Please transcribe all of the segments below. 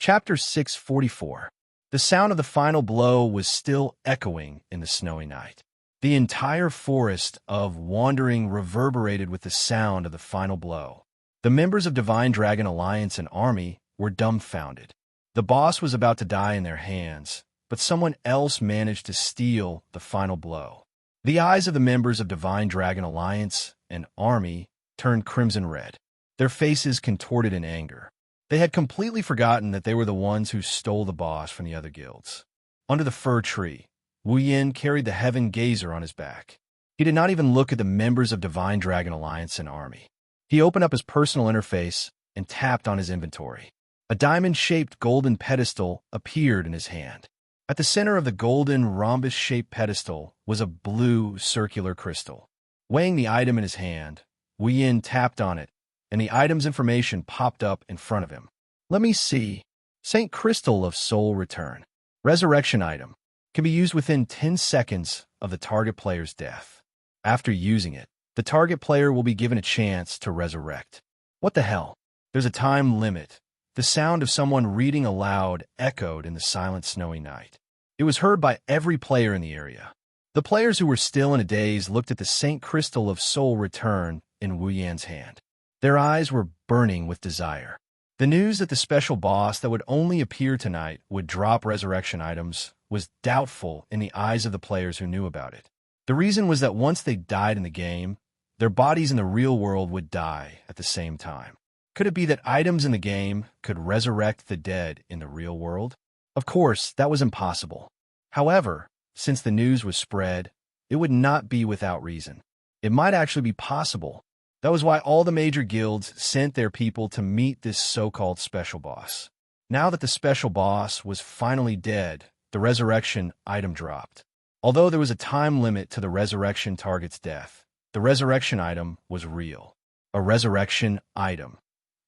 Chapter 644. The sound of the final blow was still echoing in the snowy night. The entire forest of wandering reverberated with the sound of the final blow. The members of Divine Dragon Alliance and Army were dumbfounded. The boss was about to die in their hands, but someone else managed to steal the final blow. The eyes of the members of Divine Dragon Alliance and Army turned crimson red. Their faces contorted in anger. They had completely forgotten that they were the ones who stole the boss from the other guilds. Under the fir tree, Wu Yin carried the Heaven Gazer on his back. He did not even look at the members of Divine Dragon Alliance and Army. He opened up his personal interface and tapped on his inventory. A diamond-shaped golden pedestal appeared in his hand. At the center of the golden rhombus-shaped pedestal was a blue circular crystal. Weighing the item in his hand, Wu Yin tapped on it, and the item's information popped up in front of him. Let me see. Saint Crystal of Soul Return. Resurrection item. Can be used within 10 seconds of the target player's death. After using it, the target player will be given a chance to resurrect. What the hell? There's a time limit. The sound of someone reading aloud echoed in the silent snowy night. It was heard by every player in the area. The players who were still in a daze looked at the Saint Crystal of Soul Return in Wu Yan's hand. Their eyes were burning with desire. The news that the special boss that would only appear tonight would drop resurrection items was doubtful in the eyes of the players who knew about it. The reason was that once they died in the game, their bodies in the real world would die at the same time. Could it be that items in the game could resurrect the dead in the real world? Of course, that was impossible. However, since the news was spread, it would not be without reason. It might actually be possible. That was why all the major guilds sent their people to meet this so-called special boss. Now that the special boss was finally dead, the resurrection item dropped. Although there was a time limit to the resurrection target's death, the resurrection item was real. A resurrection item.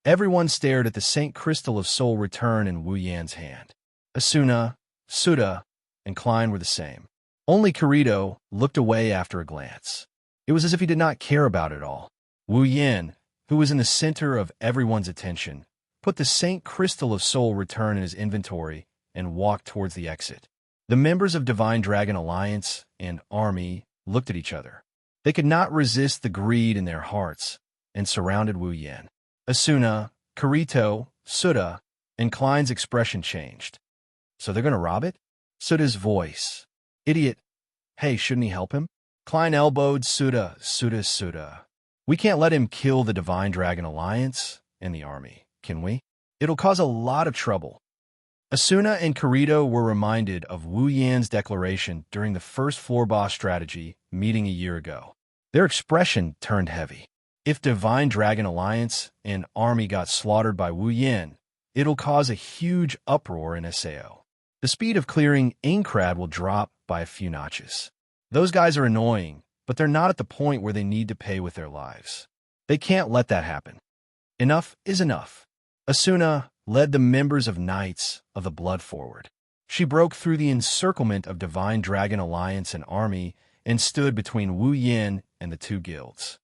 Everyone stared at the Saint Crystal of Soul Return in Wu Yan's hand. Asuna, Suda, and Klein were the same. Only Kirito looked away after a glance. It was as if he did not care about it all. Wu Yan, who was in the center of everyone's attention, put the Saint Crystal of Soul Return in his inventory and walked towards the exit. The members of Divine Dragon Alliance and Army looked at each other. They could not resist the greed in their hearts and surrounded Wu Yan. Asuna, Kirito, Suda, and Klein's expression changed. So they're going to rob it? Suda's voice. Idiot. Hey, shouldn't he help him? Klein elbowed Suda. We can't let him kill the Divine Dragon Alliance and the Army, can we? It'll cause a lot of trouble. Asuna and Kirito were reminded of Wu Yan's declaration during the first floor boss strategy meeting a year ago. Their expression turned heavy. If Divine Dragon Alliance and Army got slaughtered by Wu Yan, it'll cause a huge uproar in SAO. The speed of clearing Aincrad will drop by a few notches. Those guys are annoying, but they're not at the point where they need to pay with their lives. They can't let that happen. Enough is enough. Asuna led the members of Knights of the Blood forward. She broke through the encirclement of Divine Dragon Alliance and Army and stood between Wu Yan and the two guilds.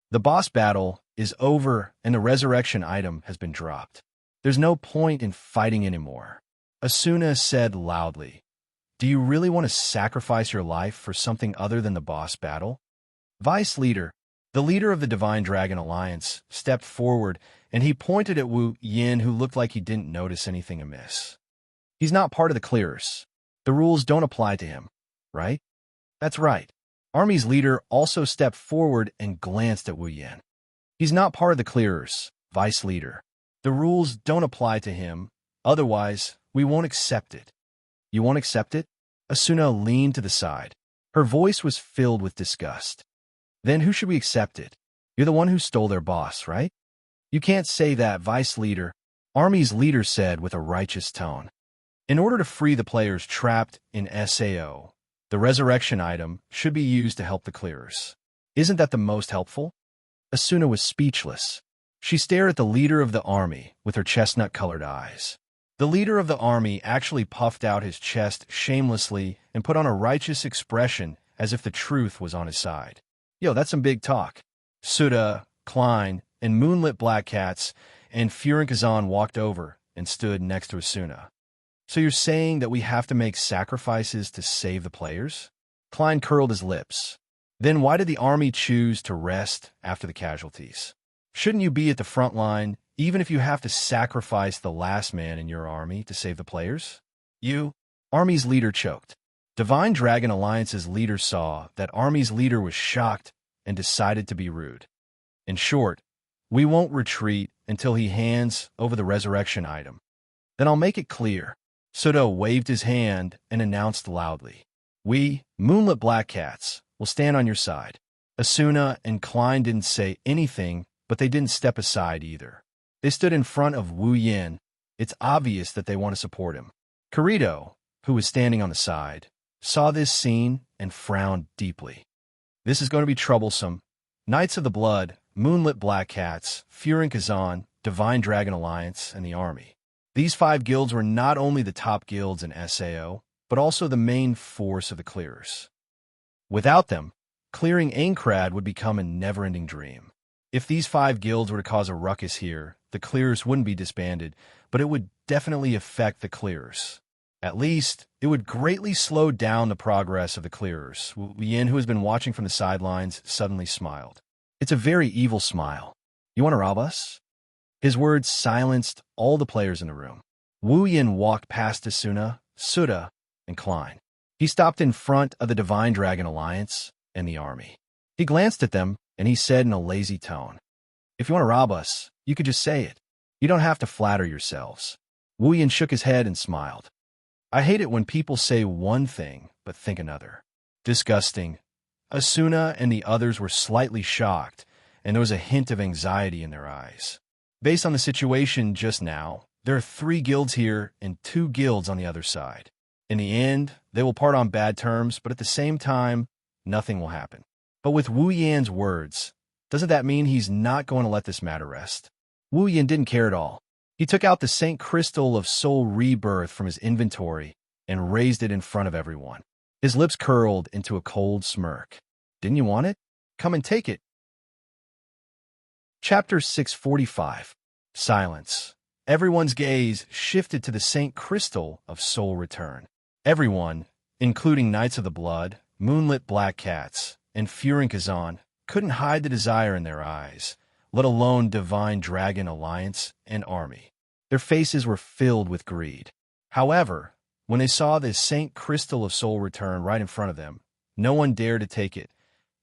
The boss battle is over and the resurrection item has been dropped. There's no point in fighting anymore. Asuna said loudly, "Do you really want to sacrifice your life for something other than the boss battle?" Vice Leader, the leader of the Divine Dragon Alliance, stepped forward and he pointed at Wu Yan, who looked like he didn't notice anything amiss. He's not part of the clearers. The rules don't apply to him, right? That's right. Army's leader also stepped forward and glanced at Wu Yan. He's not part of the clearers, Vice Leader. The rules don't apply to him, otherwise we won't accept it. You won't accept it? Asuna leaned to the side. Her voice was filled with disgust. Then who should we accept it? You're the one who stole their boss, right? You can't say that, Vice Leader, Army's leader said with a righteous tone. In order to free the players trapped in SAO, the resurrection item should be used to help the clearers. Isn't that the most helpful? Asuna was speechless. She stared at the leader of the army with her chestnut-colored eyes. The leader of the army actually puffed out his chest shamelessly and put on a righteous expression as if the truth was on his side. Yo, that's some big talk. Suda, Klein, and Moonlit Black Cats and Furinkazan walked over and stood next to Asuna. So you're saying that we have to make sacrifices to save the players? Klein curled his lips. Then why did the army choose to rest after the casualties? Shouldn't you be at the front line, even if you have to sacrifice the last man in your army to save the players? You, army's leader, choked. Divine Dragon Alliance's leader saw that army's leader was shocked and decided to be rude. In short, we won't retreat until he hands over the resurrection item. Then I'll make it clear. Suda waved his hand and announced loudly. We, Moonlit Black Cats, will stand on your side. Asuna and Klein didn't say anything, but they didn't step aside either. They stood in front of Wu Yin. It's obvious that they want to support him. Kirito, who was standing on the side, saw this scene and frowned deeply. This is going to be troublesome. Knights of the Blood, Moonlit Black Cats, Furin Kazan, Divine Dragon Alliance, and the Army. These 5 guilds were not only the top guilds in SAO, but also the main force of the clearers. Without them, clearing Aincrad would become a never-ending dream. If these 5 guilds were to cause a ruckus here, the clearers wouldn't be disbanded, but it would definitely affect the clearers. At least, it would greatly slow down the progress of the clearers. Wu Yin, who has been watching from the sidelines, suddenly smiled. It's a very evil smile. You want to rob us? His words silenced all the players in the room. Wu Yin walked past Asuna, Suda, and Klein. He stopped in front of the Divine Dragon Alliance and the army. He glanced at them, and he said in a lazy tone, "If you want to rob us, you could just say it. You don't have to flatter yourselves." Wu Yin shook his head and smiled. I hate it when people say one thing, but think another. Disgusting. Asuna and the others were slightly shocked, and there was a hint of anxiety in their eyes. Based on the situation just now, there are 3 guilds here and 2 guilds on the other side. In the end, they will part on bad terms, but at the same time, nothing will happen. But with Wu Yan's words, doesn't that mean he's not going to let this matter rest? Wu Yan didn't care at all. He took out the Saint Crystal of Soul Rebirth from his inventory and raised it in front of everyone. His lips curled into a cold smirk. Didn't you want it? Come and take it. Chapter 645. Silence. Everyone's gaze shifted to the Saint Crystal of Soul Return. Everyone, including Knights of the Blood, Moonlit Black Cats, and Furin Kazan, couldn't hide the desire in their eyes, let alone Divine Dragon Alliance and Army. Their faces were filled with greed. However, when they saw the Saint Crystal of Soul Return right in front of them, no one dared to take it,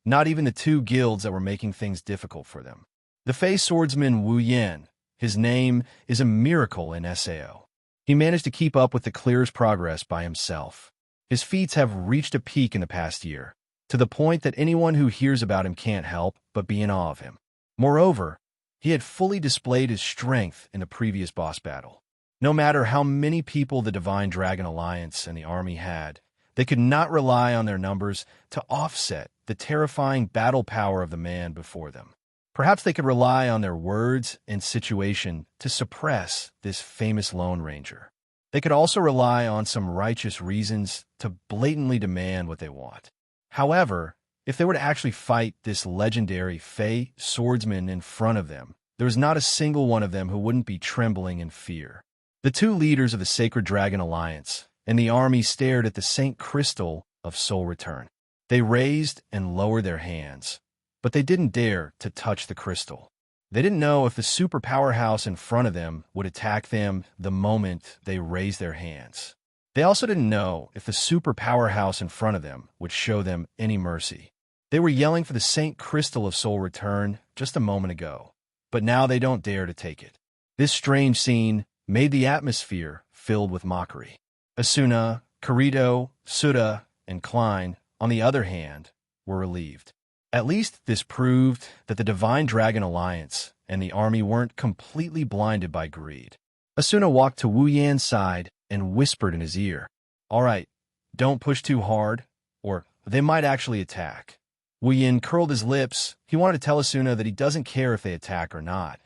not even the 2 guilds that were making things difficult for them. The Fey swordsman Wu Yan, his name is a miracle in SAO. He managed to keep up with the clearer's progress by himself. His feats have reached a peak in the past year, to the point that anyone who hears about him can't help but be in awe of him. Moreover, he had fully displayed his strength in the previous boss battle. No matter how many people the Divine Dragon Alliance and the army had, they could not rely on their numbers to offset the terrifying battle power of the man before them. Perhaps they could rely on their words and situation to suppress this famous Lone Ranger. They could also rely on some righteous reasons to blatantly demand what they want. However, if they were to actually fight this legendary Fey swordsman in front of them, there was not a single one of them who wouldn't be trembling in fear. The 2 leaders of the Sacred Dragon Alliance and the army stared at the Saint Crystal of Soul Return. They raised and lowered their hands, but they didn't dare to touch the crystal. They didn't know if the super powerhouse in front of them would attack them the moment they raised their hands. They also didn't know if the super powerhouse in front of them would show them any mercy. They were yelling for the Saint Crystal of Soul Return just a moment ago, but now they don't dare to take it. This strange scene made the atmosphere filled with mockery. Asuna, Kirito, Suda, and Klein, on the other hand, were relieved. At least this proved that the Divine Dragon Alliance and the army weren't completely blinded by greed. Asuna walked to Wu Yan's side and whispered in his ear, "All right, don't push too hard, or they might actually attack." Wu Yan curled his lips. He wanted to tell Asuna that he doesn't care if they attack or not,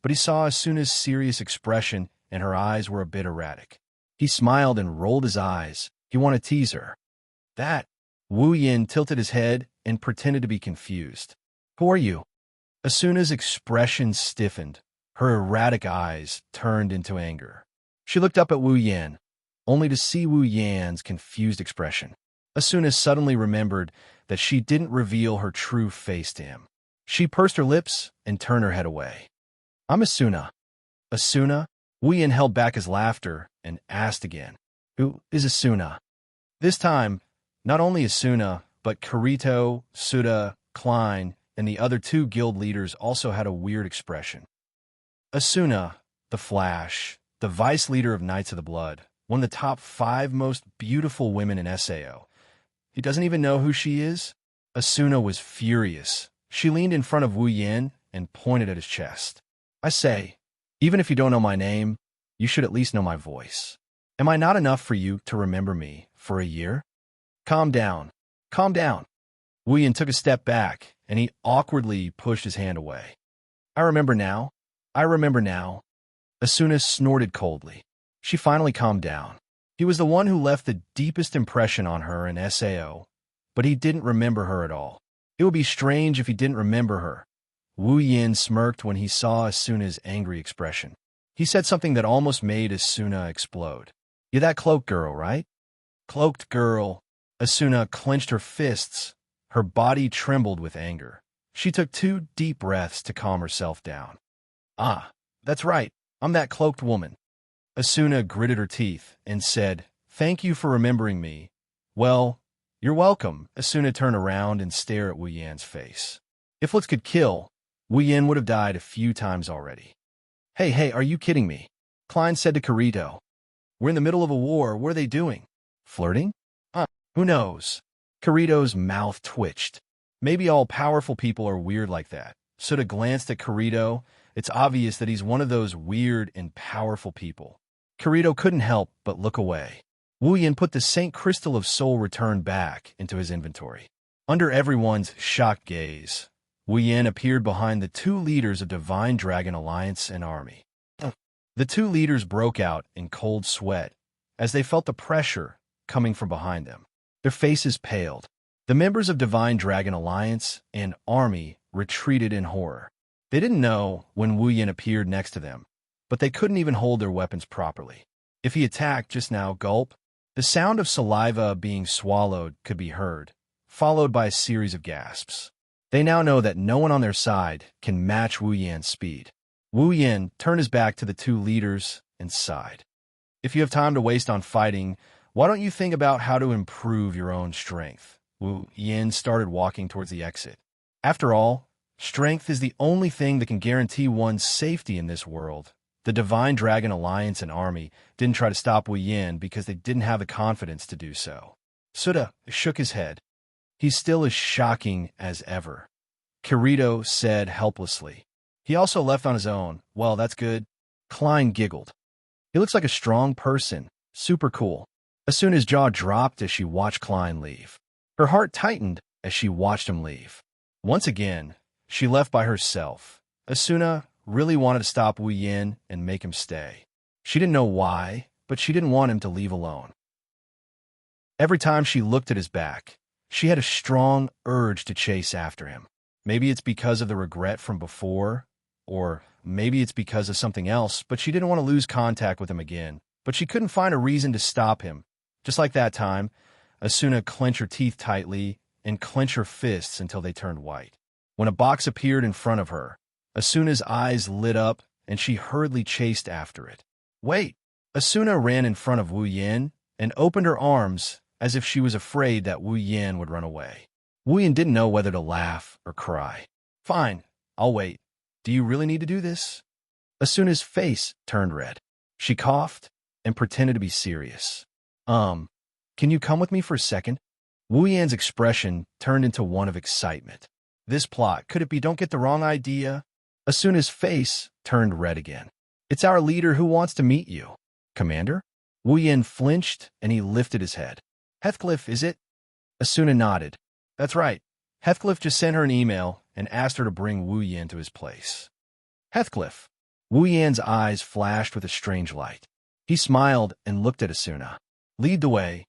but he saw Asuna's serious expression and her eyes were a bit erratic. He smiled and rolled his eyes. He wanted to tease her. That. Wu Yan tilted his head and pretended to be confused. "Who are you?" Asuna's expression stiffened. Her erratic eyes turned into anger. She looked up at Wu Yan, only to see Wu Yan's confused expression. Asuna suddenly remembered that she didn't reveal her true face to him. She pursed her lips and turned her head away. I'm Asuna. Asuna? Wu Yan held back his laughter and asked again, Who is Asuna? This time, not only Asuna, but Kirito, Suda, Klein, and the other two guild leaders also had a weird expression. Asuna, the Flash, the vice leader of Knights of the Blood, one of the top 5 most beautiful women in SAO. He doesn't even know who she is? Asuna was furious. She leaned in front of Wu Yan and pointed at his chest. I say, even if you don't know my name, you should at least know my voice. Am I not enough for you to remember me for a year? Calm down. Calm down. Wu Yan took a step back, and he awkwardly pushed his hand away. I remember now. I remember now. Asuna snorted coldly. She finally calmed down. He was the one who left the deepest impression on her in SAO, but he didn't remember her at all. It would be strange if he didn't remember her. Wu Yan smirked when he saw Asuna's angry expression. He said something that almost made Asuna explode. You're that cloaked girl, right? Cloaked girl. Asuna clenched her fists. Her body trembled with anger. She took 2 deep breaths to calm herself down. Ah, that's right. I'm that cloaked woman. Asuna gritted her teeth and said, Thank you for remembering me. Well, you're welcome. Asuna turned around and stared at Wu Yan's face. If looks could kill, Wu Yan would have died a few times already. Hey, are you kidding me? Klein said to Kirito. We're in the middle of a war. What are they doing? Flirting? Who knows? Kirito's mouth twitched. Maybe all powerful people are weird like that. Suda glanced at Kirito. It's obvious that he's one of those weird and powerful people. Kirito couldn't help but look away. Wu Yan put the Saint Crystal of Soul Return back into his inventory. Under everyone's shocked gaze, Wu Yan appeared behind the 2 leaders of Divine Dragon Alliance and Army. The 2 leaders broke out in cold sweat as they felt the pressure coming from behind them. Their faces paled. The members of Divine Dragon Alliance and Army retreated in horror. They didn't know when Wu Yan appeared next to them, but they couldn't even hold their weapons properly. If he attacked just now, gulp, the sound of saliva being swallowed could be heard, followed by a series of gasps. They now know that no one on their side can match Wu Yan's speed. Wu Yan turned his back to the 2 leaders and sighed. If you have time to waste on fighting, why don't you think about how to improve your own strength? Wu Yan started walking towards the exit. After all, strength is the only thing that can guarantee one's safety in this world. The Divine Dragon Alliance and Army didn't try to stop Wu Yan because they didn't have the confidence to do so. Suda shook his head. He's still as shocking as ever. Kirito said helplessly. He also left on his own. Well, that's good. Klein giggled. He looks like a strong person. Super cool. Asuna's jaw dropped as she watched Klein leave. Her heart tightened as she watched him leave. Once again, she left by herself. Asuna really wanted to stop Wu Yan and make him stay. She didn't know why, but she didn't want him to leave alone. Every time she looked at his back, she had a strong urge to chase after him. Maybe it's because of the regret from before, or maybe it's because of something else, but she didn't want to lose contact with him again. But she couldn't find a reason to stop him. Just like that time, Asuna clenched her teeth tightly and clenched her fists until they turned white. When a box appeared in front of her, Asuna's eyes lit up and she hurriedly chased after it. Wait! Asuna ran in front of Wu Yan and opened her arms as if she was afraid that Wu Yan would run away. Wu Yan didn't know whether to laugh or cry. Fine, I'll wait. Do you really need to do this? Asuna's face turned red. She coughed and pretended to be serious. Can you come with me for a second? Wu Yan's expression turned into one of excitement. This plot, could it be? Don't get the wrong idea? Asuna's face turned red again. It's our leader who wants to meet you. Commander? Wu Yan flinched and he lifted his head. Heathcliff, is it? Asuna nodded. That's right. Heathcliff just sent her an email and asked her to bring Wu Yan to his place. Heathcliff. Wu Yan's eyes flashed with a strange light. He smiled and looked at Asuna. Lead the way.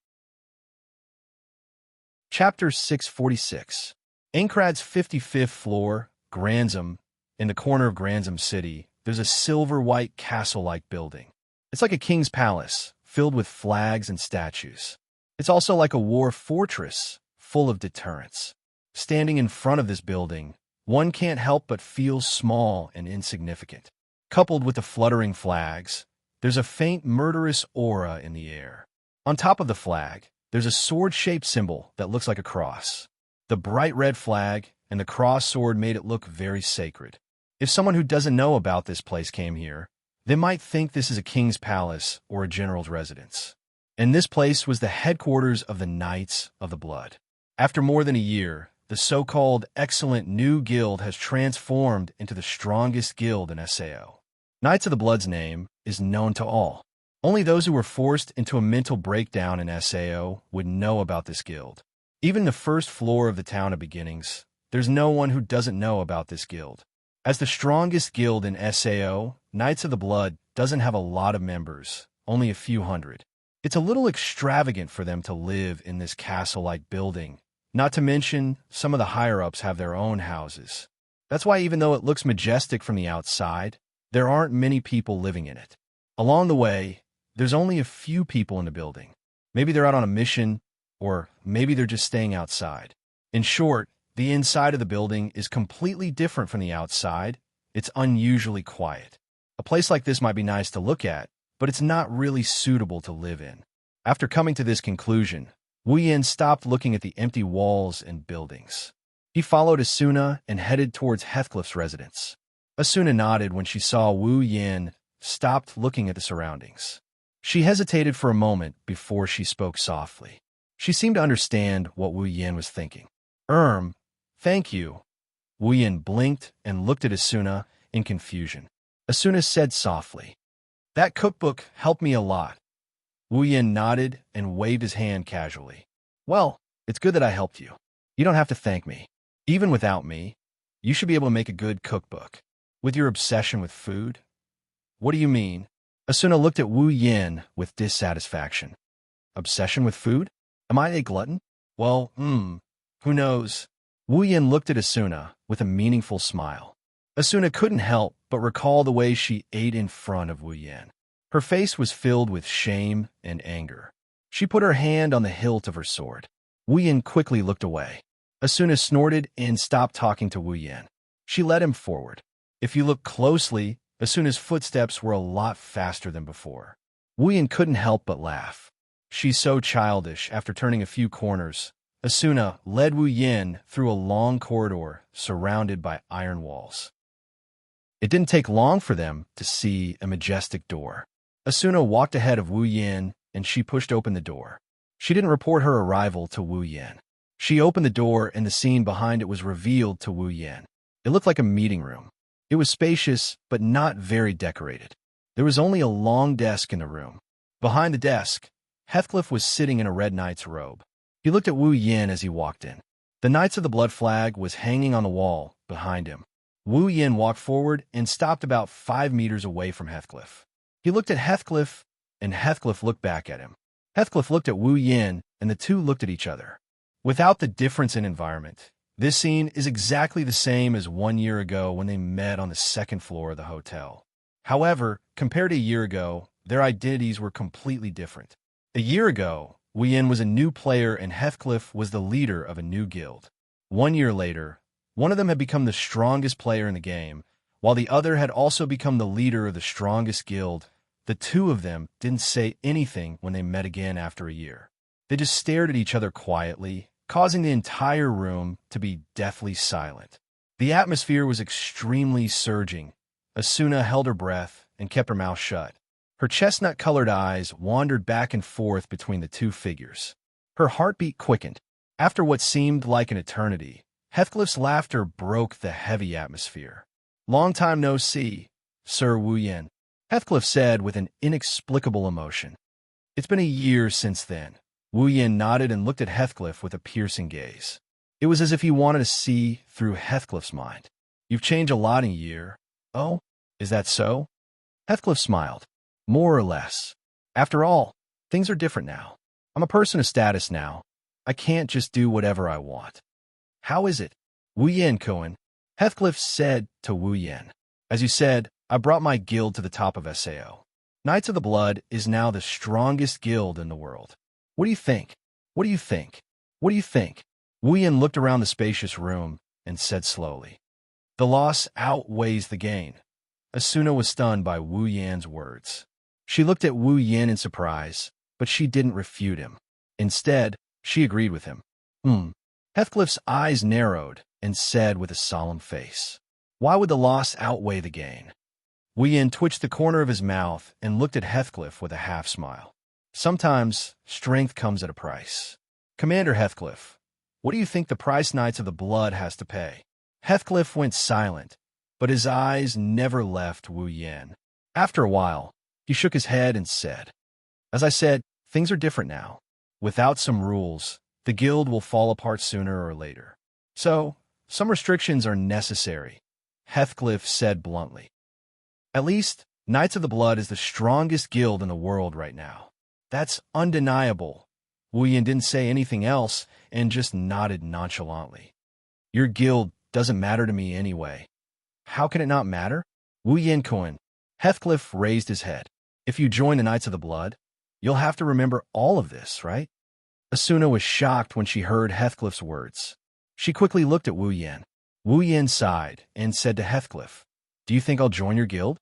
Chapter 646. Aincrad's 55th floor, Granzum. In the corner of Granzum City, there's a silver-white castle-like building. It's like a king's palace, filled with flags and statues. It's also like a war fortress, full of deterrents. Standing in front of this building, one can't help but feel small and insignificant. Coupled with the fluttering flags, there's a faint murderous aura in the air. On top of the flag, there's a sword-shaped symbol that looks like a cross. The bright red flag and the cross sword made it look very sacred. If someone who doesn't know about this place came here, they might think this is a king's palace or a general's residence. And this place was the headquarters of the Knights of the Blood. After more than a year, the so-called excellent new guild has transformed into the strongest guild in SAO. Knights of the Blood's name is known to all. Only those who were forced into a mental breakdown in SAO would know about this guild. Even the first floor of the town of beginnings, there's no one who doesn't know about this guild. As the strongest guild in SAO, Knights of the Blood doesn't have a lot of members, only a few hundred. It's a little extravagant for them to live in this castle-like building. Not to mention, some of the higher-ups have their own houses. That's why even though it looks majestic from the outside, there aren't many people living in it. Along the way, there's only a few people in the building. Maybe they're out on a mission, or maybe they're just staying outside. In short, the inside of the building is completely different from the outside. It's unusually quiet. A place like this might be nice to look at, but it's not really suitable to live in. After coming to this conclusion, Wu Yin stopped looking at the empty walls and buildings. He followed Asuna and headed towards Heathcliff's residence. Asuna nodded when she saw Wu Yin stopped looking at the surroundings. She hesitated for a moment before she spoke softly. She seemed to understand what Wu Yin was thinking. Thank you." Wu Yin blinked and looked at Asuna in confusion. Asuna said softly, "That cookbook helped me a lot." Wu Yin nodded and waved his hand casually. "Well, it's good that I helped you. You don't have to thank me. Even without me, you should be able to make a good cookbook. With your obsession with food?" "What do you mean?" Asuna looked at Wu Yin with dissatisfaction. "Obsession with food? Am I a glutton?" "Well, who knows?" Wu Yin looked at Asuna with a meaningful smile. Asuna couldn't help but recall the way she ate in front of Wu Yin. Her face was filled with shame and anger. She put her hand on the hilt of her sword. Wu Yin quickly looked away. Asuna snorted and stopped talking to Wu Yin. She led him forward. If you look closely, Asuna's footsteps were a lot faster than before. Wu Yin couldn't help but laugh. She's so childish. After turning a few corners, Asuna led Wu Yin through a long corridor surrounded by iron walls. It didn't take long for them to see a majestic door. Asuna walked ahead of Wu Yin, and she pushed open the door. She didn't report her arrival to Wu Yin. She opened the door, and the scene behind it was revealed to Wu Yin. It looked like a meeting room. It was spacious, but not very decorated. There was only a long desk in the room. Behind the desk, Heathcliff was sitting in a red knight's robe. He looked at Wu Yin as he walked in. The Knights of the Blood flag was hanging on the wall behind him. Wu Yin walked forward and stopped about 5 meters away from Heathcliff. He looked at Heathcliff, and Heathcliff looked back at him. Heathcliff looked at Wu Yin, and the two looked at each other. Without the difference in environment, this scene is exactly the same as 1 year ago when they met on the second floor of the hotel. However, compared to a year ago, their identities were completely different. A year ago, Wu Yin was a new player and Heathcliff was the leader of a new guild. 1 year later, one of them had become the strongest player in the game, while the other had also become the leader of the strongest guild. The two of them didn't say anything when they met again after a year. They just stared at each other quietly, causing the entire room to be deathly silent. The atmosphere was extremely surging. Asuna held her breath and kept her mouth shut. Her chestnut-colored eyes wandered back and forth between the two figures. Her heartbeat quickened. After what seemed like an eternity, Heathcliff's laughter broke the heavy atmosphere. "Long time no see, Sir Wu Yin," Heathcliff said with an inexplicable emotion. "It's been a year since then." Wu Yin nodded and looked at Heathcliff with a piercing gaze. It was as if he wanted to see through Heathcliff's mind. "You've changed a lot in a year." "Oh, is that so?" Heathcliff smiled. "More or less. After all, things are different now. I'm a person of status now. I can't just do whatever I want." "How is it?" "Wu Yin Cohen," Heathcliff said to Wu Yin. "As you said, I brought my guild to the top of SAO. Knights of the Blood is now the strongest guild in the world. What do you think? What do you think? What do you think? Wu Yin looked around the spacious room and said slowly, "The loss outweighs the gain." Asuna was stunned by Wu Yan's words. She looked at Wu Yin in surprise, but she didn't refute him. Instead, she agreed with him. Heathcliff's eyes narrowed and said with a solemn face, "Why would the loss outweigh the gain?" Wu Yin twitched the corner of his mouth and looked at Heathcliff with a half-smile. "Sometimes, strength comes at a price. Commander Heathcliff, what do you think the price Knights of the Blood has to pay?" Heathcliff went silent, but his eyes never left Wu Yin. After a while, he shook his head and said, "As I said, things are different now. Without some rules, the guild will fall apart sooner or later. So, some restrictions are necessary," Heathcliff said bluntly. "At least, Knights of the Blood is the strongest guild in the world right now. That's undeniable." Wu Yin didn't say anything else and just nodded nonchalantly. "Your guild doesn't matter to me anyway." "How can it not matter?" Wu Yin coined. Heathcliff raised his head. "If you join the Knights of the Blood, you'll have to remember all of this, right?" Asuna was shocked when she heard Heathcliff's words. She quickly looked at Wu Yin. Wu Yin sighed and said to Heathcliff, "Do you think I'll join your guild?"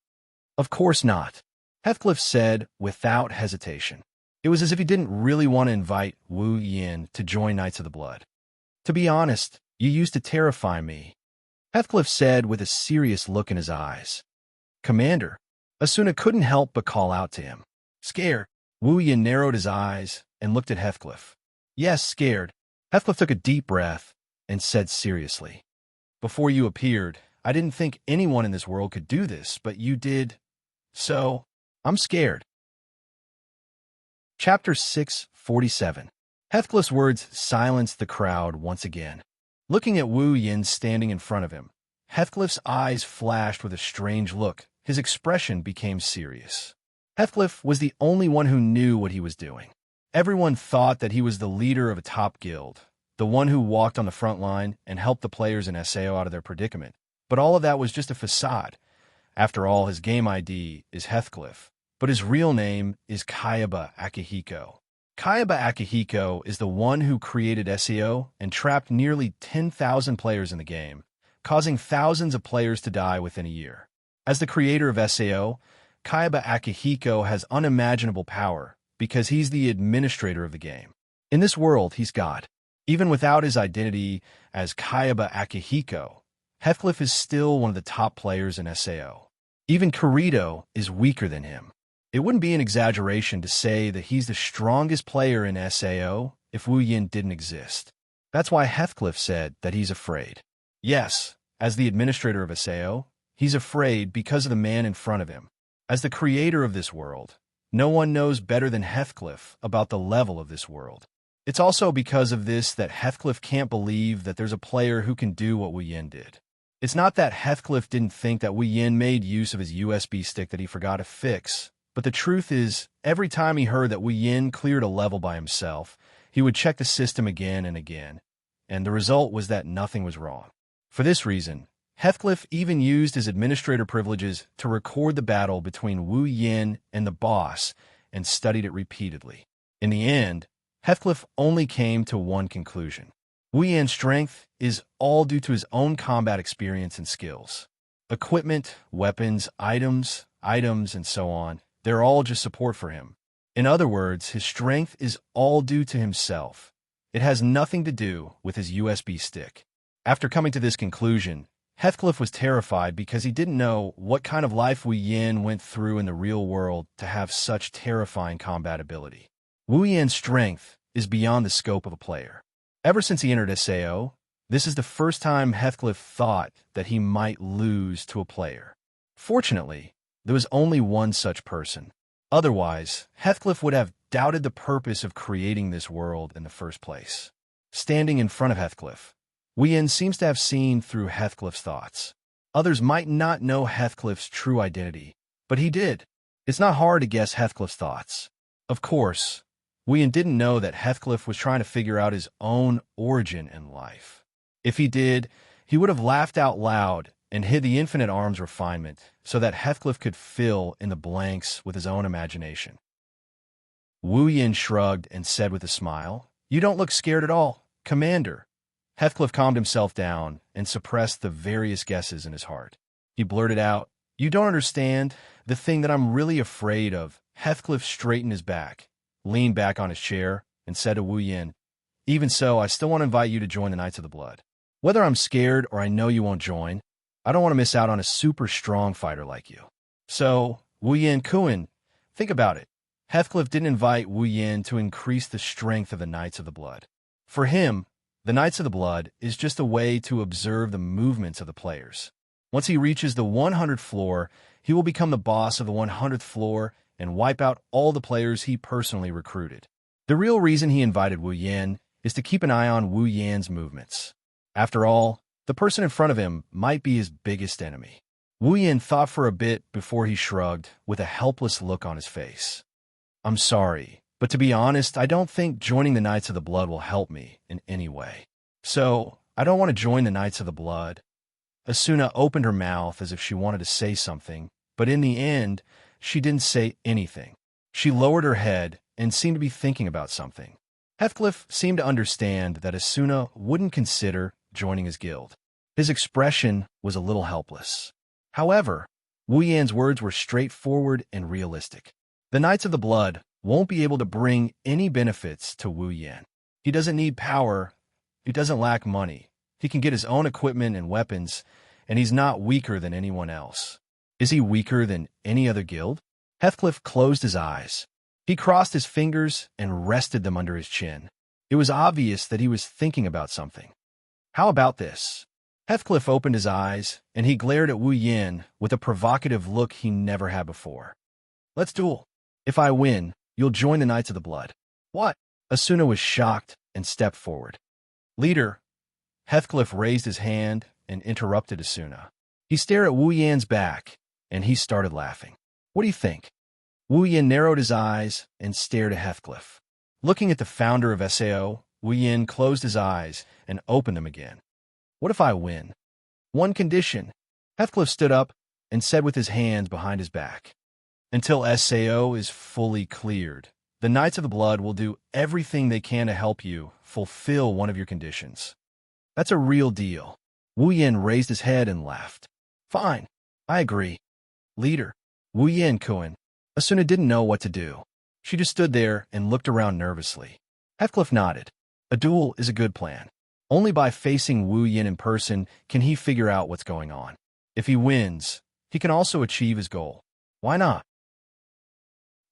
"Of course not," Heathcliff said without hesitation. It was as if he didn't really want to invite Wu Yin to join Knights of the Blood. "To be honest, you used to terrify me," Heathcliff said with a serious look in his eyes. "Commander," Asuna couldn't help but call out to him. "Scared?" Wu Yin narrowed his eyes and looked at Heathcliff. "Yes, scared." Heathcliff took a deep breath and said seriously, "Before you appeared, I didn't think anyone in this world could do this, but you did. So, I'm scared." Chapter 647. Heathcliff's words silenced the crowd once again. Looking at Wu Yin standing in front of him, Heathcliff's eyes flashed with a strange look. His expression became serious. Heathcliff was the only one who knew what he was doing. Everyone thought that he was the leader of a top guild, the one who walked on the front line and helped the players in SAO out of their predicament. But all of that was just a facade. After all, his game ID is Heathcliff, but his real name is Kayaba Akihiko. Kayaba Akihiko is the one who created SAO and trapped nearly 10,000 players in the game, causing thousands of players to die within a year. As the creator of SAO, Kayaba Akihiko has unimaginable power because he's the administrator of the game. In this world, he's God. Even without his identity as Kayaba Akihiko, Heathcliff is still one of the top players in SAO. Even Kirito is weaker than him. It wouldn't be an exaggeration to say that he's the strongest player in SAO if Wu Yin didn't exist. That's why Heathcliff said that he's afraid. Yes, as the administrator of SAO, he's afraid because of the man in front of him. As the creator of this world, no one knows better than Heathcliff about the level of this world. It's also because of this that Heathcliff can't believe that there's a player who can do what Wu Yin did. It's not that Heathcliff didn't think that Wu Yin made use of his USB stick that he forgot to fix, but the truth is, every time he heard that Wu Yin cleared a level by himself, he would check the system again and again, and the result was that nothing was wrong. For this reason, Heathcliff even used his administrator privileges to record the battle between Wu Yin and the boss and studied it repeatedly. In the end, Heathcliff only came to one conclusion. Wu Yin's strength is all due to his own combat experience and skills. Equipment, weapons, items, and so on, they're all just support for him. In other words, his strength is all due to himself. It has nothing to do with his USB stick. After coming to this conclusion, Heathcliff was terrified because he didn't know what kind of life Wu Yin went through in the real world to have such terrifying combat ability. Wu Yin's strength is beyond the scope of a player. Ever since he entered SAO, this is the first time Heathcliff thought that he might lose to a player. Fortunately, there was only one such person. Otherwise, Heathcliff would have doubted the purpose of creating this world in the first place. Standing in front of Heathcliff, Wu Yin seems to have seen through Heathcliff's thoughts. Others might not know Heathcliff's true identity, but he did. It's not hard to guess Heathcliff's thoughts. Of course, Wu Yin didn't know that Heathcliff was trying to figure out his own origin in life. If he did, he would have laughed out loud and hid the infinite arm's refinement so that Heathcliff could fill in the blanks with his own imagination. Wu Yin shrugged and said with a smile, "You don't look scared at all, Commander." Heathcliff calmed himself down and suppressed the various guesses in his heart. He blurted out, "You don't understand the thing that I'm really afraid of." Heathcliff straightened his back, leaned back on his chair, and said to Wu Yin, "Even so, I still want to invite you to join the Knights of the Blood. Whether I'm scared or I know you won't join, I don't want to miss out on a super strong fighter like you." So, Wu Yin Kuan, think about it. Heathcliff didn't invite Wu Yin to increase the strength of the Knights of the Blood. For him, the Knights of the Blood is just a way to observe the movements of the players. Once he reaches the 100th floor, he will become the boss of the 100th floor and wipe out all the players he personally recruited. The real reason he invited Wu Yin is to keep an eye on Wu Yin's movements. After all, the person in front of him might be his biggest enemy. Wu Yin thought for a bit before he shrugged, with a helpless look on his face. "I'm sorry, but to be honest, I don't think joining the Knights of the Blood will help me in any way. So, I don't want to join the Knights of the Blood." Asuna opened her mouth as if she wanted to say something, but in the end, she didn't say anything. She lowered her head and seemed to be thinking about something. Heathcliff seemed to understand that Asuna wouldn't consider joining his guild. His expression was a little helpless. However, Wu Yan's words were straightforward and realistic. The Knights of the Blood won't be able to bring any benefits to Wu Yan. He doesn't need power. He doesn't lack money. He can get his own equipment and weapons, and he's not weaker than anyone else. Is he weaker than any other guild? Heathcliff closed his eyes. He crossed his fingers and rested them under his chin. It was obvious that he was thinking about something. "How about this?" Heathcliff opened his eyes, and he glared at Wu Yin with a provocative look he never had before. "Let's duel. If I win, you'll join the Knights of the Blood." "What?" Asuna was shocked and stepped forward. "Leader." Heathcliff raised his hand and interrupted Asuna. He stared at Wu Yan's back, and he started laughing. "What do you think?" Wu Yin narrowed his eyes and stared at Heathcliff. Looking at the founder of SAO, Wu Yin closed his eyes and opened them again. "What if I win?" "One condition." Heathcliff stood up and said with his hands behind his back, "Until SAO is fully cleared, the Knights of the Blood will do everything they can to help you fulfill one of your conditions." "That's a real deal." Wu Yin raised his head and laughed. "Fine, I agree." "Leader." Wu Yin Kuan. Asuna didn't know what to do. She just stood there and looked around nervously. Heathcliff nodded. A duel is a good plan. Only by facing Wu Yin in person can he figure out what's going on. If he wins, he can also achieve his goal. Why not?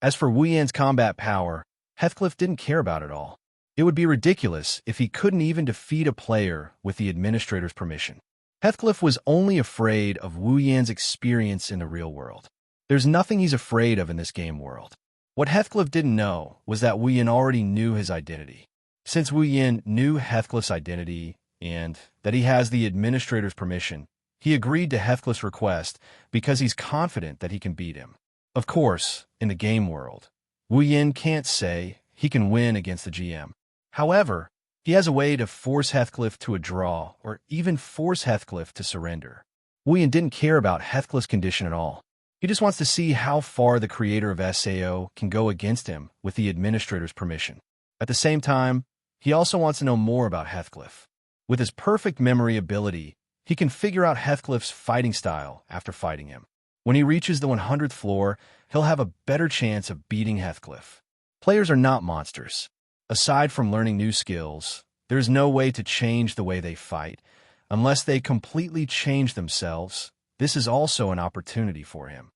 As for Wu Yan's combat power, Heathcliff didn't care about it all. It would be ridiculous if he couldn't even defeat a player with the administrator's permission. Heathcliff was only afraid of Wu Yan's experience in the real world. There's nothing he's afraid of in this game world. What Heathcliff didn't know was that Wu Yin already knew his identity. Since Wu Yin knew Heathcliff's identity and that he has the administrator's permission, he agreed to Heathcliff's request because he's confident that he can beat him. Of course, in the game world, Wu Yin can't say he can win against the GM. However, he has a way to force Heathcliff to a draw or even force Heathcliff to surrender. Wu Yin didn't care about Heathcliff's condition at all. He just wants to see how far the creator of SAO can go against him with the administrator's permission. At the same time, he also wants to know more about Heathcliff. With his perfect memory ability, he can figure out Heathcliff's fighting style after fighting him. When he reaches the 100th floor, he'll have a better chance of beating Heathcliff. Players are not monsters. Aside from learning new skills, there's no way to change the way they fight. Unless they completely change themselves, this is also an opportunity for him.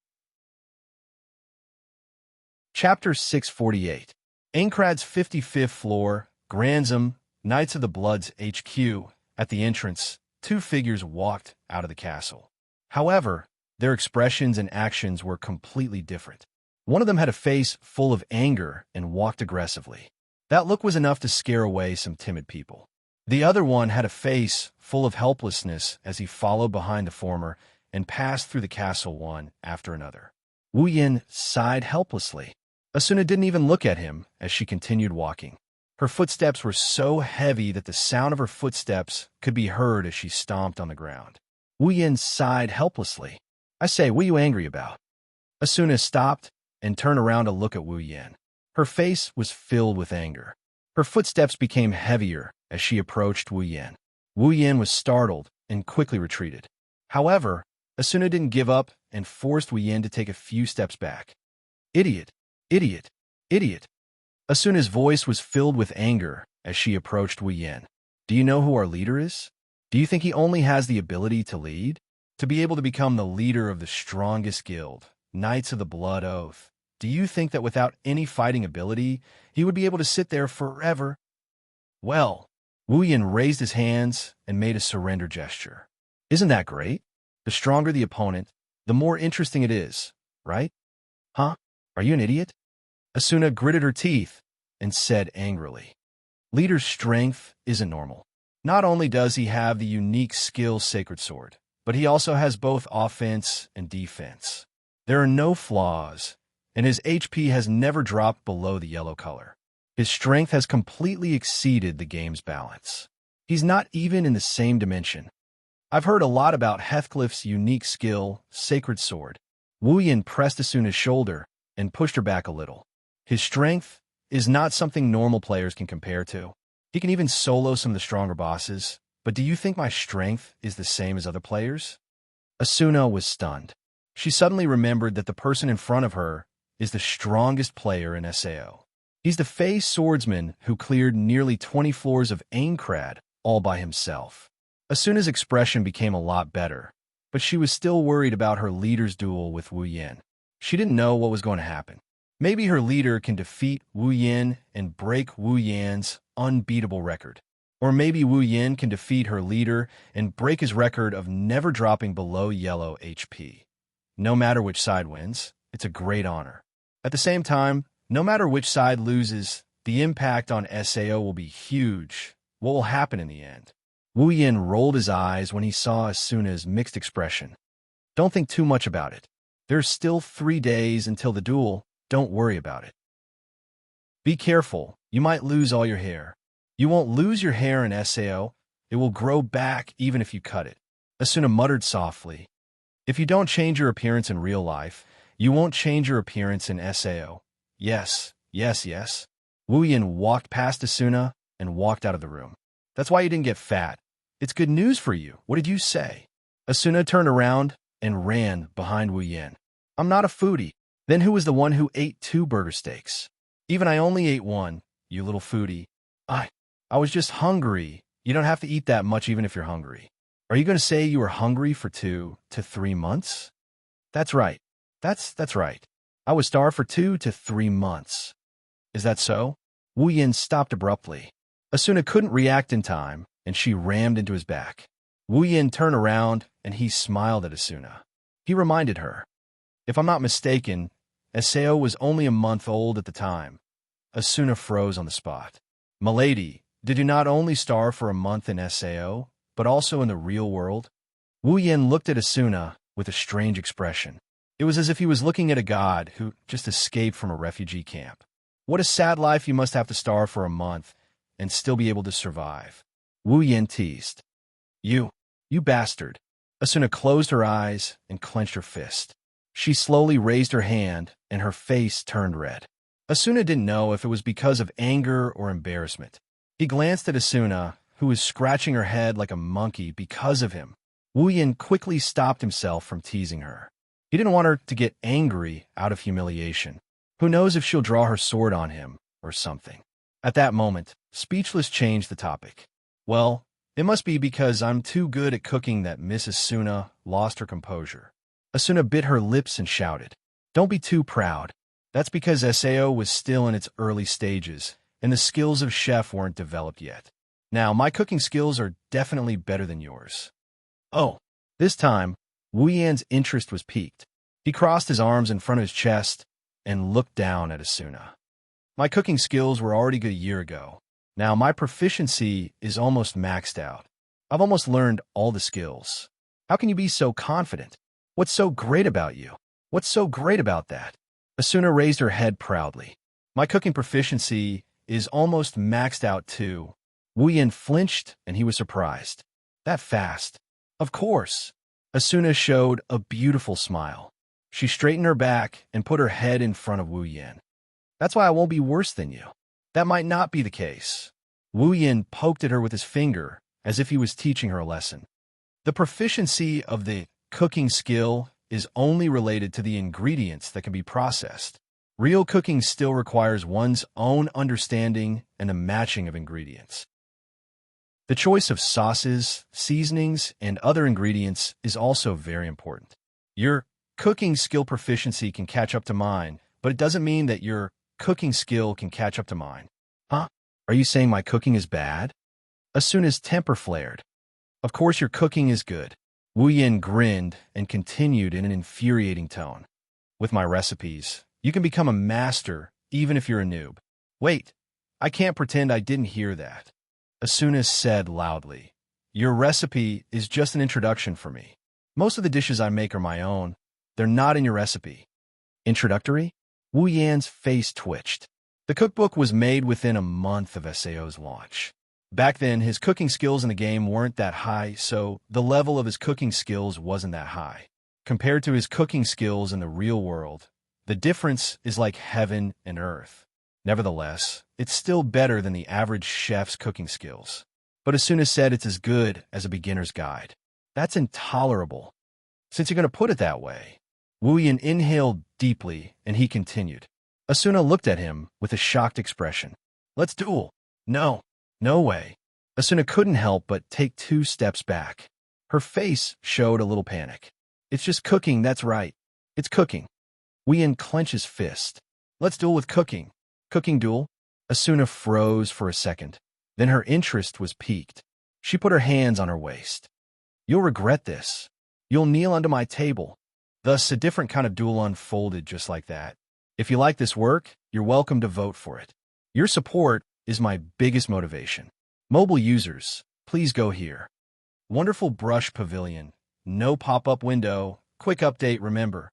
Chapter 648. Aincrad's 55th floor, Granzam, Knights of the Blood's HQ. At the entrance, two figures walked out of the castle. However, their expressions and actions were completely different. One of them had a face full of anger and walked aggressively. That look was enough to scare away some timid people. The other one had a face full of helplessness as he followed behind the former and passed through the castle one after another. Wu Yin sighed helplessly. Asuna didn't even look at him as she continued walking. Her footsteps were so heavy that the sound of her footsteps could be heard as she stomped on the ground. Wu Yin sighed helplessly. I say, what are you angry about? Asuna stopped and turned around to look at Wu Yin. Her face was filled with anger. Her footsteps became heavier as she approached Wu Yin. Wu Yin was startled and quickly retreated. However, Asuna didn't give up and forced Wu Yin to take a few steps back. Idiot! Idiot! Idiot! Asuna's voice was filled with anger as she approached Wu Yin. Do you know who our leader is? Do you think he only has the ability to lead? To be able to become the leader of the strongest guild, Knights of the Blood Oath? Do you think that without any fighting ability, he would be able to sit there forever? Well, Wu Yin raised his hands and made a surrender gesture. Isn't that great? The stronger the opponent, the more interesting it is, right? Huh? Are you an idiot? Asuna gritted her teeth and said angrily. Leader's strength isn't normal. Not only does he have the unique skill Sacred Sword, but he also has both offense and defense. There are no flaws, and his HP has never dropped below the yellow color. His strength has completely exceeded the game's balance. He's not even in the same dimension. I've heard a lot about Heathcliff's unique skill, Sacred Sword. Wu Yin pressed Asuna's shoulder and pushed her back a little. His strength is not something normal players can compare to. He can even solo some of the stronger bosses, but do you think my strength is the same as other players? Asuna was stunned. She suddenly remembered that the person in front of her is the strongest player in SAO. He's the Fey swordsman who cleared nearly 20 floors of Aincrad all by himself. Asuna's expression became a lot better, but she was still worried about her leader's duel with Wu Yin. She didn't know what was going to happen. Maybe her leader can defeat Wu Yin and break Wu Yan's unbeatable record. Or maybe Wu Yin can defeat her leader and break his record of never dropping below yellow HP. No matter which side wins, it's a great honor. At the same time, no matter which side loses, the impact on SAO will be huge. What will happen in the end? Wu Yin rolled his eyes when he saw Asuna's mixed expression. Don't think too much about it. There's still 3 days until the duel. Don't worry about it. Be careful. You might lose all your hair. You won't lose your hair in SAO. It will grow back even if you cut it. Asuna muttered softly. If you don't change your appearance in real life, you won't change your appearance in SAO. Yes, yes, yes. Wu Yin walked past Asuna and walked out of the room. That's why you didn't get fat. It's good news for you. What did you say? Asuna turned around and ran behind Wu Yin. I'm not a foodie. Then who was the one who ate 2 burger steaks? Even I only ate 1, you little foodie. I was just hungry. You don't have to eat that much even if you're hungry. Are you going to say you were hungry for 2 to 3 months? That's right. That's right. I was starved for 2 to 3 months. Is that so? Wu Yin stopped abruptly. Asuna couldn't react in time, and she rammed into his back. Wu Yin turned around, and he smiled at Asuna. He reminded her. If I'm not mistaken, SAO was only a month old at the time. Asuna froze on the spot. Milady, did you not only starve for a month in SAO, but also in the real world? Wu Yin looked at Asuna with a strange expression. It was as if he was looking at a god who just escaped from a refugee camp. What a sad life you must have to starve for a month and still be able to survive. Wu Yin teased. You bastard. Asuna closed her eyes and clenched her fist. She slowly raised her hand, and her face turned red. Asuna didn't know if it was because of anger or embarrassment. He glanced at Asuna, who was scratching her head like a monkey because of him. Wu Yin quickly stopped himself from teasing her. He didn't want her to get angry out of humiliation. Who knows if she'll draw her sword on him or something. At that moment, Speechless changed the topic. Well, it must be because I'm too good at cooking that Miss Asuna lost her composure. Asuna bit her lips and shouted, Don't be too proud. That's because SAO was still in its early stages, and the skills of chef weren't developed yet. Now, my cooking skills are definitely better than yours. Oh, this time, Wu Yan's interest was piqued. He crossed his arms in front of his chest and looked down at Asuna. My cooking skills were already good a year ago. Now, my proficiency is almost maxed out. I've almost learned all the skills. How can you be so confident? What's so great about you? What's so great about that? Asuna raised her head proudly. My cooking proficiency is almost maxed out too. Wu Yin flinched and he was surprised. That fast? Of course. Asuna showed a beautiful smile. She straightened her back and put her head in front of Wu Yin. That's why I won't be worse than you. That might not be the case. Wu Yin poked at her with his finger as if he was teaching her a lesson. The proficiency of the cooking skill is only related to the ingredients that can be processed. Real cooking still requires one's own understanding and a matching of ingredients. The choice of sauces, seasonings, and other ingredients is also very important. Your cooking skill proficiency can catch up to mine, but it doesn't mean that your cooking skill can catch up to mine. Huh? Are you saying my cooking is bad? Asuna's temper flared. Of course your cooking is good. Wu Yin grinned and continued in an infuriating tone. With my recipes, you can become a master even if you're a noob. Wait, I can't pretend I didn't hear that. Asuna said loudly. Your recipe is just an introduction for me. Most of the dishes I make are my own. They're not in your recipe. Introductory? Wu Yan's face twitched. The cookbook was made within a month of SAO's launch. Back then, his cooking skills in the game weren't that high, so the level of his cooking skills wasn't that high. Compared to his cooking skills in the real world, the difference is like heaven and earth. Nevertheless, it's still better than the average chef's cooking skills. But Asuna said it's as good as a beginner's guide. That's intolerable. Since you're going to put it that way. Wu Yin inhaled deeply, and he continued. Asuna looked at him with a shocked expression. Let's duel. No. No way. Asuna couldn't help but take 2 steps back. Her face showed a little panic. It's just cooking, that's right. It's cooking. Wu Yin clenched his fist. Let's duel with cooking. Cooking duel? Asuna froze for a second. Then her interest was piqued. She put her hands on her waist. You'll regret this. You'll kneel under my table. Thus, a different kind of duel unfolded just like that. If you like this work, you're welcome to vote for it. Your support is my biggest motivation. Mobile users, please go here. Wonderful brush pavilion. No pop-up window. Quick update, remember.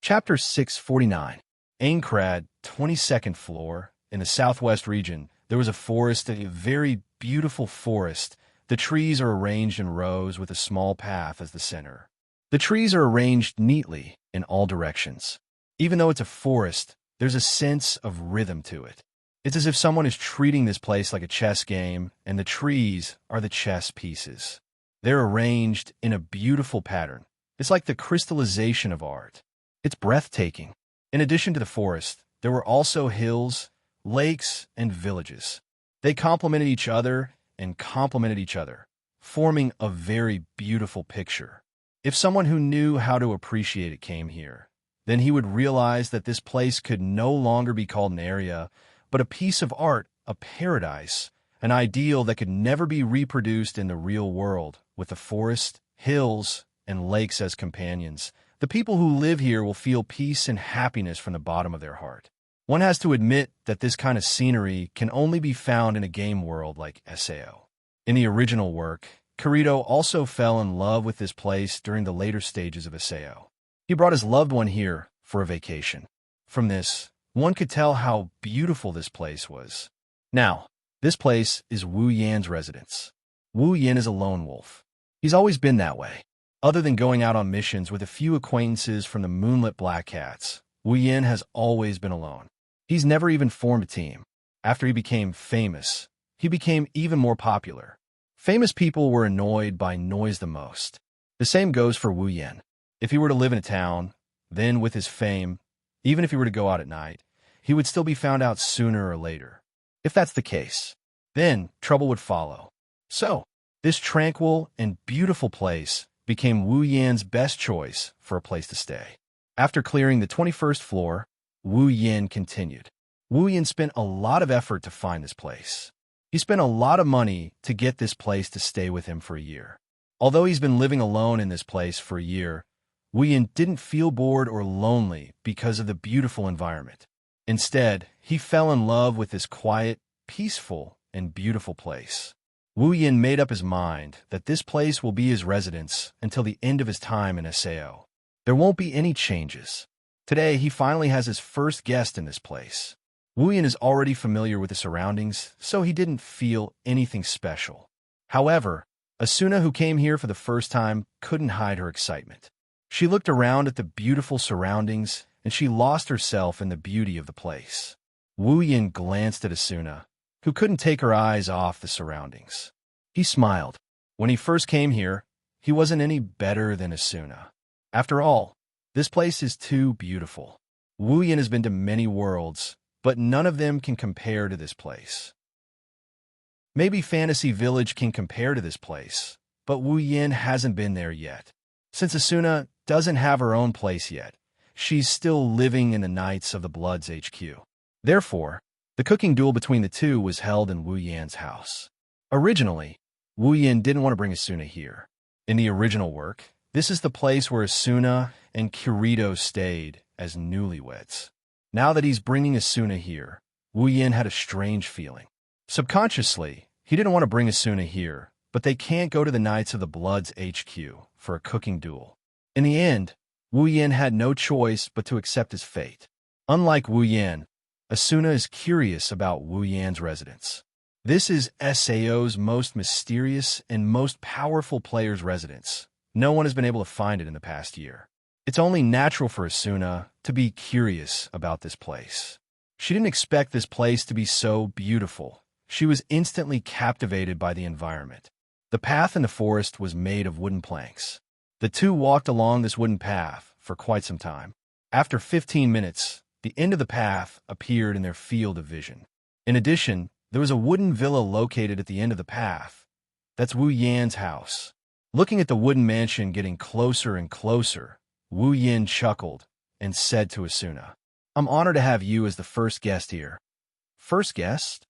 Chapter 649. Aincrad, 22nd floor. In the southwest region, there was a forest, a very beautiful forest. The trees are arranged in rows with a small path as the center. The trees are arranged neatly in all directions. Even though it's a forest, there's a sense of rhythm to it. It's as if someone is treating this place like a chess game, and the trees are the chess pieces. They're arranged in a beautiful pattern. It's like the crystallization of art. It's breathtaking. In addition to the forest, there were also hills, lakes, and villages. They complemented each other and complemented each other, forming a very beautiful picture. If someone who knew how to appreciate it came here, then he would realize that this place could no longer be called an area, but a piece of art, a paradise, an ideal that could never be reproduced in the real world. With the forest, hills, and lakes as companions, the people who live here will feel peace and happiness from the bottom of their heart. One has to admit that this kind of scenery can only be found in a game world like SAO. In the original work, Kirito also fell in love with this place during the later stages of SAO. He brought his loved one here for a vacation. From this, one could tell how beautiful this place was. Now, this place is Wu Yan's residence. Wu Yan is a lone wolf. He's always been that way. Other than going out on missions with a few acquaintances from the Moonlit Black Cats, Wu Yan has always been alone. He's never even formed a team. After he became famous, he became even more popular. Famous people were annoyed by noise the most. The same goes for Wu Yan. If he were to live in a town, then with his fame, even if he were to go out at night, he would still be found out sooner or later. If that's the case, then trouble would follow. So, this tranquil and beautiful place became Wu Yan's best choice for a place to stay. After clearing the 21st floor, Wu Yan continued. Wu Yan spent a lot of effort to find this place. He spent a lot of money to get this place to stay with him for a year. Although he's been living alone in this place for a year, Wu Yan didn't feel bored or lonely because of the beautiful environment. Instead, he fell in love with this quiet, peaceful, and beautiful place. Wu Yan made up his mind that this place will be his residence until the end of his time in SAO. There won't be any changes. Today, he finally has his first guest in this place. Wu Yan is already familiar with the surroundings, so he didn't feel anything special. However, Asuna, who came here for the first time, couldn't hide her excitement. She looked around at the beautiful surroundings, and she lost herself in the beauty of the place. Wu Yin glanced at Asuna, who couldn't take her eyes off the surroundings. He smiled. When he first came here, he wasn't any better than Asuna. After all, this place is too beautiful. Wu Yin has been to many worlds, but none of them can compare to this place. Maybe Fantasy Village can compare to this place, but Wu Yin hasn't been there yet. Since Asuna doesn't have her own place yet, she's still living in the Knights of the Blood's HQ. Therefore, the cooking duel between the two was held in Wu Yan's house. Originally, Wu Yin didn't want to bring Asuna here. In the original work, this is the place where Asuna and Kirito stayed as newlyweds. Now that he's bringing Asuna here, Wu Yin had a strange feeling. Subconsciously, he didn't want to bring Asuna here, but they can't go to the Knights of the Blood's HQ for a cooking duel. In the end, Wu Yin had no choice but to accept his fate. Unlike Wu Yin, Asuna is curious about Wu Yan's residence. This is SAO's most mysterious and most powerful player's residence. No one has been able to find it in the past year. It's only natural for Asuna to be curious about this place. She didn't expect this place to be so beautiful. She was instantly captivated by the environment. The path in the forest was made of wooden planks. The two walked along this wooden path for quite some time. After 15 minutes, the end of the path appeared in their field of vision. In addition, there was a wooden villa located at the end of the path. That's Wu Yan's house. Looking at the wooden mansion getting closer and closer, Wu Yin chuckled and said to Asuna, "I'm honored to have you as the first guest here." First guest?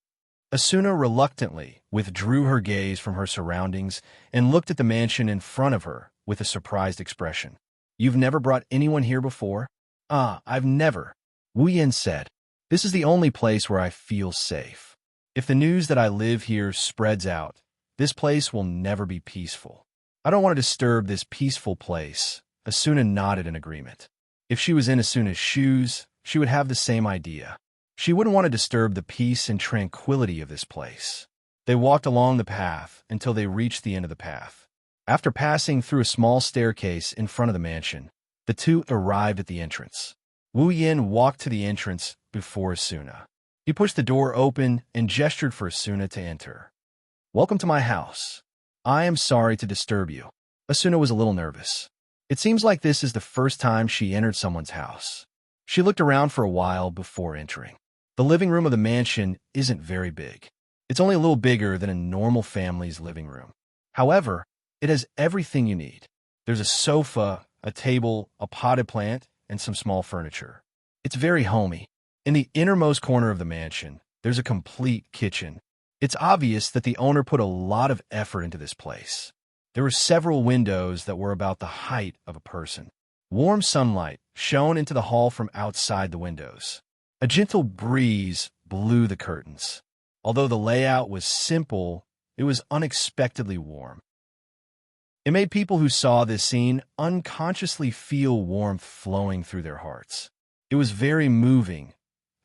Asuna reluctantly withdrew her gaze from her surroundings and looked at the mansion in front of her with a surprised expression. "You've never brought anyone here before?" I've never," Wu Yin said. "This is the only place where I feel safe. If the news that I live here spreads out, this place will never be peaceful. I don't want to disturb this peaceful place." Asuna nodded in agreement. If she was in Asuna's shoes, she would have the same idea. She wouldn't want to disturb the peace and tranquility of this place. They walked along the path until they reached the end of the path. After passing through a small staircase in front of the mansion, the two arrived at the entrance. Wu Yin walked to the entrance before Asuna. He pushed the door open and gestured for Asuna to enter. "Welcome to my house. I am sorry to disturb you." Asuna was a little nervous. It seems like this is the first time she entered someone's house. She looked around for a while before entering. The living room of the mansion isn't very big. It's only a little bigger than a normal family's living room. However, it has everything you need. There's a sofa, a table, a potted plant, and some small furniture. It's very homey. In the innermost corner of the mansion, there's a complete kitchen. It's obvious that the owner put a lot of effort into this place. There were several windows that were about the height of a person. Warm sunlight shone into the hall from outside the windows. A gentle breeze blew the curtains. Although the layout was simple, it was unexpectedly warm. It made people who saw this scene unconsciously feel warmth flowing through their hearts. It was very moving.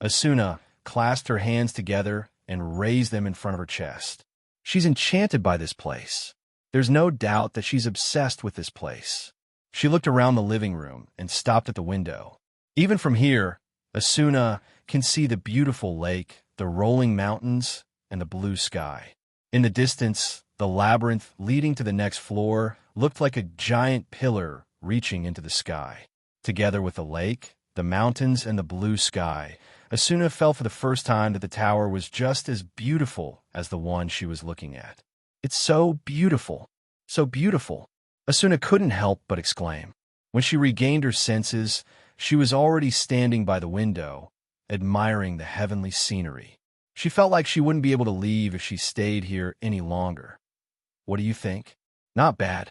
Asuna clasped her hands together and raised them in front of her chest. She's enchanted by this place. There's no doubt that she's obsessed with this place. She looked around the living room and stopped at the window. Even from here, Asuna can see the beautiful lake, the rolling mountains, and the blue sky. In the distance, the labyrinth leading to the next floor looked like a giant pillar reaching into the sky. Together with the lake, the mountains, and the blue sky, Asuna felt for the first time that the tower was just as beautiful as the one she was looking at. "It's so beautiful, so beautiful," Asuna couldn't help but exclaim. When she regained her senses, she was already standing by the window, admiring the heavenly scenery. She felt like she wouldn't be able to leave if she stayed here any longer. "What do you think?" "Not bad."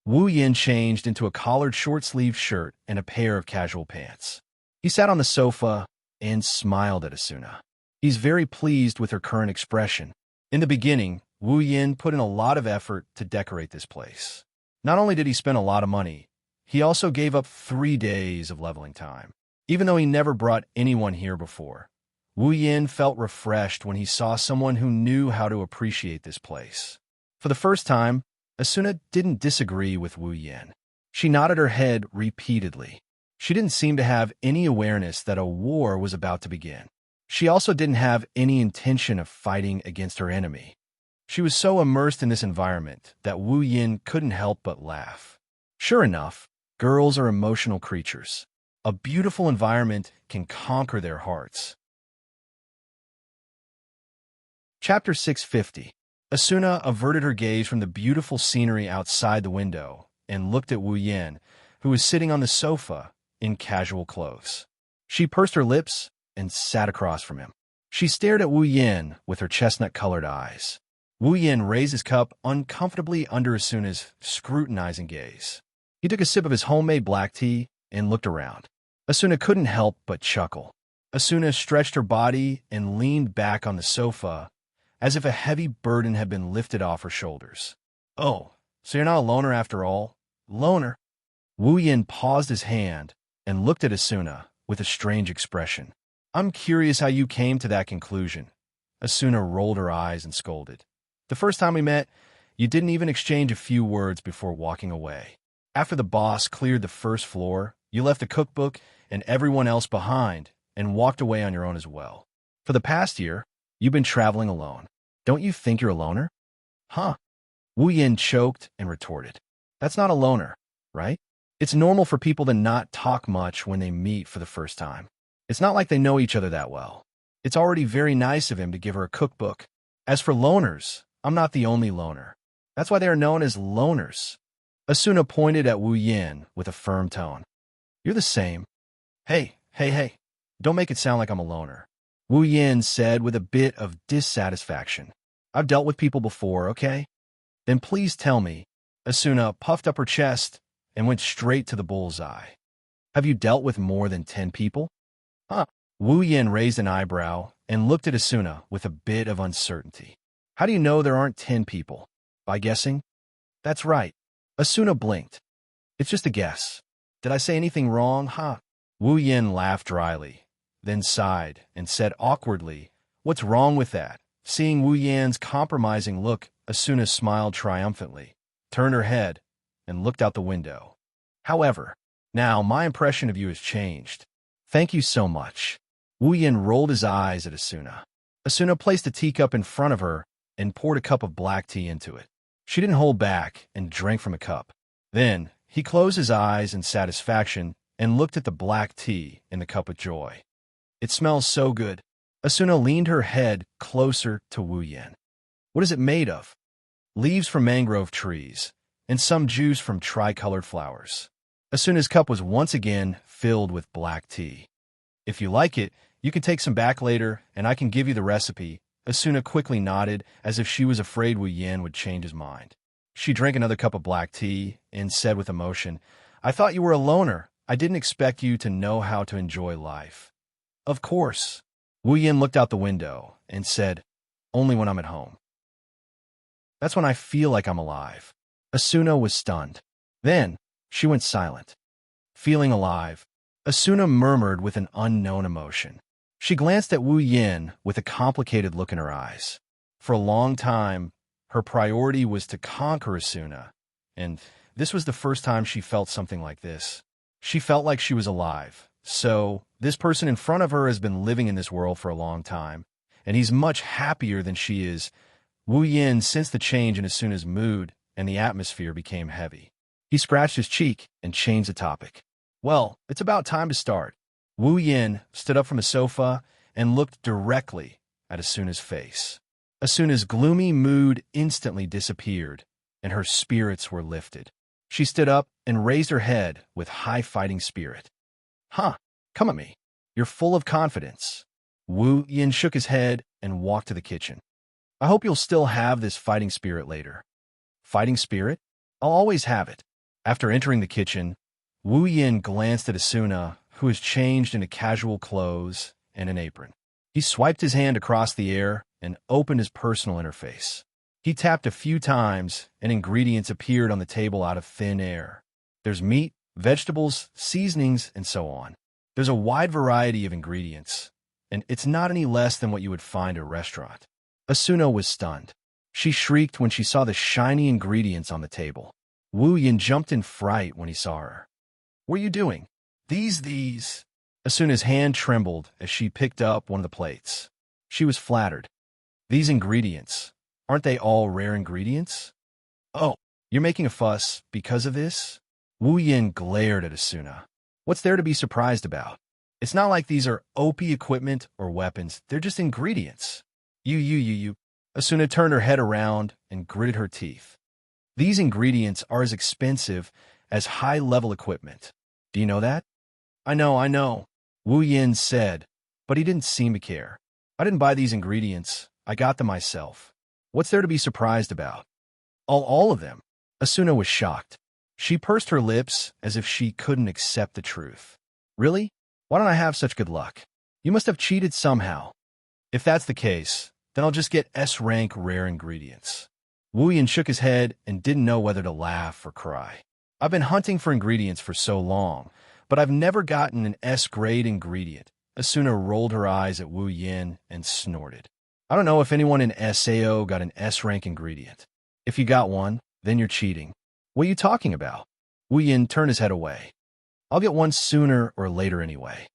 Wu Yin changed into a collared short-sleeved shirt and a pair of casual pants. He sat on the sofa and smiled at Asuna. He's very pleased with her current expression. In the beginning, Wu Yin put in a lot of effort to decorate this place. Not only did he spend a lot of money, he also gave up 3 days of leveling time. Even though he never brought anyone here before, Wu Yin felt refreshed when he saw someone who knew how to appreciate this place. For the first time, Asuna didn't disagree with Wu Yin. She nodded her head repeatedly. She didn't seem to have any awareness that a war was about to begin. She also didn't have any intention of fighting against her enemy. She was so immersed in this environment that Wu Yin couldn't help but laugh. Sure enough, girls are emotional creatures. A beautiful environment can conquer their hearts. Chapter 650. Asuna averted her gaze from the beautiful scenery outside the window and looked at Wu Yin, who was sitting on the sofa in casual clothes. She pursed her lips and sat across from him. She stared at Wu Yin with her chestnut-colored eyes. Wu Yin raised his cup uncomfortably under Asuna's scrutinizing gaze. He took a sip of his homemade black tea and looked around. Asuna couldn't help but chuckle. Asuna stretched her body and leaned back on the sofa as if a heavy burden had been lifted off her shoulders. "Oh, so you're not a loner after all? Loner?" Wu Yin paused his hand and looked at Asuna with a strange expression. "I'm curious how you came to that conclusion." Asuna rolled her eyes and scolded. "The first time we met, you didn't even exchange a few words before walking away. After the boss cleared the first floor, you left the cookbook and everyone else behind and walked away on your own as well. For the past year, you've been traveling alone. Don't you think you're a loner?" "Huh?" Wu Yin choked and retorted. "That's not a loner, right? It's normal for people to not talk much when they meet for the first time. It's not like they know each other that well. It's already very nice of him to give her a cookbook. As for loners, I'm not the only loner. That's why they are known as loners." Asuna pointed at Wu Yin with a firm tone. "You're the same." Hey, don't make it sound like I'm a loner," Wu Yin said with a bit of dissatisfaction. "I've dealt with people before, okay? Then please tell me." Asuna puffed up her chest and went straight to the bullseye. "Have you dealt with more than 10 people?" "Huh?" Wu Yin raised an eyebrow and looked at Asuna with a bit of uncertainty. "How do you know there aren't 10 people? By guessing?" "That's right." Asuna blinked. "It's just a guess. Did I say anything wrong, huh?" Wu Yin laughed dryly, then sighed and said awkwardly, "What's wrong with that?" Seeing Wu Yin's compromising look, Asuna smiled triumphantly, turned her head, and looked out the window. "However, now my impression of you has changed. Thank you so much." Wu Yin rolled his eyes at Asuna. Asuna placed a teacup in front of her and poured a cup of black tea into it. She didn't hold back and drank from the cup. Then he closed his eyes in satisfaction and looked at the black tea in the cup with joy. "It smells so good." Asuna leaned her head closer to Wu Yin. "What is it made of?" "Leaves from mangrove trees, and some juice from tricolored flowers." Asuna's cup was once again filled with black tea. "If you like it, you can take some back later, and I can give you the recipe." Asuna quickly nodded, as if she was afraid Wu Yin would change his mind. She drank another cup of black tea and said with emotion, "I thought you were a loner. I didn't expect you to know how to enjoy life." "Of course." Wu Yin looked out the window and said, "Only when I'm at home. That's when I feel like I'm alive." Asuna was stunned. Then she went silent. "Feeling alive," Asuna murmured with an unknown emotion. She glanced at Wu Yin with a complicated look in her eyes. For a long time, her priority was to conquer Asuna, and this was the first time she felt something like this. She felt like she was alive. So, this person in front of her has been living in this world for a long time, and he's much happier than she is. Wu Yin sensed the change in Asuna's mood, and the atmosphere became heavy. He scratched his cheek and changed the topic. "Well, it's about time to start." Wu Yin stood up from the sofa and looked directly at Asuna's face. Asuna's gloomy mood instantly disappeared, and her spirits were lifted. She stood up and raised her head with high fighting spirit. "Huh, come at me. You're full of confidence." Wu Yin shook his head and walked to the kitchen. "I hope you'll still have this fighting spirit later." "Fighting spirit? I'll always have it." After entering the kitchen, Wu Yin glanced at Asuna, who was changed into casual clothes and an apron. He swiped his hand across the air and opened his personal interface. He tapped a few times, and ingredients appeared on the table out of thin air. There's meat, vegetables, seasonings, and so on. There's a wide variety of ingredients, and it's not any less than what you would find at a restaurant. Asuna was stunned. She shrieked when she saw the shiny ingredients on the table. Wu Yin jumped in fright when he saw her. "What are you doing?" These. Asuna's hand trembled as she picked up one of the plates. She was flattered. "These ingredients, aren't they all rare ingredients?" "Oh, you're making a fuss because of this?" Wu Yin glared at Asuna. "What's there to be surprised about? It's not like these are OP equipment or weapons. They're just ingredients." You. Asuna turned her head around and gritted her teeth. "These ingredients are as expensive as high-level equipment. Do you know that?" I know, Wu Yin said, but he didn't seem to care. "I didn't buy these ingredients. I got them myself. What's there to be surprised about?" All of them." Asuna was shocked. She pursed her lips as if she couldn't accept the truth. "Really? Why don't I have such good luck? You must have cheated somehow." "If that's the case, then I'll just get S-rank rare ingredients." Wu Yin shook his head and didn't know whether to laugh or cry. "I've been hunting for ingredients for so long, but I've never gotten an S-grade ingredient." Asuna rolled her eyes at Wu Yin and snorted. "I don't know if anyone in SAO got an S-rank ingredient. If you got one, then you're cheating." "What are you talking about?" Wu Yin turned his head away. "I'll get one sooner or later anyway.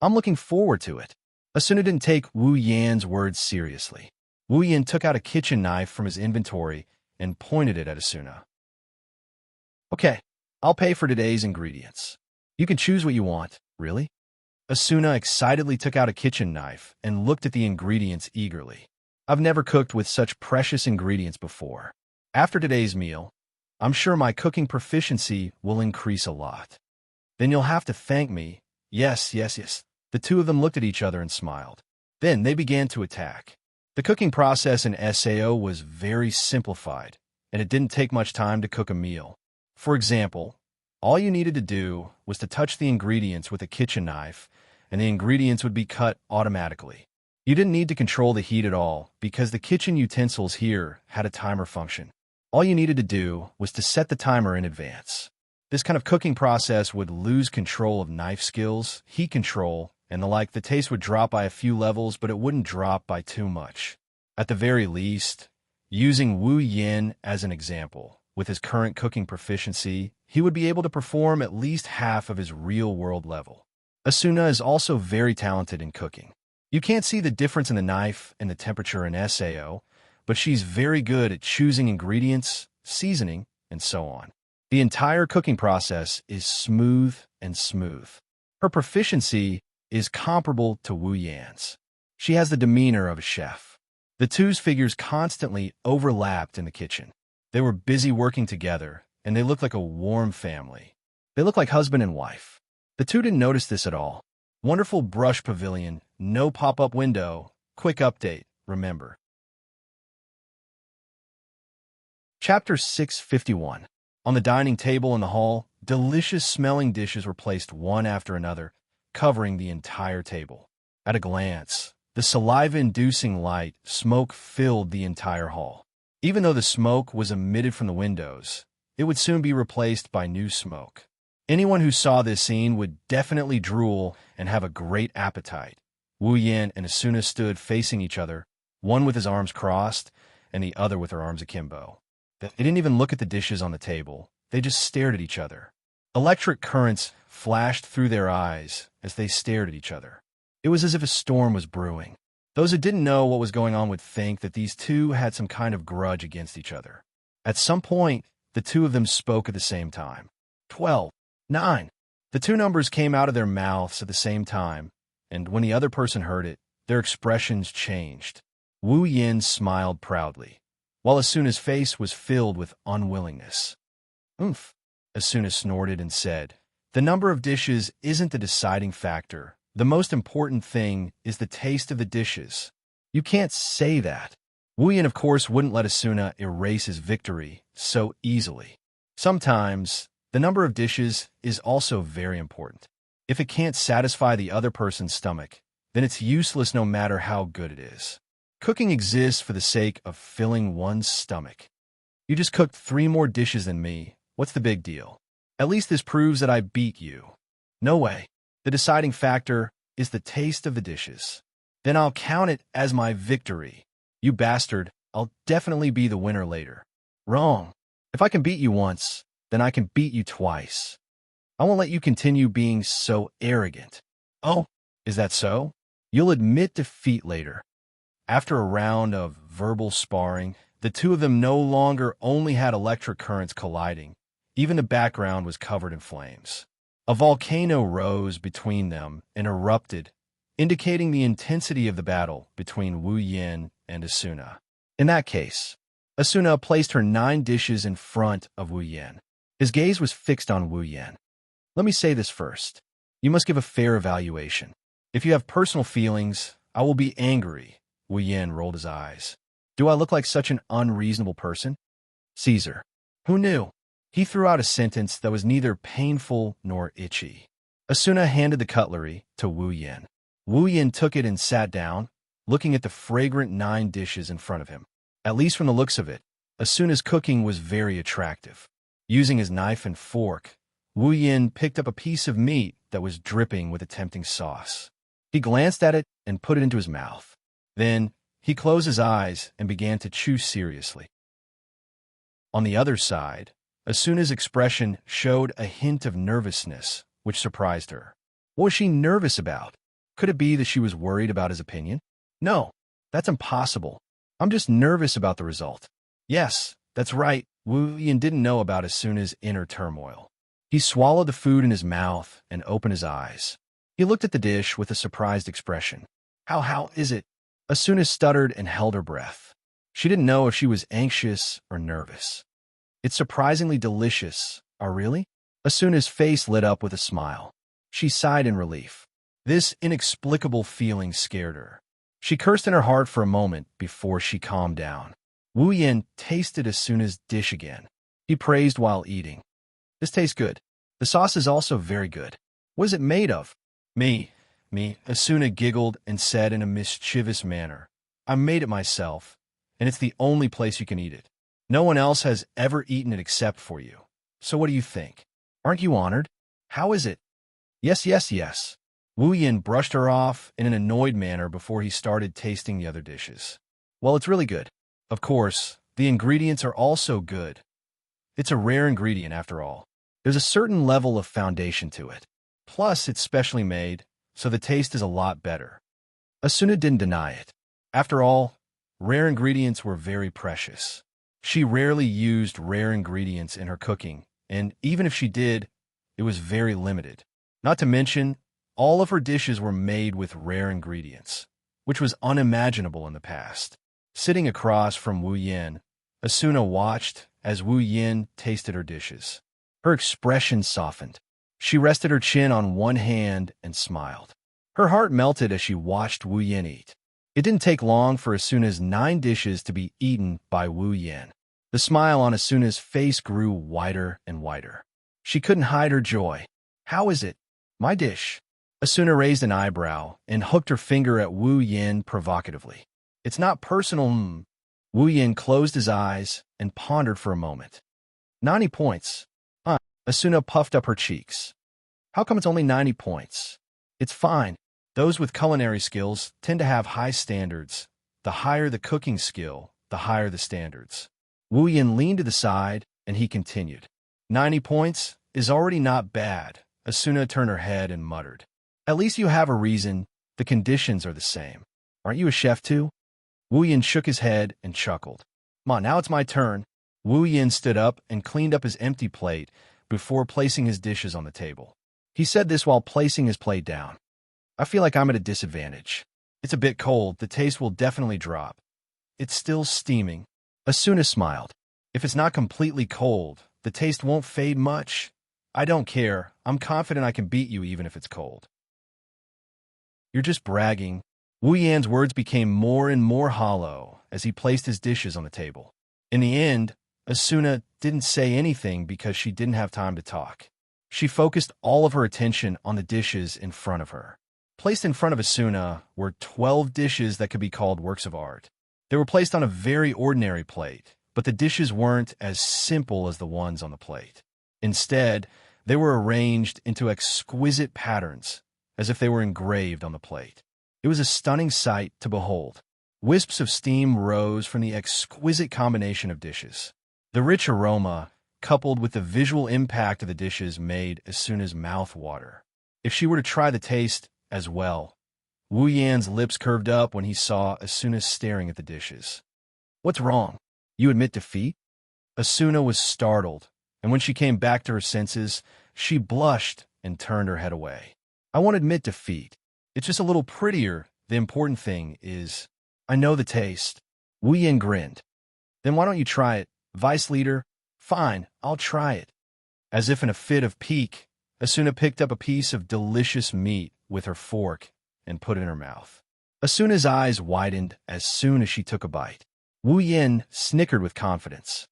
I'm looking forward to it." Asuna didn't take Wu Yan's words seriously. Wu Yin took out a kitchen knife from his inventory and pointed it at Asuna. "Okay, I'll pay for today's ingredients. You can choose what you want." "Really?" Asuna excitedly took out a kitchen knife and looked at the ingredients eagerly. "I've never cooked with such precious ingredients before. After today's meal, I'm sure my cooking proficiency will increase a lot." "Then you'll have to thank me." Yes. The two of them looked at each other and smiled. Then they began to attack. The cooking process in SAO was very simplified, and it didn't take much time to cook a meal. For example, all you needed to do was to touch the ingredients with a kitchen knife, and the ingredients would be cut automatically. You didn't need to control the heat at all, because the kitchen utensils here had a timer function. All you needed to do was to set the timer in advance. This kind of cooking process would lose control of knife skills, heat control, and the like. The taste would drop by a few levels, but it wouldn't drop by too much. At the very least, using Wu Yin as an example, with his current cooking proficiency, he would be able to perform at least half of his real-world level. Asuna is also very talented in cooking. You can't see the difference in the knife and the temperature in SAO, but she's very good at choosing ingredients, seasoning, and so on. The entire cooking process is smooth. Her proficiency is comparable to Wu Yan's. She has the demeanor of a chef. The two's figures constantly overlapped in the kitchen. They were busy working together, and they looked like a warm family. They looked like husband and wife. The two didn't notice this at all. Wonderful brush pavilion, no pop-up window. Quick update, remember. Chapter 651. On the dining table in the hall, delicious-smelling dishes were placed one after another, covering the entire table. At a glance, the saliva-inducing light smoke filled the entire hall. Even though the smoke was emitted from the windows, it would soon be replaced by new smoke. Anyone who saw this scene would definitely drool and have a great appetite. Wu Yin and Asuna stood facing each other, one with his arms crossed and the other with her arms akimbo. They didn't even look at the dishes on the table. They just stared at each other. Electric currents flashed through their eyes as they stared at each other. It was as if a storm was brewing. Those who didn't know what was going on would think that these two had some kind of grudge against each other. At some point, the two of them spoke at the same time. 12. 9. The two numbers came out of their mouths at the same time, and when the other person heard it, their expressions changed. Wu Yin smiled proudly, while Asuna's face was filled with unwillingness. "Oomph," Asuna snorted and said, "The number of dishes isn't the deciding factor. The most important thing is the taste of the dishes." "You can't say that." Wu Yin, of course, wouldn't let Asuna erase his victory so easily. Sometimes, the number of dishes is also very important. If it can't satisfy the other person's stomach, then it's useless no matter how good it is. Cooking exists for the sake of filling one's stomach. You just cooked 3 more dishes than me. What's the big deal? At least this proves that I beat you. No way. The deciding factor is the taste of the dishes. Then I'll count it as my victory. You bastard, I'll definitely be the winner later. Wrong. If I can beat you once, then I can beat you twice. I won't let you continue being so arrogant. Oh, is that so? You'll admit defeat later. After a round of verbal sparring, the two of them no longer only had electric currents colliding, even the background was covered in flames. A volcano rose between them and erupted, indicating the intensity of the battle between Wu Yin and Asuna. In that case, Asuna placed her 9 dishes in front of Wu Yin. His gaze was fixed on Wu Yin. Let me say this first. You must give a fair evaluation. If you have personal feelings, I will be angry. Wu Yin rolled his eyes. Do I look like such an unreasonable person? Caesar. Who knew? He threw out a sentence that was neither painful nor itchy. Asuna handed the cutlery to Wu Yin. Wu Yin took it and sat down, looking at the fragrant 9 dishes in front of him. At least from the looks of it, Asuna's cooking was very attractive. Using his knife and fork, Wu Yin picked up a piece of meat that was dripping with a tempting sauce. He glanced at it and put it into his mouth. Then, he closed his eyes and began to chew seriously. On the other side, Asuna's expression showed a hint of nervousness, which surprised her. What was she nervous about? Could it be that she was worried about his opinion? No, that's impossible. I'm just nervous about the result. Yes, that's right. Wu Yin didn't know about Asuna's inner turmoil. He swallowed the food in his mouth and opened his eyes. He looked at the dish with a surprised expression. How is it? Asuna stuttered and held her breath. She didn't know if she was anxious or nervous. It's surprisingly delicious. Oh, really? Asuna's face lit up with a smile. She sighed in relief. This inexplicable feeling scared her. She cursed in her heart for a moment before she calmed down. Wu Yin tasted Asuna's dish again. He praised while eating. This tastes good. The sauce is also very good. What is it made of? Me. Asuna giggled and said in a mischievous manner. I made it myself, and it's the only place you can eat it. No one else has ever eaten it except for you. So what do you think? Aren't you honored? How is it? Yes. Wu Yin brushed her off in an annoyed manner before he started tasting the other dishes. Well, it's really good. Of course, the ingredients are also good. It's a rare ingredient after all. There's a certain level of foundation to it. Plus, it's specially made, so the taste is a lot better. Asuna didn't deny it. After all, rare ingredients were very precious. She rarely used rare ingredients in her cooking, and even if she did, it was very limited. Not to mention, all of her dishes were made with rare ingredients, which was unimaginable in the past. Sitting across from Wu Yin, Asuna watched as Wu Yin tasted her dishes. Her expression softened. She rested her chin on one hand and smiled. Her heart melted as she watched Wu Yin eat. It didn't take long for Asuna's 9 dishes to be eaten by Wu Yin. The smile on Asuna's face grew wider and wider. She couldn't hide her joy. How is it? My dish. Asuna raised an eyebrow and hooked her finger at Wu Yin provocatively. It's not personal. Wu Yin closed his eyes and pondered for a moment. 90 points. Asuna puffed up her cheeks. How come it's only 90 points? It's fine. Those with culinary skills tend to have high standards. The higher the cooking skill, the higher the standards. Wu Yin leaned to the side, and he continued. 90 points is already not bad. Asuna turned her head and muttered. At least you have a reason. The conditions are the same. Aren't you a chef too? Wu Yin shook his head and chuckled. Come on, now it's my turn. Wu Yin stood up and cleaned up his empty plate before placing his dishes on the table. He said this while placing his plate down. I feel like I'm at a disadvantage. It's a bit cold. The taste will definitely drop. It's still steaming. Asuna smiled. If it's not completely cold, the taste won't fade much. I don't care. I'm confident I can beat you even if it's cold. You're just bragging. Wu Yan's words became more and more hollow as he placed his dishes on the table. In the end, Asuna didn't say anything because she didn't have time to talk. She focused all of her attention on the dishes in front of her. Placed in front of Asuna were 12 dishes that could be called works of art. They were placed on a very ordinary plate, but the dishes weren't as simple as the ones on the plate. Instead, they were arranged into exquisite patterns, as if they were engraved on the plate. It was a stunning sight to behold. Wisps of steam rose from the exquisite combination of dishes. The rich aroma, coupled with the visual impact of the dishes, made Asuna's mouth water. If she were to try the taste as well, Wu Yan's lips curved up when he saw Asuna staring at the dishes. "What's wrong? You admit defeat?" Asuna was startled, and when she came back to her senses, she blushed and turned her head away. "I won't admit defeat. It's just a little prettier. The important thing is, I know the taste." Wu Yan grinned. "Then why don't you try it, Vice Leader?" "Fine, I'll try it." As if in a fit of pique, Asuna picked up a piece of delicious meat with her fork and put it in her mouth. Asuna's eyes widened as soon as she took a bite. Wu Yan snickered with confidence.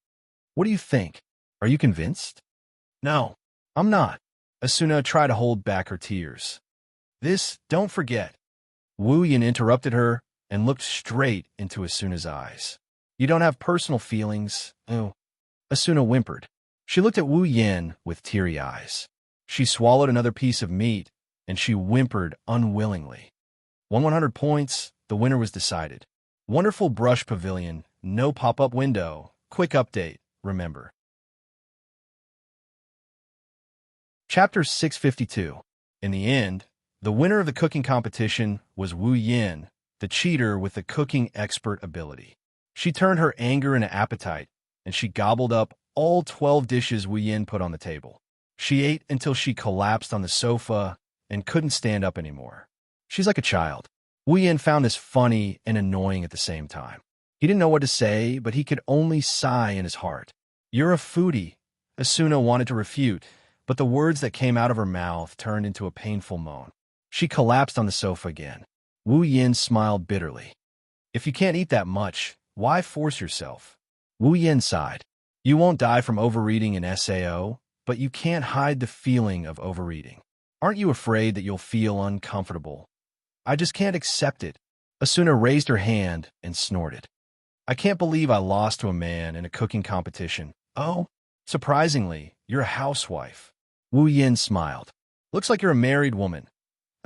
"What do you think? Are you convinced?" "No, I'm not." Asuna tried to hold back her tears. Don't forget." Wu Yan interrupted her and looked straight into Asuna's eyes. "You don't have personal feelings." "Oh." Asuna whimpered. She looked at Wu Yan with teary eyes. She swallowed another piece of meat, and she whimpered unwillingly. 100 points, the winner was decided. Wonderful brush pavilion, no pop-up window. Quick update, remember. Chapter 652. In the end, the winner of the cooking competition was Wu Yan, the cheater with the cooking expert ability. She turned her anger into appetite, and she gobbled up all 12 dishes Wu Yan put on the table. She ate until she collapsed on the sofa and couldn't stand up anymore. She's like a child. Wu Yan found this funny and annoying at the same time. He didn't know what to say, but he could only sigh in his heart. "You're a foodie," Asuna wanted to refute, but the words that came out of her mouth turned into a painful moan. She collapsed on the sofa again. Wu Yan smiled bitterly. "If you can't eat that much, why force yourself?" Wu Yan sighed. "You won't die from overeating in SAO, but you can't hide the feeling of overeating. Aren't you afraid that you'll feel uncomfortable?" "I just can't accept it." Asuna raised her hand and snorted. "I can't believe I lost to a man in a cooking competition." "Oh, surprisingly, you're a housewife." Wu Yan smiled. "Looks like you're a married woman."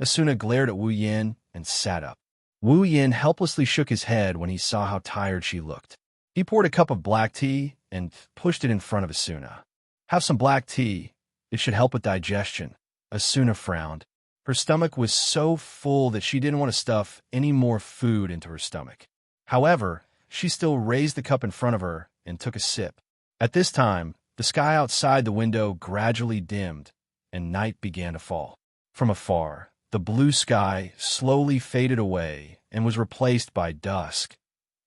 Asuna glared at Wu Yan and sat up. Wu Yan helplessly shook his head when he saw how tired she looked. He poured a cup of black tea and pushed it in front of Asuna. "Have some black tea. It should help with digestion." Asuna frowned. Her stomach was so full that she didn't want to stuff any more food into her stomach. However, she still raised the cup in front of her and took a sip. At this time, the sky outside the window gradually dimmed, and night began to fall. From afar, the blue sky slowly faded away and was replaced by dusk.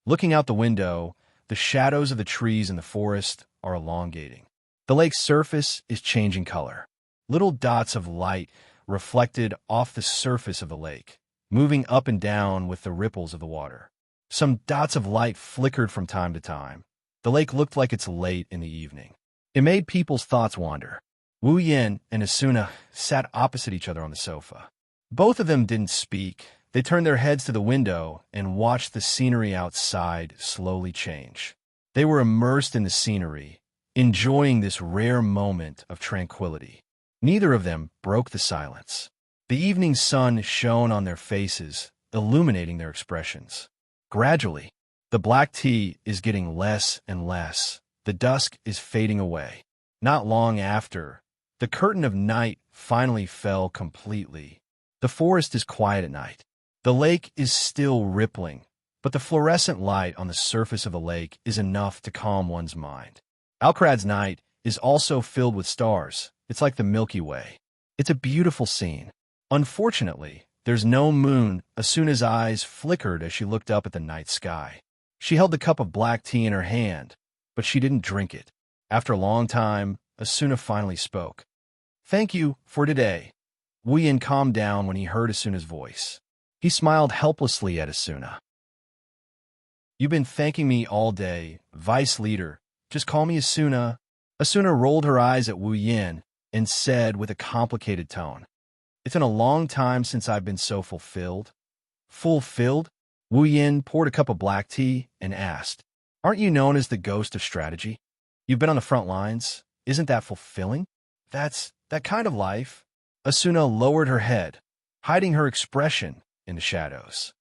Looking out the window, the shadows of the trees in the forest are elongating. The lake's surface is changing color. Little dots of light reflected off the surface of the lake, moving up and down with the ripples of the water. Some dots of light flickered from time to time. The lake looked like it's late in the evening. It made people's thoughts wander. Wu Yan and Asuna sat opposite each other on the sofa. Both of them didn't speak. They turned their heads to the window and watched the scenery outside slowly change. They were immersed in the scenery, enjoying this rare moment of tranquility. Neither of them broke the silence. The evening sun shone on their faces, illuminating their expressions. Gradually, the black tea is getting less and less. The dusk is fading away. Not long after, the curtain of night finally fell completely. The forest is quiet at night. The lake is still rippling, but the fluorescent light on the surface of the lake is enough to calm one's mind. Alcrad's night is also filled with stars. It's like the Milky Way. It's a beautiful scene. Unfortunately, there's no moon. Asuna's eyes flickered as she looked up at the night sky. She held the cup of black tea in her hand, but she didn't drink it. After a long time, Asuna finally spoke. "Thank you for today." Wu Yan calmed down when he heard Asuna's voice. He smiled helplessly at Asuna. "You've been thanking me all day, Vice Leader. Just call me Asuna." Asuna rolled her eyes at Wu Yan and said with a complicated tone, "It's been a long time since I've been so fulfilled." "Fulfilled?" Wu Yan poured a cup of black tea and asked, "Aren't you known as the ghost of strategy? You've been on the front lines. Isn't that fulfilling?" "That's that kind of life." Asuna lowered her head, hiding her expression in the shadows.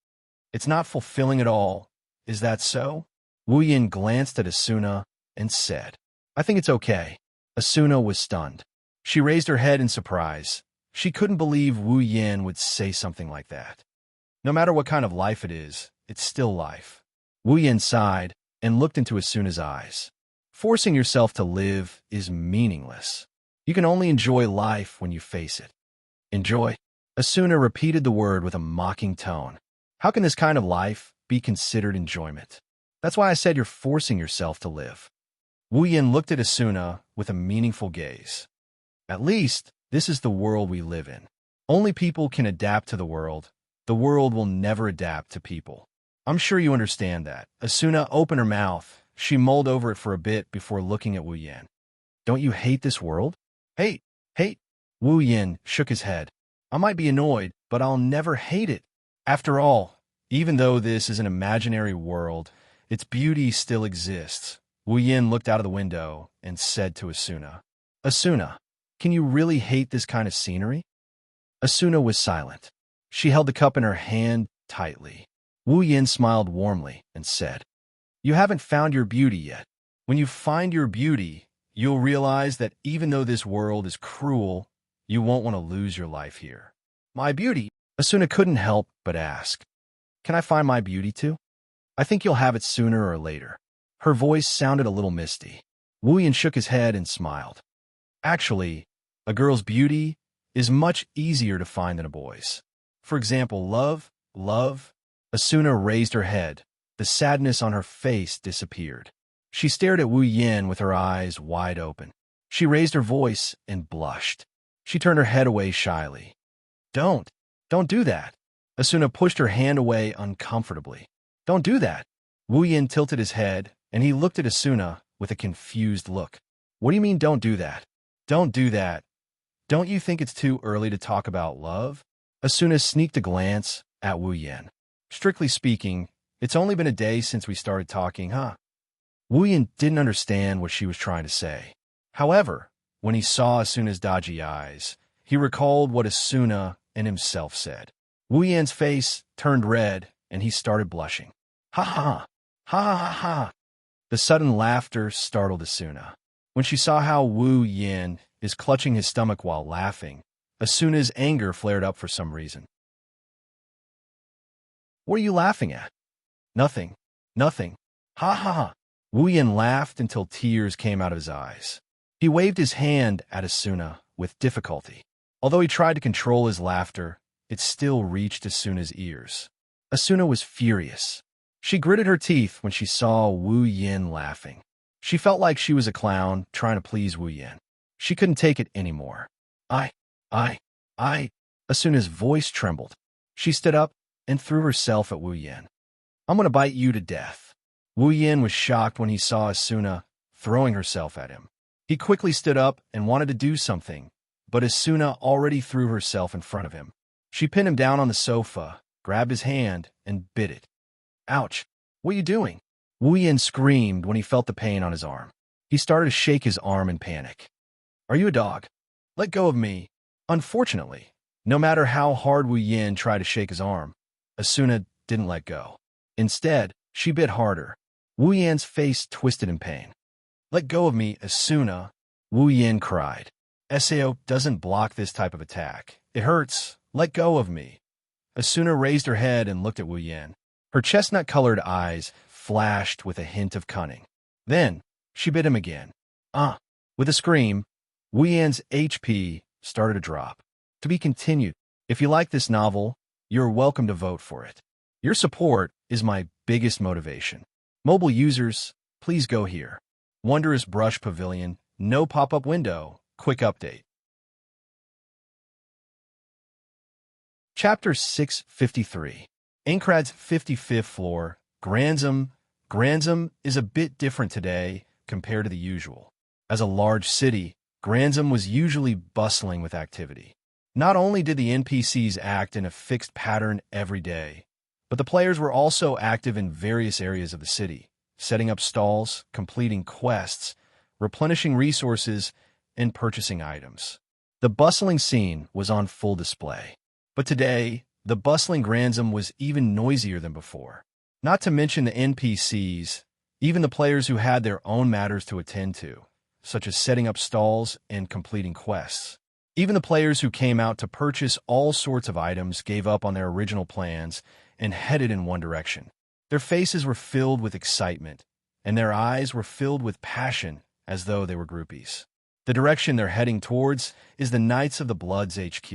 It's not fulfilling at all. Is that so? Wu Yin glanced at Asuna and said, I think it's okay. Asuna was stunned. She raised her head in surprise. She couldn't believe Wu Yin would say something like that. No matter what kind of life it is, it's still life. Wu Yin sighed and looked into Asuna's eyes. Forcing yourself to live is meaningless. You can only enjoy life when you face it. Enjoy? Asuna repeated the word with a mocking tone. How can this kind of life be considered enjoyment? That's why I said you're forcing yourself to live. Wu Yin looked at Asuna with a meaningful gaze. At least, this is the world we live in. Only people can adapt to the world. The world will never adapt to people. I'm sure you understand that. Asuna opened her mouth. She mulled over it for a bit before looking at Wu Yin. Don't you hate this world? Hate? Wu Yin shook his head. I might be annoyed, but I'll never hate it. After all, even though this is an imaginary world, its beauty still exists. Wu Yin looked out of the window and said to Asuna, Asuna, can you really hate this kind of scenery? Asuna was silent. She held the cup in her hand tightly. Wu Yin smiled warmly and said, You haven't found your beauty yet. When you find your beauty, you'll realize that even though this world is cruel, you won't want to lose your life here. My beauty? Asuna couldn't help but ask. Can I find my beauty too? I think you'll have it sooner or later. Her voice sounded a little misty. Wu Yin shook his head and smiled. Actually, a girl's beauty is much easier to find than a boy's. For example, love. Asuna raised her head. The sadness on her face disappeared. She stared at Wu Yin with her eyes wide open. She raised her voice and blushed. She turned her head away shyly. Don't do that. Asuna pushed her hand away uncomfortably. Don't do that. Wu Yin tilted his head, and he looked at Asuna with a confused look. What do you mean, don't do that? Don't do that. Don't you think it's too early to talk about love? Asuna sneaked a glance at Wu Yin. Strictly speaking, it's only been a day since we started talking, huh? Wu Yin didn't understand what she was trying to say. However, when he saw Asuna's dodgy eyes, he recalled what Asuna and himself said. Wu Yin's face turned red, and he started blushing. Ha ha! Ha ha ha! The sudden laughter startled Asuna. When she saw how Wu Yin is clutching his stomach while laughing, Asuna's anger flared up for some reason. What are you laughing at? Nothing. Ha ha ha! Wu Yin laughed until tears came out of his eyes. He waved his hand at Asuna with difficulty. Although he tried to control his laughter, it still reached Asuna's ears. Asuna was furious. She gritted her teeth when she saw Wu Yin laughing. She felt like she was a clown trying to please Wu Yin. She couldn't take it anymore. I. Asuna's voice trembled. She stood up and threw herself at Wu Yin. I'm going to bite you to death. Wu Yin was shocked when he saw Asuna throwing herself at him. He quickly stood up and wanted to do something, but Asuna already threw herself in front of him. She pinned him down on the sofa, grabbed his hand, and bit it. Ouch! What are you doing? Wu Yin screamed when he felt the pain on his arm. He started to shake his arm in panic. Are you a dog? Let go of me. Unfortunately, no matter how hard Wu Yin tried to shake his arm, Asuna didn't let go. Instead, she bit harder. Wu Yin's face twisted in pain. Let go of me, Asuna, Wu Yin cried. Sao doesn't block this type of attack. It hurts. Let go of me. Asuna raised her head and looked at Wu Yin. Her chestnut-colored eyes flashed with a hint of cunning. Then, she bit him again. With a scream, Wu Yin's HP started to drop. To be continued. If you like this novel, you're welcome to vote for it. Your support is my biggest motivation. Mobile users, please go here. Wondrous Brush Pavilion, no pop-up window, quick update. Chapter 653. Aincrad's 55th floor, Granzum. Granzum is a bit different today compared to the usual. As a large city, Granzum was usually bustling with activity. Not only did the NPCs act in a fixed pattern every day, but the players were also active in various areas of the city, setting up stalls, completing quests, replenishing resources, and purchasing items. The bustling scene was on full display. But today, The bustling Granzam was even noisier than before. Not to mention the NPCs, even the players who had their own matters to attend to, such as setting up stalls and completing quests. Even the players who came out to purchase all sorts of items gave up on their original plans and headed in one direction. Their faces were filled with excitement, and their eyes were filled with passion as though they were groupies. The direction they're heading towards is the Knights of the Blood's HQ.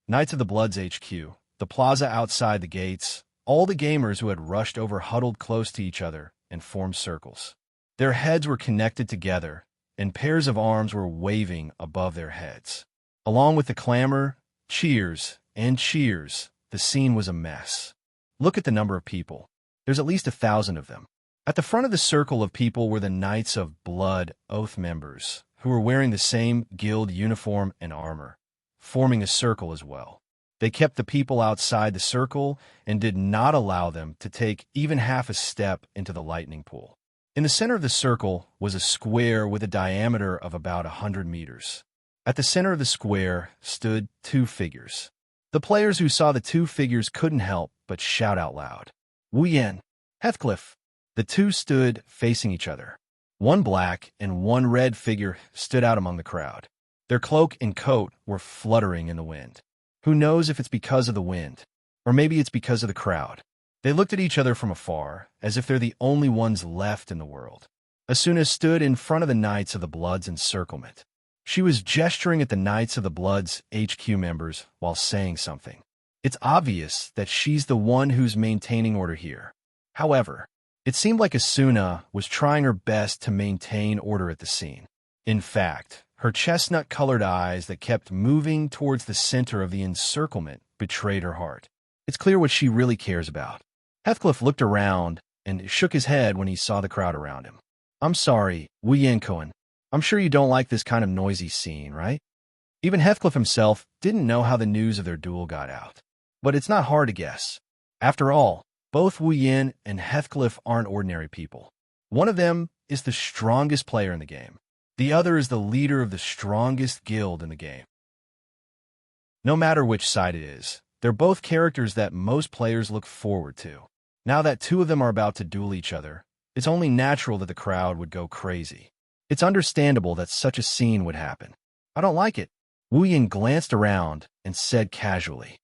Knights of the Blood's HQ, the plaza outside the gates, all the gamers who had rushed over huddled close to each other and formed circles. Their heads were connected together, and pairs of arms were waving above their heads. Along with the clamor, cheers, and cheers, the scene was a mess. Look at the number of people. There's at least 1,000 of them. At the front of the circle of people were the Knights of Blood Oath members, who were wearing the same guild uniform and armor, forming a circle as well. They kept the people outside the circle and did not allow them to take even half a step into the lightning pool. In the center of the circle was a square with a diameter of about 100 meters. At the center of the square stood 2 figures. The players who saw the 2 figures couldn't help but shout out loud, "Wu Yan, Heathcliff!" The 2 stood facing each other. One black and one red figure stood out among the crowd. Their cloak and coat were fluttering in the wind. Who knows if it's because of the wind, or maybe it's because of the crowd. They looked at each other from afar, as if they're the only ones left in the world. Asuna stood in front of the Knights of the Blood's encirclement. She was gesturing at the Knights of the Blood's HQ members while saying something. It's obvious that she's the one who's maintaining order here. However, it seemed like Asuna was trying her best to maintain order at the scene. In fact, her chestnut-colored eyes that kept moving towards the center of the encirclement betrayed her heart. It's clear what she really cares about. Heathcliff looked around and shook his head when he saw the crowd around him. "I'm sorry, Wu Yan-Cohen. I'm sure you don't like this kind of noisy scene, right?" Even Heathcliff himself didn't know how the news of their duel got out. But it's not hard to guess. After all, both Wu Yan and Heathcliff aren't ordinary people. One of them is the strongest player in the game. The other is the leader of the strongest guild in the game. No matter which side it is, they're both characters that most players look forward to. Now that 2 of them are about to duel each other, it's only natural that the crowd would go crazy. It's understandable that such a scene would happen. "I don't like it." Wu Yan glanced around and said casually.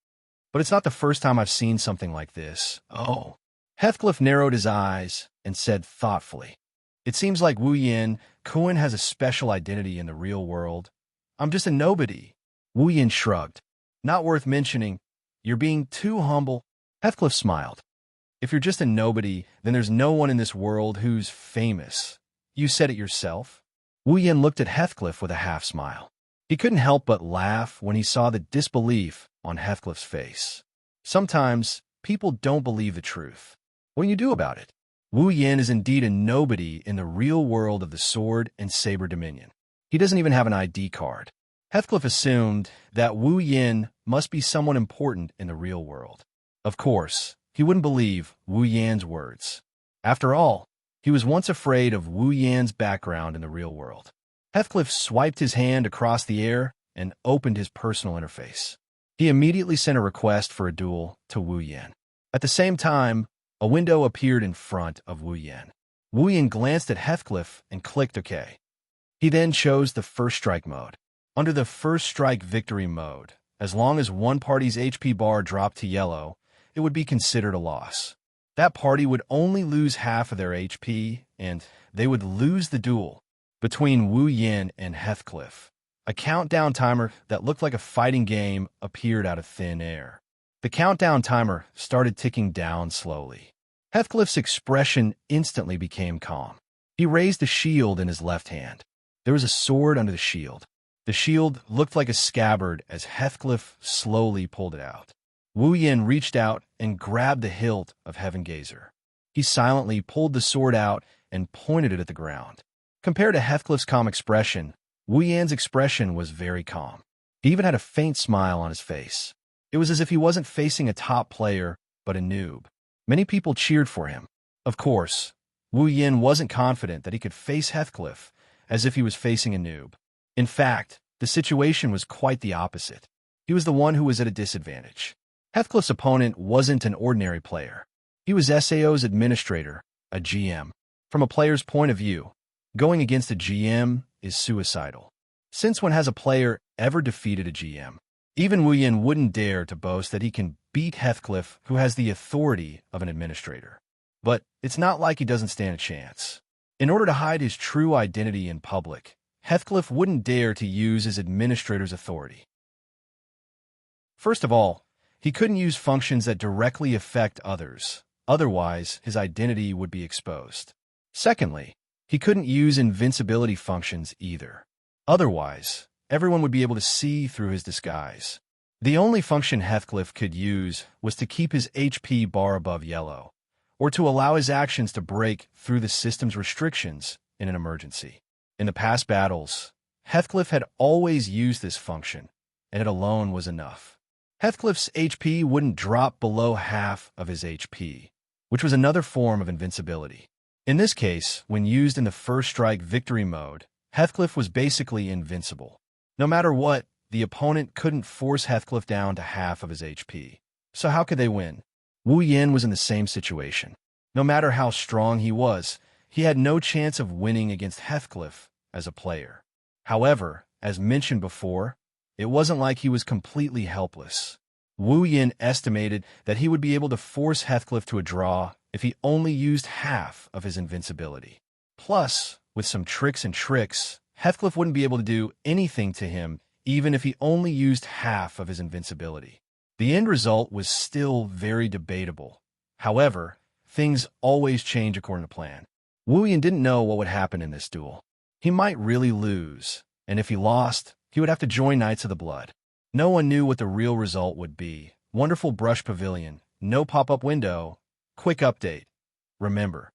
"But it's not the first time I've seen something like this." "Oh." Heathcliff narrowed his eyes and said thoughtfully, "It seems like Wu Yan-Cohen has a special identity in the real world. I'm just a nobody." Wu Yan shrugged. "Not worth mentioning. You're being too humble." Heathcliff smiled. "If you're just a nobody, then there's no one in this world who's famous. You said it yourself." Wu Yan looked at Heathcliff with a half-smile. He couldn't help but laugh when he saw the disbelief on Heathcliff's face. Sometimes people don't believe the truth. What can you do about it? Wu Yan is indeed a nobody in the real world of the Sword and Saber Dominion. He doesn't even have an ID card. Heathcliff assumed that Wu Yan must be someone important in the real world. Of course, he wouldn't believe Wu Yan's words. After all, he was once afraid of Wu Yan's background in the real world. Heathcliff swiped his hand across the air and opened his personal interface. He immediately sent a request for a duel to Wu Yan. At the same time, a window appeared in front of Wu Yan. Wu Yan glanced at Heathcliff and clicked OK. He then chose the first strike mode. Under the first strike victory mode, as long as one party's HP bar dropped to yellow, it would be considered a loss. That party would only lose half of their HP, and they would lose the duel between Wu Yan and Heathcliff. A countdown timer that looked like a fighting game appeared out of thin air. The countdown timer started ticking down slowly. Heathcliff's expression instantly became calm. He raised a shield in his left hand. There was a sword under the shield. The shield looked like a scabbard as Heathcliff slowly pulled it out. Wu Yan reached out and grabbed the hilt of Heaven Gazer. He silently pulled the sword out and pointed it at the ground. Compared to Heathcliff's calm expression, Wu Yan's expression was very calm. He even had a faint smile on his face. It was as if he wasn't facing a top player, but a noob. Many people cheered for him. Of course, Wu Yan wasn't confident that he could face Heathcliff as if he was facing a noob. In fact, the situation was quite the opposite. He was the one who was at a disadvantage. Heathcliff's opponent wasn't an ordinary player. He was SAO's administrator, a GM. From a player's point of view, going against a GM is suicidal. Since when has a player ever defeated a GM? Even Wu Yin wouldn't dare to boast that he can beat Heathcliff, who has the authority of an administrator. But it's not like he doesn't stand a chance. In order to hide his true identity in public, Heathcliff wouldn't dare to use his administrator's authority. First of all, he couldn't use functions that directly affect others, otherwise his identity would be exposed. Secondly, he couldn't use invincibility functions either. Otherwise, everyone would be able to see through his disguise. The only function Heathcliff could use was to keep his HP bar above yellow, or to allow his actions to break through the system's restrictions in an emergency. In the past battles, Heathcliff had always used this function, and it alone was enough. Heathcliff's HP wouldn't drop below half of his HP, which was another form of invincibility. In this case, when used in the first strike victory mode, Heathcliff was basically invincible. No matter what, the opponent couldn't force Heathcliff down to half of his HP. So how could they win? Wu Yin was in the same situation. No matter how strong he was, he had no chance of winning against Heathcliff as a player. However, as mentioned before, it wasn't like he was completely helpless. Wu Yin estimated that he would be able to force Heathcliff to a draw if he only used half of his invincibility. Plus, with some tricks, Heathcliff wouldn't be able to do anything to him even if he only used half of his invincibility. The end result was still very debatable. However, things always change according to plan. Wu Yin didn't know what would happen in this duel. He might really lose, and if he lost, he would have to join Knights of the Blood. No one knew what the real result would be. Wonderful brush pavilion, no pop-up window. Quick update. Remember.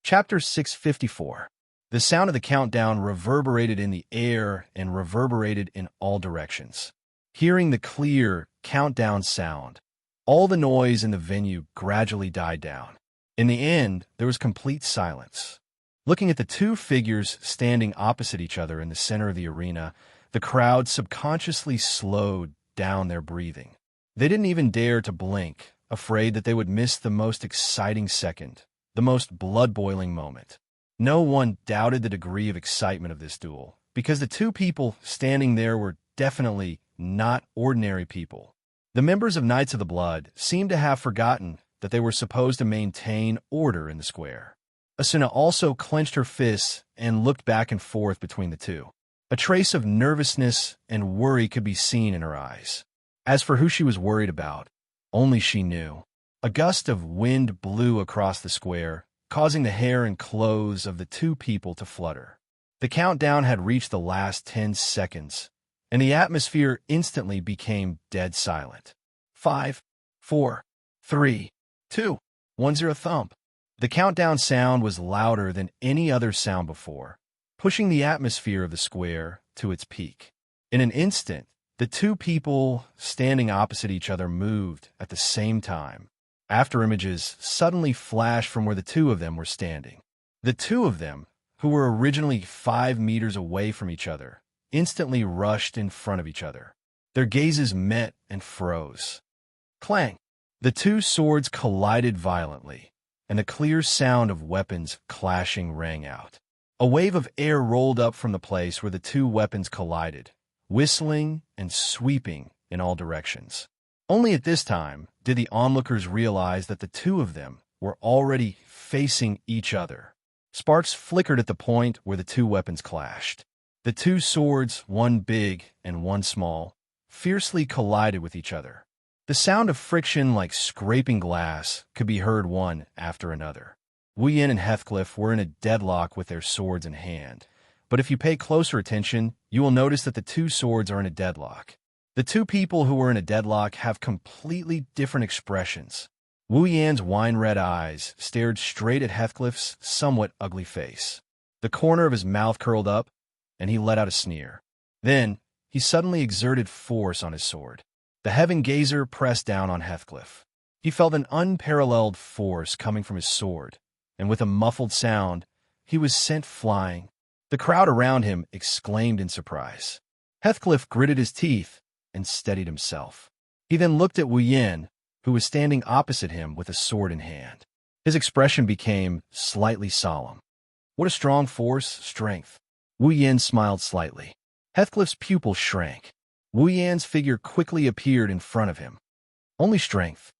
Chapter 654. The sound of the countdown reverberated in the air and reverberated in all directions. Hearing the clear countdown sound, all the noise in the venue gradually died down. In the end, there was complete silence. Looking at the two figures standing opposite each other in the center of the arena, the crowd subconsciously slowed down their breathing. They didn't even dare to blink, afraid that they would miss the most exciting second, the most blood-boiling moment. No one doubted the degree of excitement of this duel, because the two people standing there were definitely not ordinary people. The members of Knights of the Blood seemed to have forgotten that they were supposed to maintain order in the square. Asuna also clenched her fists and looked back and forth between the two. A trace of nervousness and worry could be seen in her eyes. As for who she was worried about, only she knew. A gust of wind blew across the square, causing the hair and clothes of the two people to flutter. The countdown had reached the last 10 seconds, and the atmosphere instantly became dead silent. 5, 4, 3, 2, 1, 0 thump. The countdown sound was louder than any other sound before, pushing the atmosphere of the square to its peak. In an instant, the two people standing opposite each other moved at the same time. After images suddenly flashed from where the two of them were standing. The two of them, who were originally 5 meters away from each other, instantly rushed in front of each other. Their gazes met and froze. Clang! The two swords collided violently, and the clear sound of weapons clashing rang out. A wave of air rolled up from the place where the two weapons collided, whistling and sweeping in all directions. Only at this time did the onlookers realize that the two of them were already facing each other. Sparks flickered at the point where the two weapons clashed. The two swords, one big and one small, fiercely collided with each other. The sound of friction like scraping glass could be heard one after another. Wu Yin and Heathcliff were in a deadlock with their swords in hand, but if you pay closer attention, you will notice that the two swords are in a deadlock. The two people who were in a deadlock have completely different expressions. Wu Yan's wine-red eyes stared straight at Heathcliff's somewhat ugly face. The corner of his mouth curled up, and he let out a sneer. Then, he suddenly exerted force on his sword. The Heaven Gazer pressed down on Heathcliff. He felt an unparalleled force coming from his sword, and with a muffled sound, he was sent flying. The crowd around him exclaimed in surprise. Heathcliff gritted his teeth and steadied himself. He then looked at Wu Yin, who was standing opposite him with a sword in hand. His expression became slightly solemn. What a strong strength. Wu Yin smiled slightly. Heathcliff's pupil shrank. Wu Yan's figure quickly appeared in front of him. Only strength.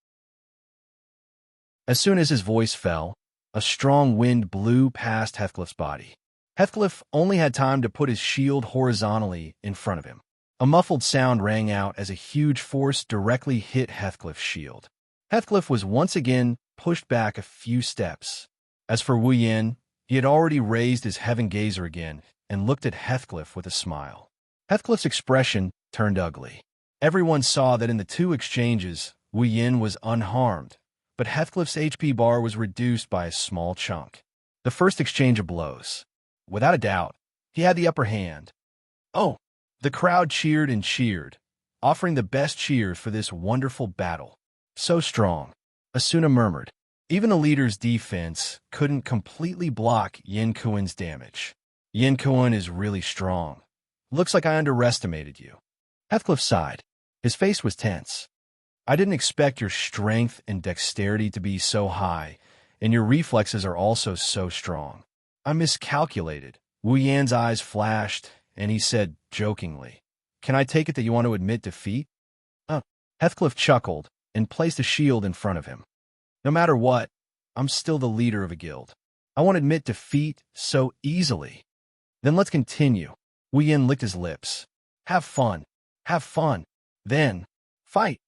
As soon as his voice fell, a strong wind blew past Heathcliff's body. Heathcliff only had time to put his shield horizontally in front of him. A muffled sound rang out as a huge force directly hit Heathcliff's shield. Heathcliff was once again pushed back a few steps. As for Wu Yin, he had already raised his heaven gazer again and looked at Heathcliff with a smile. Heathcliff's expression turned ugly. Everyone saw that in the two exchanges, Wu Yin was unharmed, but Heathcliff's HP bar was reduced by a small chunk. The first exchange of blows. Without a doubt, he had the upper hand. Oh! The crowd cheered and cheered, offering the best cheers for this wonderful battle. So strong, Asuna murmured. Even the leader's defense couldn't completely block Yin Kuan's damage. Yin Kuan is really strong. Looks like I underestimated you. Heathcliff sighed. His face was tense. I didn't expect your strength and dexterity to be so high, and your reflexes are also so strong. I miscalculated. Wu Yan's eyes flashed, and he said jokingly, "Can I take it that you want to admit defeat?" Heathcliff chuckled and placed a shield in front of him. No matter what, I'm still the leader of a guild. I won't admit defeat so easily. Then let's continue. Wu Yan licked his lips. Have fun. Have fun. Then, fight.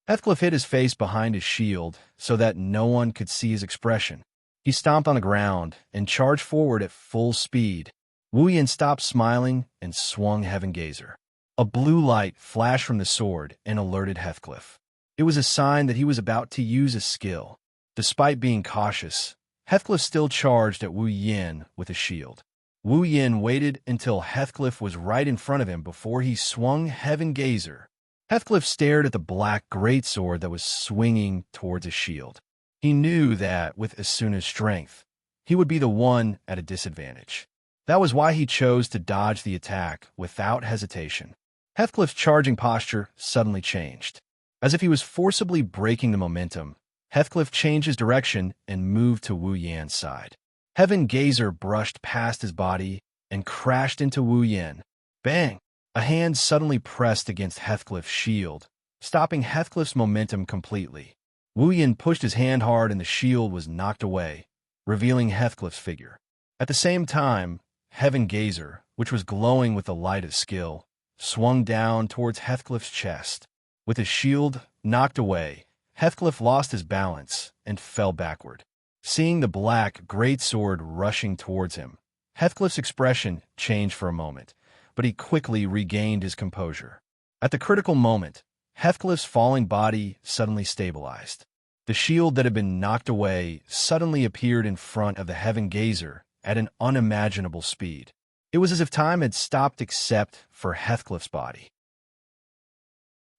Heathcliff hid his face behind his shield so that no one could see his expression. He stomped on the ground and charged forward at full speed. Wu Yan stopped smiling and swung Heaven Gazer. A blue light flashed from the sword and alerted Heathcliff. It was a sign that he was about to use a skill. Despite being cautious, Heathcliff still charged at Wu Yan with a shield. Wu Yan waited until Heathcliff was right in front of him before he swung Heaven Gazer. Heathcliff stared at the black greatsword that was swinging towards a shield. He knew that, with Asuna's strength, he would be the one at a disadvantage. That was why he chose to dodge the attack without hesitation. Heathcliff's charging posture suddenly changed. As if he was forcibly breaking the momentum, Heathcliff changed his direction and moved to Wu Yan's side. Heaven Gazer brushed past his body and crashed into Wu Yan. Bang! A hand suddenly pressed against Heathcliff's shield, stopping Heathcliff's momentum completely. Wu Yan pushed his hand hard and the shield was knocked away, revealing Heathcliff's figure. At the same time, Heaven Gazer, which was glowing with the light of skill, swung down towards Heathcliff's chest. With his shield knocked away, Heathcliff lost his balance and fell backward. Seeing the black greatsword rushing towards him, Heathcliff's expression changed for a moment, but he quickly regained his composure. At the critical moment, Heathcliff's falling body suddenly stabilized. The shield that had been knocked away suddenly appeared in front of the Heaven Gazer at an unimaginable speed. It was as if time had stopped except for Heathcliff's body.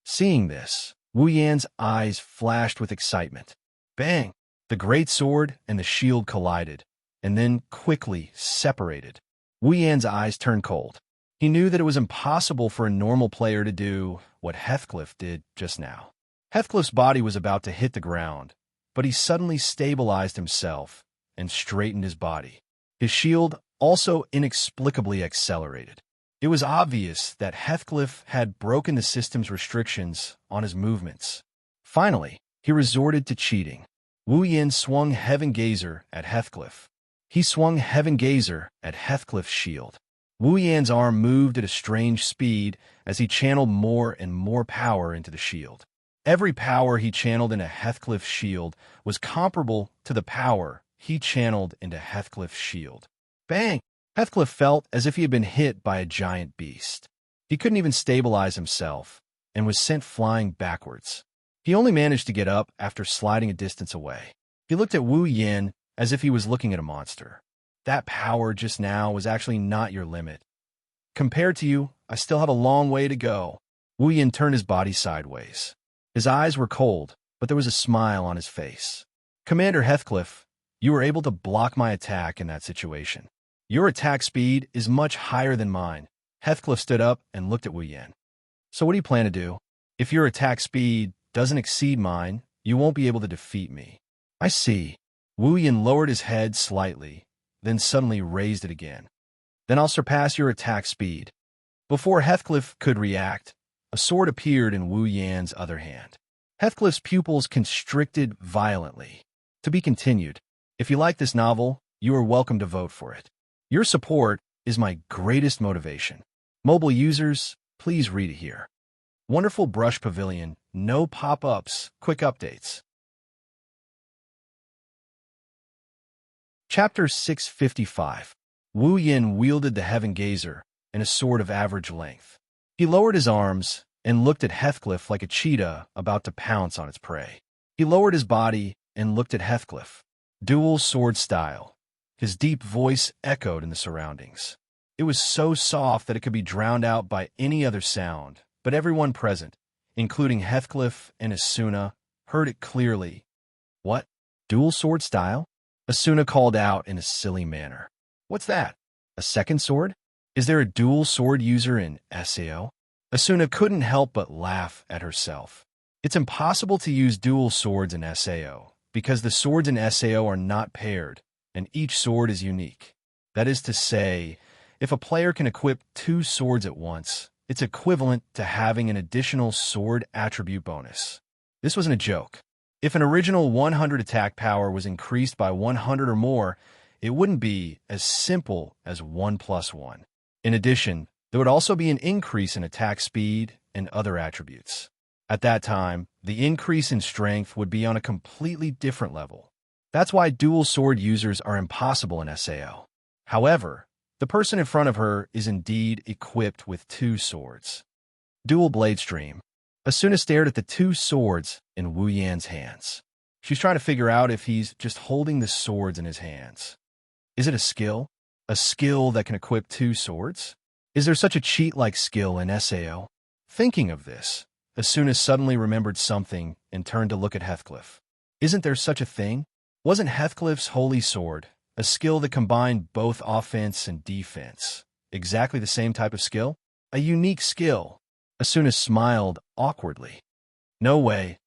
Seeing this, Wu Yan's eyes flashed with excitement. Bang! The greatsword and the shield collided, and then quickly separated. Wu Yan's eyes turned cold. He knew that it was impossible for a normal player to do what Heathcliff did just now. Heathcliff's body was about to hit the ground, but he suddenly stabilized himself and straightened his body. His shield also inexplicably accelerated. It was obvious that Heathcliff had broken the system's restrictions on his movements. Finally, he resorted to cheating. Wu Yan swung Heaven Gazer at Heathcliff. He swung Heaven Gazer at Heathcliff's shield. Wu Yan's arm moved at a strange speed as he channeled more and more power into the shield. Every power he channeled into Heathcliff's shield was comparable to the power he channeled into Heathcliff's shield. Bang! Heathcliff felt as if he had been hit by a giant beast. He couldn't even stabilize himself and was sent flying backwards. He only managed to get up after sliding a distance away. He looked at Wu Yan as if he was looking at a monster. That power just now was actually not your limit. Compared to you, I still have a long way to go. Wu Yan turned his body sideways. His eyes were cold, but there was a smile on his face. Commander Heathcliff, you were able to block my attack in that situation. Your attack speed is much higher than mine, Heathcliff stood up and looked at Wu Yin. So what do you plan to do? If your attack speed doesn't exceed mine, you won't be able to defeat me. I see. Wu Yin lowered his head slightly, then suddenly raised it again. Then I'll surpass your attack speed. Before Heathcliff could react, a sword appeared in Wu Yan's other hand. Heathcliff's pupils constricted violently. To be continued. If you like this novel, you are welcome to vote for it. Your support is my greatest motivation. Mobile users, please read it here. Wonderful Brush Pavilion, no pop-ups, quick updates. Chapter 655. Wu Yin wielded the Heaven Gazer and a sword of average length. He lowered his arms and looked at Heathcliff like a cheetah about to pounce on its prey. He lowered his body and looked at Heathcliff. Dual sword style. His deep voice echoed in the surroundings. It was so soft that it could be drowned out by any other sound, but everyone present, including Heathcliff and Asuna, heard it clearly. What? Dual sword style? Asuna called out in a silly manner. What's that? A second sword? Is there a dual sword user in SAO? Asuna couldn't help but laugh at herself. It's impossible to use dual swords in SAO, because the swords in SAO are not paired, and each sword is unique. That is to say, if a player can equip 2 swords at once, it's equivalent to having an additional sword attribute bonus. This wasn't a joke. If an original 100 attack power was increased by 100 or more, it wouldn't be as simple as 1 + 1. In addition, there would also be an increase in attack speed and other attributes. At that time, the increase in strength would be on a completely different level. That's why dual sword users are impossible in SAO. However, the person in front of her is indeed equipped with 2 swords. Dual blade stream. Asuna stared at the 2 swords in Wu Yan's hands. She's trying to figure out if he's just holding the swords in his hands. Is it a skill? A skill that can equip 2 swords? Is there such a cheat-like skill in SAO? Thinking of this, Asuna suddenly remembered something and turned to look at Heathcliff. Isn't there such a thing? Wasn't Heathcliff's holy sword a skill that combined both offense and defense? Exactly the same type of skill? A unique skill. Asuna smiled awkwardly. No way.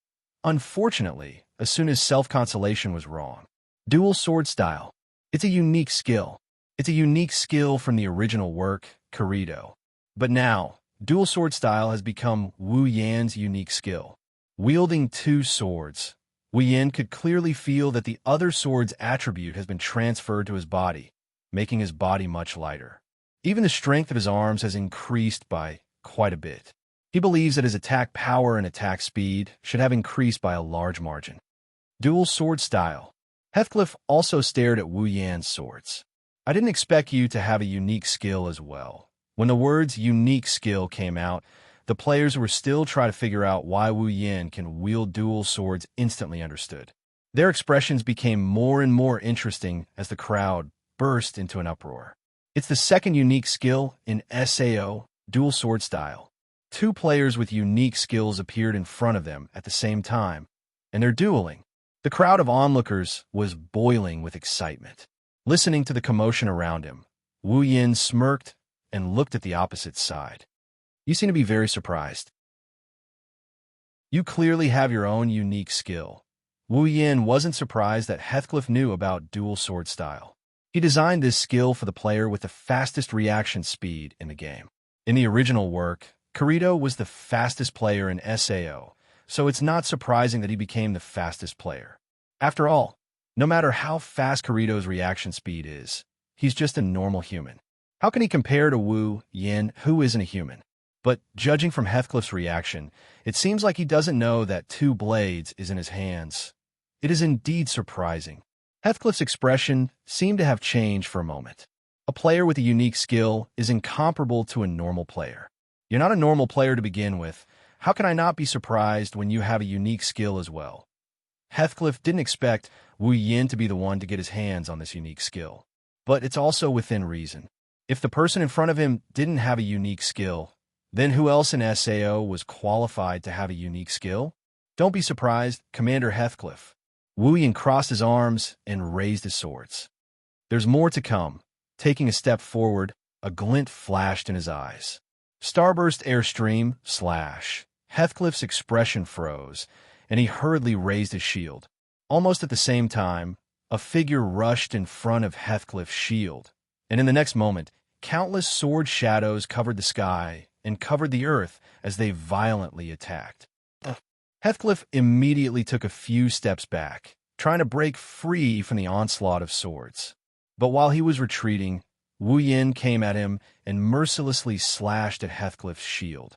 Unfortunately, Asuna's self-consolation was wrong. Dual sword style. It's a unique skill. It's a unique skill from the original work, Kirito. But now, dual sword style has become Wu Yan's unique skill. Wielding 2 swords, Wu Yan could clearly feel that the other sword's attribute has been transferred to his body, making his body much lighter. Even the strength of his arms has increased by quite a bit. He believes that his attack power and attack speed should have increased by a large margin. Dual sword style. Heathcliff also stared at Wu Yan's swords. I didn't expect you to have a unique skill as well. When the words unique skill came out, the players were still trying to figure out why Wu Yan can wield dual swords instantly understood. Their expressions became more and more interesting as the crowd burst into an uproar. It's the second unique skill in SAO, dual sword style. 2 players with unique skills appeared in front of them at the same time, and they're dueling. The crowd of onlookers was boiling with excitement. Listening to the commotion around him, Wu Yan smirked and looked at the opposite side. You seem to be very surprised. You clearly have your own unique skill. Wu Yan wasn't surprised that Heathcliff knew about dual sword style. He designed this skill for the player with the fastest reaction speed in the game. In the original work, Kirito was the fastest player in SAO, so it's not surprising that he became the fastest player. After all, no matter how fast Kirito's reaction speed is, he's just a normal human. How can he compare to Wu Yan, who isn't a human? But judging from Heathcliff's reaction, it seems like he doesn't know that 2 blades is in his hands. It is indeed surprising. Heathcliff's expression seemed to have changed for a moment. A player with a unique skill is incomparable to a normal player. You're not a normal player to begin with. How can I not be surprised when you have a unique skill as well? Heathcliff didn't expect Wu Yan to be the one to get his hands on this unique skill. But it's also within reason. If the person in front of him didn't have a unique skill, then who else in SAO was qualified to have a unique skill? Don't be surprised, Commander Heathcliff. Wu Yan crossed his arms and raised his swords. There's more to come. Taking a step forward, a glint flashed in his eyes. Starburst airstream slash. Heathcliff's expression froze, and he hurriedly raised his shield. Almost at the same time, a figure rushed in front of Heathcliff's shield, and in the next moment, countless sword shadows covered the sky and covered the earth as they violently attacked. Heathcliff immediately took a few steps back, trying to break free from the onslaught of swords. But while he was retreating, Wu Yin came at him and mercilessly slashed at Heathcliff's shield.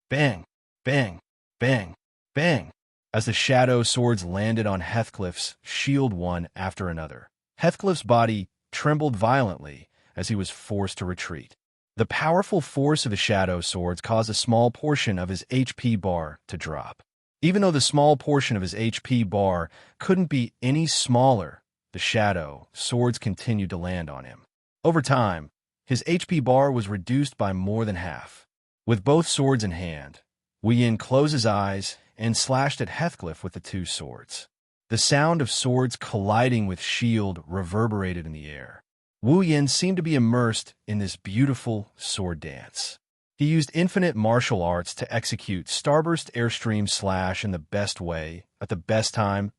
Bang! Bang! Bang! Bang! As the shadow swords landed on Heathcliff's shield one after another, Heathcliff's body trembled violently as he was forced to retreat. The powerful force of the shadow swords caused a small portion of his HP bar to drop. Even though the small portion of his HP bar couldn't be any smaller, the shadow swords continued to land on him. Over time, his HP bar was reduced by more than half. With both swords in hand, Wu Yin closed his eyes and slashed at Heathcliff with the two swords. The sound of swords colliding with shield reverberated in the air. Wu Yin seemed to be immersed in this beautiful sword dance. He used infinite martial arts to execute Starburst Airstream Slash in the best way, at the best time,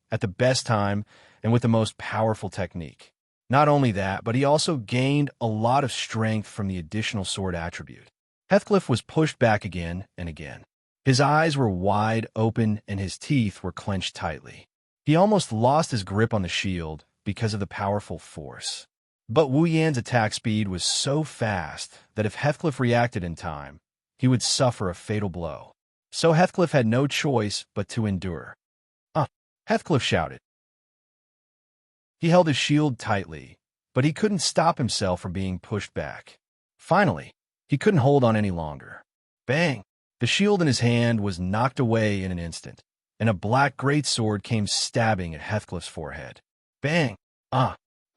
and with the most powerful technique. Not only that, but he also gained a lot of strength from the additional sword attribute. Heathcliff was pushed back again and again. His eyes were wide open and his teeth were clenched tightly. He almost lost his grip on the shield because of the powerful force. But Wu Yan's attack speed was so fast that if Heathcliff reacted in time, he would suffer a fatal blow. So Heathcliff had no choice but to endure. Heathcliff shouted. He held his shield tightly, but he couldn't stop himself from being pushed back. Finally, he couldn't hold on any longer. Bang! The shield in his hand was knocked away in an instant, and a black greatsword came stabbing at Heathcliff's forehead. Bang!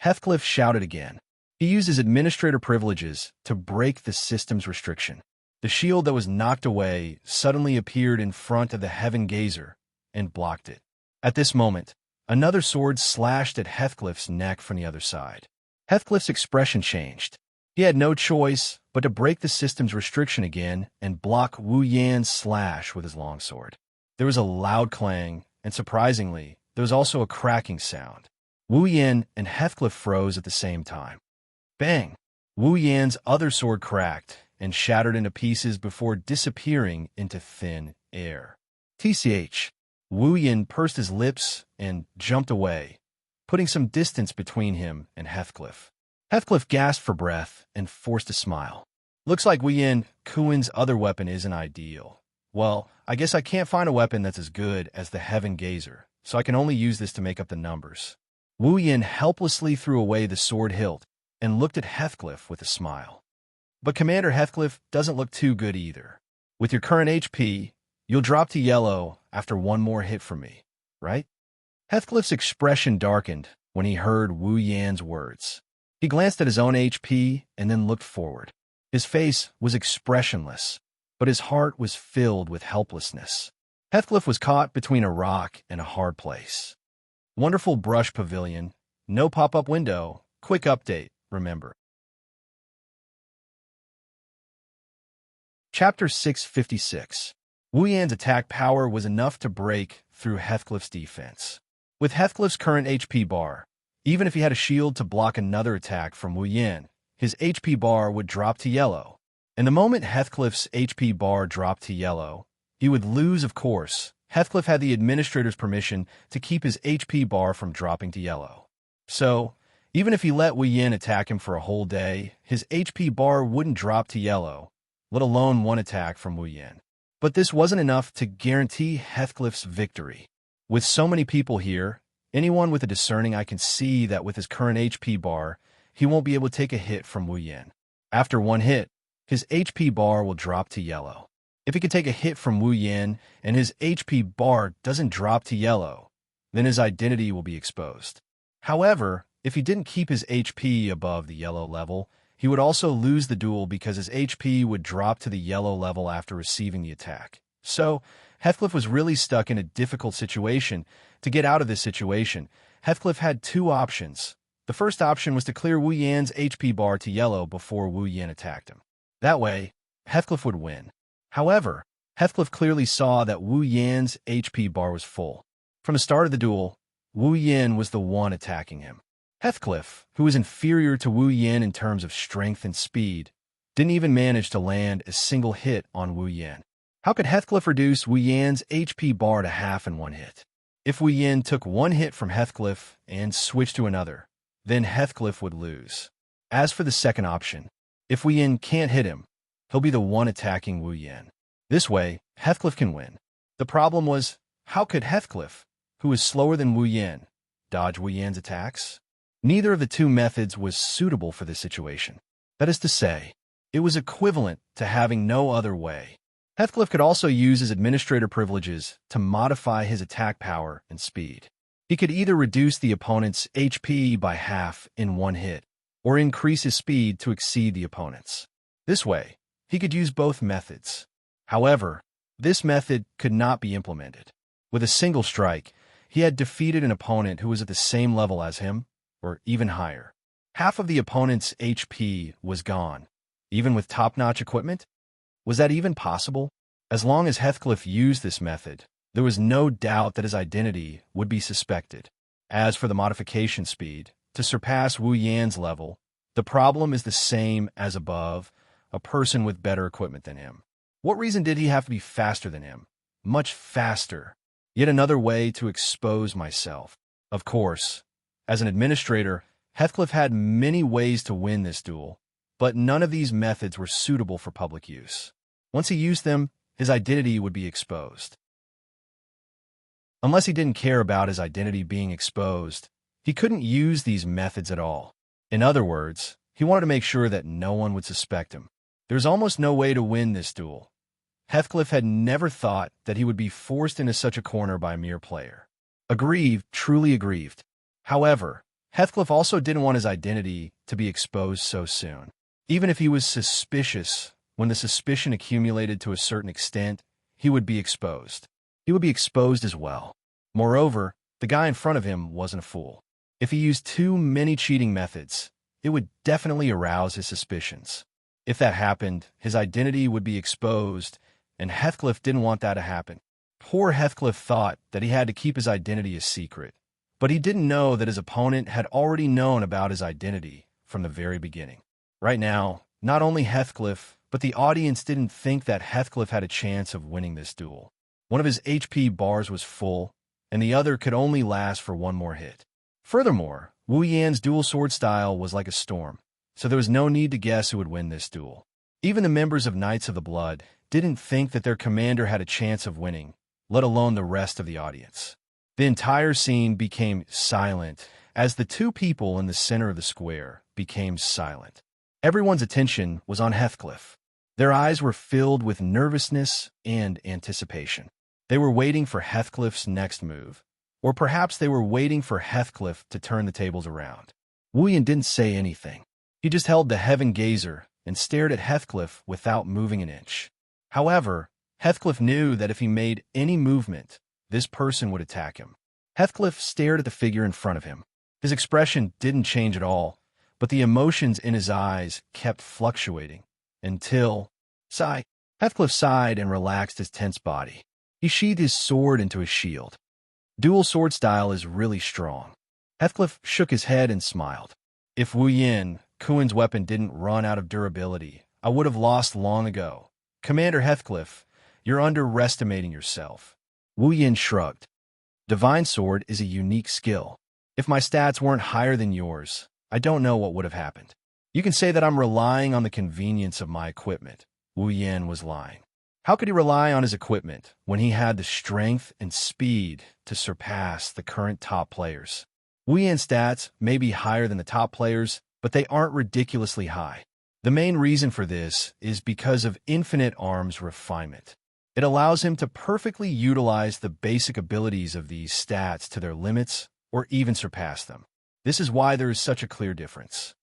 Heathcliff shouted again. He used his administrator privileges to break the system's restriction. The shield that was knocked away suddenly appeared in front of the Heaven Gazer and blocked it. At this moment, another sword slashed at Heathcliff's neck from the other side. Heathcliff's expression changed. He had no choice but to break the system's restriction again and block Wu Yan's slash with his longsword. There was a loud clang, and surprisingly, there was also a cracking sound. Wu Yan and Heathcliff froze at the same time. Bang! Wu Yan's other sword cracked and shattered into pieces before disappearing into thin air. TCH. Wu Yan pursed his lips and jumped away, putting some distance between him and Heathcliff. Heathcliff gasped for breath and forced a smile. Looks like Wu Yan Kuin's other weapon isn't ideal. Well, I guess I can't find a weapon that's as good as the Heaven Gazer, so I can only use this to make up the numbers. Wu Yan helplessly threw away the sword hilt and looked at Heathcliff with a smile. But Commander Heathcliff doesn't look too good either. With your current HP, you'll drop to yellow after one more hit from me, right? Heathcliff's expression darkened when he heard Wu Yan's words. He glanced at his own HP and then looked forward. His face was expressionless, but his heart was filled with helplessness. Heathcliff was caught between a rock and a hard place. Wonderful brush pavilion, no pop-up window, quick update, remember. Chapter 656. Wu Yan's attack power was enough to break through Heathcliff's defense. With Heathcliff's current HP bar, even if he had a shield to block another attack from Wu Yan, his HP bar would drop to yellow. And the moment Heathcliff's HP bar dropped to yellow, he would lose, of course. Heathcliff had the administrator's permission to keep his HP bar from dropping to yellow. So, even if he let Wu Yan attack him for a whole day, his HP bar wouldn't drop to yellow, let alone one attack from Wu Yan. But this wasn't enough to guarantee Heathcliff's victory. With so many people here, anyone with a discerning eye can see that with his current HP bar, he won't be able to take a hit from Wu Yan. After one hit, his HP bar will drop to yellow. If he can take a hit from Wu Yan and his HP bar doesn't drop to yellow, then his identity will be exposed. However, if he didn't keep his HP above the yellow level, he would also lose the duel because his HP would drop to the yellow level after receiving the attack. So, Heathcliff was really stuck in a difficult situation. To get out of this situation, Heathcliff had two options. The first option was to clear Wu Yan's HP bar to yellow before Wu Yan attacked him. That way, Heathcliff would win. However, Heathcliff clearly saw that Wu Yan's HP bar was full. From the start of the duel, Wu Yan was the one attacking him. Heathcliff, who was inferior to Wu Yan in terms of strength and speed, didn't even manage to land a single hit on Wu Yan. How could Heathcliff reduce Wu Yan's HP bar to half in one hit? If Wu Yan took one hit from Heathcliff and switched to another, then Heathcliff would lose. As for the second option, if Wu Yan can't hit him, he'll be the one attacking Wu Yan. This way, Heathcliff can win. The problem was, how could Heathcliff, who was slower than Wu Yan, dodge Wu Yan's attacks? Neither of the two methods was suitable for this situation. That is to say, it was equivalent to having no other way. Heathcliff could also use his administrator privileges to modify his attack power and speed. He could either reduce the opponent's HP by half in one hit, or increase his speed to exceed the opponent's. This way, he could use both methods. However, this method could not be implemented. With a single strike, he had defeated an opponent who was at the same level as him, or even higher. Half of the opponent's HP was gone, even with top-notch equipment. Was that even possible? As long as Heathcliff used this method, there was no doubt that his identity would be suspected. As for the modification speed, to surpass Wu Yan's level, the problem is the same as above, a person with better equipment than him. What reason did he have to be faster than him? Much faster. Yet another way to expose myself. Of course, as an administrator, Heathcliff had many ways to win this duel, but none of these methods were suitable for public use. Once he used them, his identity would be exposed. Unless he didn't care about his identity being exposed, he couldn't use these methods at all. In other words, he wanted to make sure that no one would suspect him. There's almost no way to win this duel. Heathcliff had never thought that he would be forced into such a corner by a mere player. Aggrieved, truly aggrieved. However, Heathcliff also didn't want his identity to be exposed so soon. Even if he was suspicious, when the suspicion accumulated to a certain extent, he would be exposed. He would be exposed as well. Moreover, the guy in front of him wasn't a fool. If he used too many cheating methods, it would definitely arouse his suspicions. If that happened, his identity would be exposed, and Heathcliff didn't want that to happen. Poor Heathcliff thought that he had to keep his identity a secret, but he didn't know that his opponent had already known about his identity from the very beginning. Right now, not only Heathcliff, but the audience didn't think that Heathcliff had a chance of winning this duel. One of his HP bars was full, and the other could only last for one more hit. Furthermore, Wu Yan's dual sword style was like a storm, so there was no need to guess who would win this duel. Even the members of Knights of the Blood didn't think that their commander had a chance of winning, let alone the rest of the audience. The entire scene became silent as the two people in the center of the square became silent. Everyone's attention was on Heathcliff. Their eyes were filled with nervousness and anticipation. They were waiting for Heathcliff's next move, or perhaps they were waiting for Heathcliff to turn the tables around. Wu Yan didn't say anything. He just held the heaven gazer and stared at Heathcliff without moving an inch. However, Heathcliff knew that if he made any movement, this person would attack him. Heathcliff stared at the figure in front of him. His expression didn't change at all, but the emotions in his eyes kept fluctuating until... Sigh. Heathcliff sighed and relaxed his tense body. He sheathed his sword into his shield. Dual sword style is really strong. Heathcliff shook his head and smiled. If Wu Yan, Kuin's weapon, didn't run out of durability, I would have lost long ago. Commander Heathcliff, you're underestimating yourself. Wu Yan shrugged. Divine Sword is a unique skill. If my stats weren't higher than yours, I don't know what would have happened. You can say that I'm relying on the convenience of my equipment. Wu Yan was lying. How could he rely on his equipment when he had the strength and speed to surpass the current top players? Wu Yan's stats may be higher than the top players, but they aren't ridiculously high. The main reason for this is because of Infinite Arm's refinement. It allows him to perfectly utilize the basic abilities of these stats to their limits or even surpass them. This is why there is such a clear difference.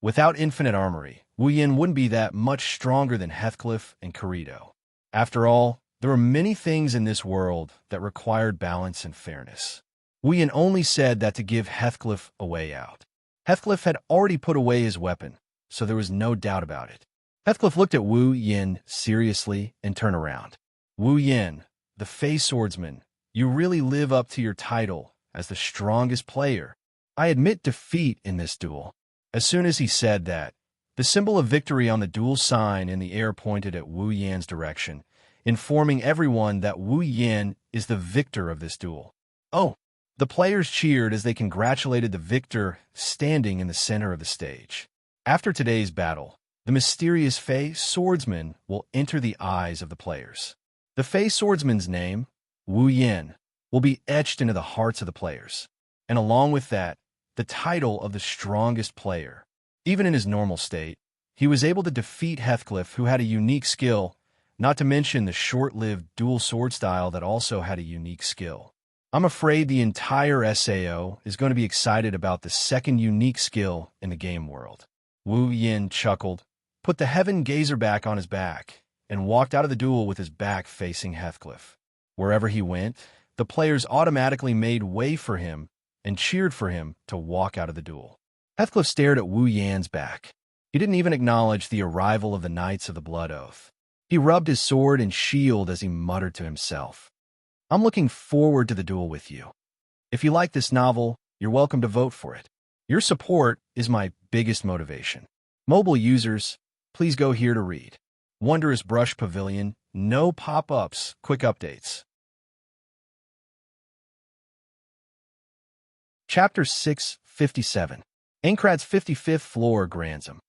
Without Infinite Armory, Wu Yan wouldn't be that much stronger than Heathcliff and Corrido. After all, there were many things in this world that required balance and fairness. Wu Yin only said that to give Heathcliff a way out. Heathcliff had already put away his weapon, so there was no doubt about it. Heathcliff looked at Wu Yin seriously and turned around. Wu Yin, the Fey swordsman, you really live up to your title as the strongest player. I admit defeat in this duel. As soon as he said that, the symbol of victory on the duel sign in the air pointed at Wu Yan's direction, informing everyone that Wu Yin is the victor of this duel. Oh! The players cheered as they congratulated the victor standing in the center of the stage. After today's battle, the mysterious Fey swordsman will enter the eyes of the players. The Fey swordsman's name, Wu Yin, will be etched into the hearts of the players. And along with that, the title of the strongest player. Even in his normal state, he was able to defeat Heathcliff, who had a unique skill, not to mention the short-lived dual sword style that also had a unique skill. I'm afraid the entire SAO is going to be excited about the second unique skill in the game world. Wu Yin chuckled, put the Heaven Gazer back on his back, and walked out of the duel with his back facing Heathcliff. Wherever he went, the players automatically made way for him and cheered for him to walk out of the duel. Heathcliff stared at Wu Yan's back. He didn't even acknowledge the arrival of the Knights of the Blood Oath. He rubbed his sword and shield as he muttered to himself. I'm looking forward to the duel with you. If you like this novel, you're welcome to vote for it. Your support is my biggest motivation. Mobile users, please go here to read. Wondrous Brush Pavilion, no pop-ups, quick updates. Chapter 657. Aincrad's 55th floor grants him.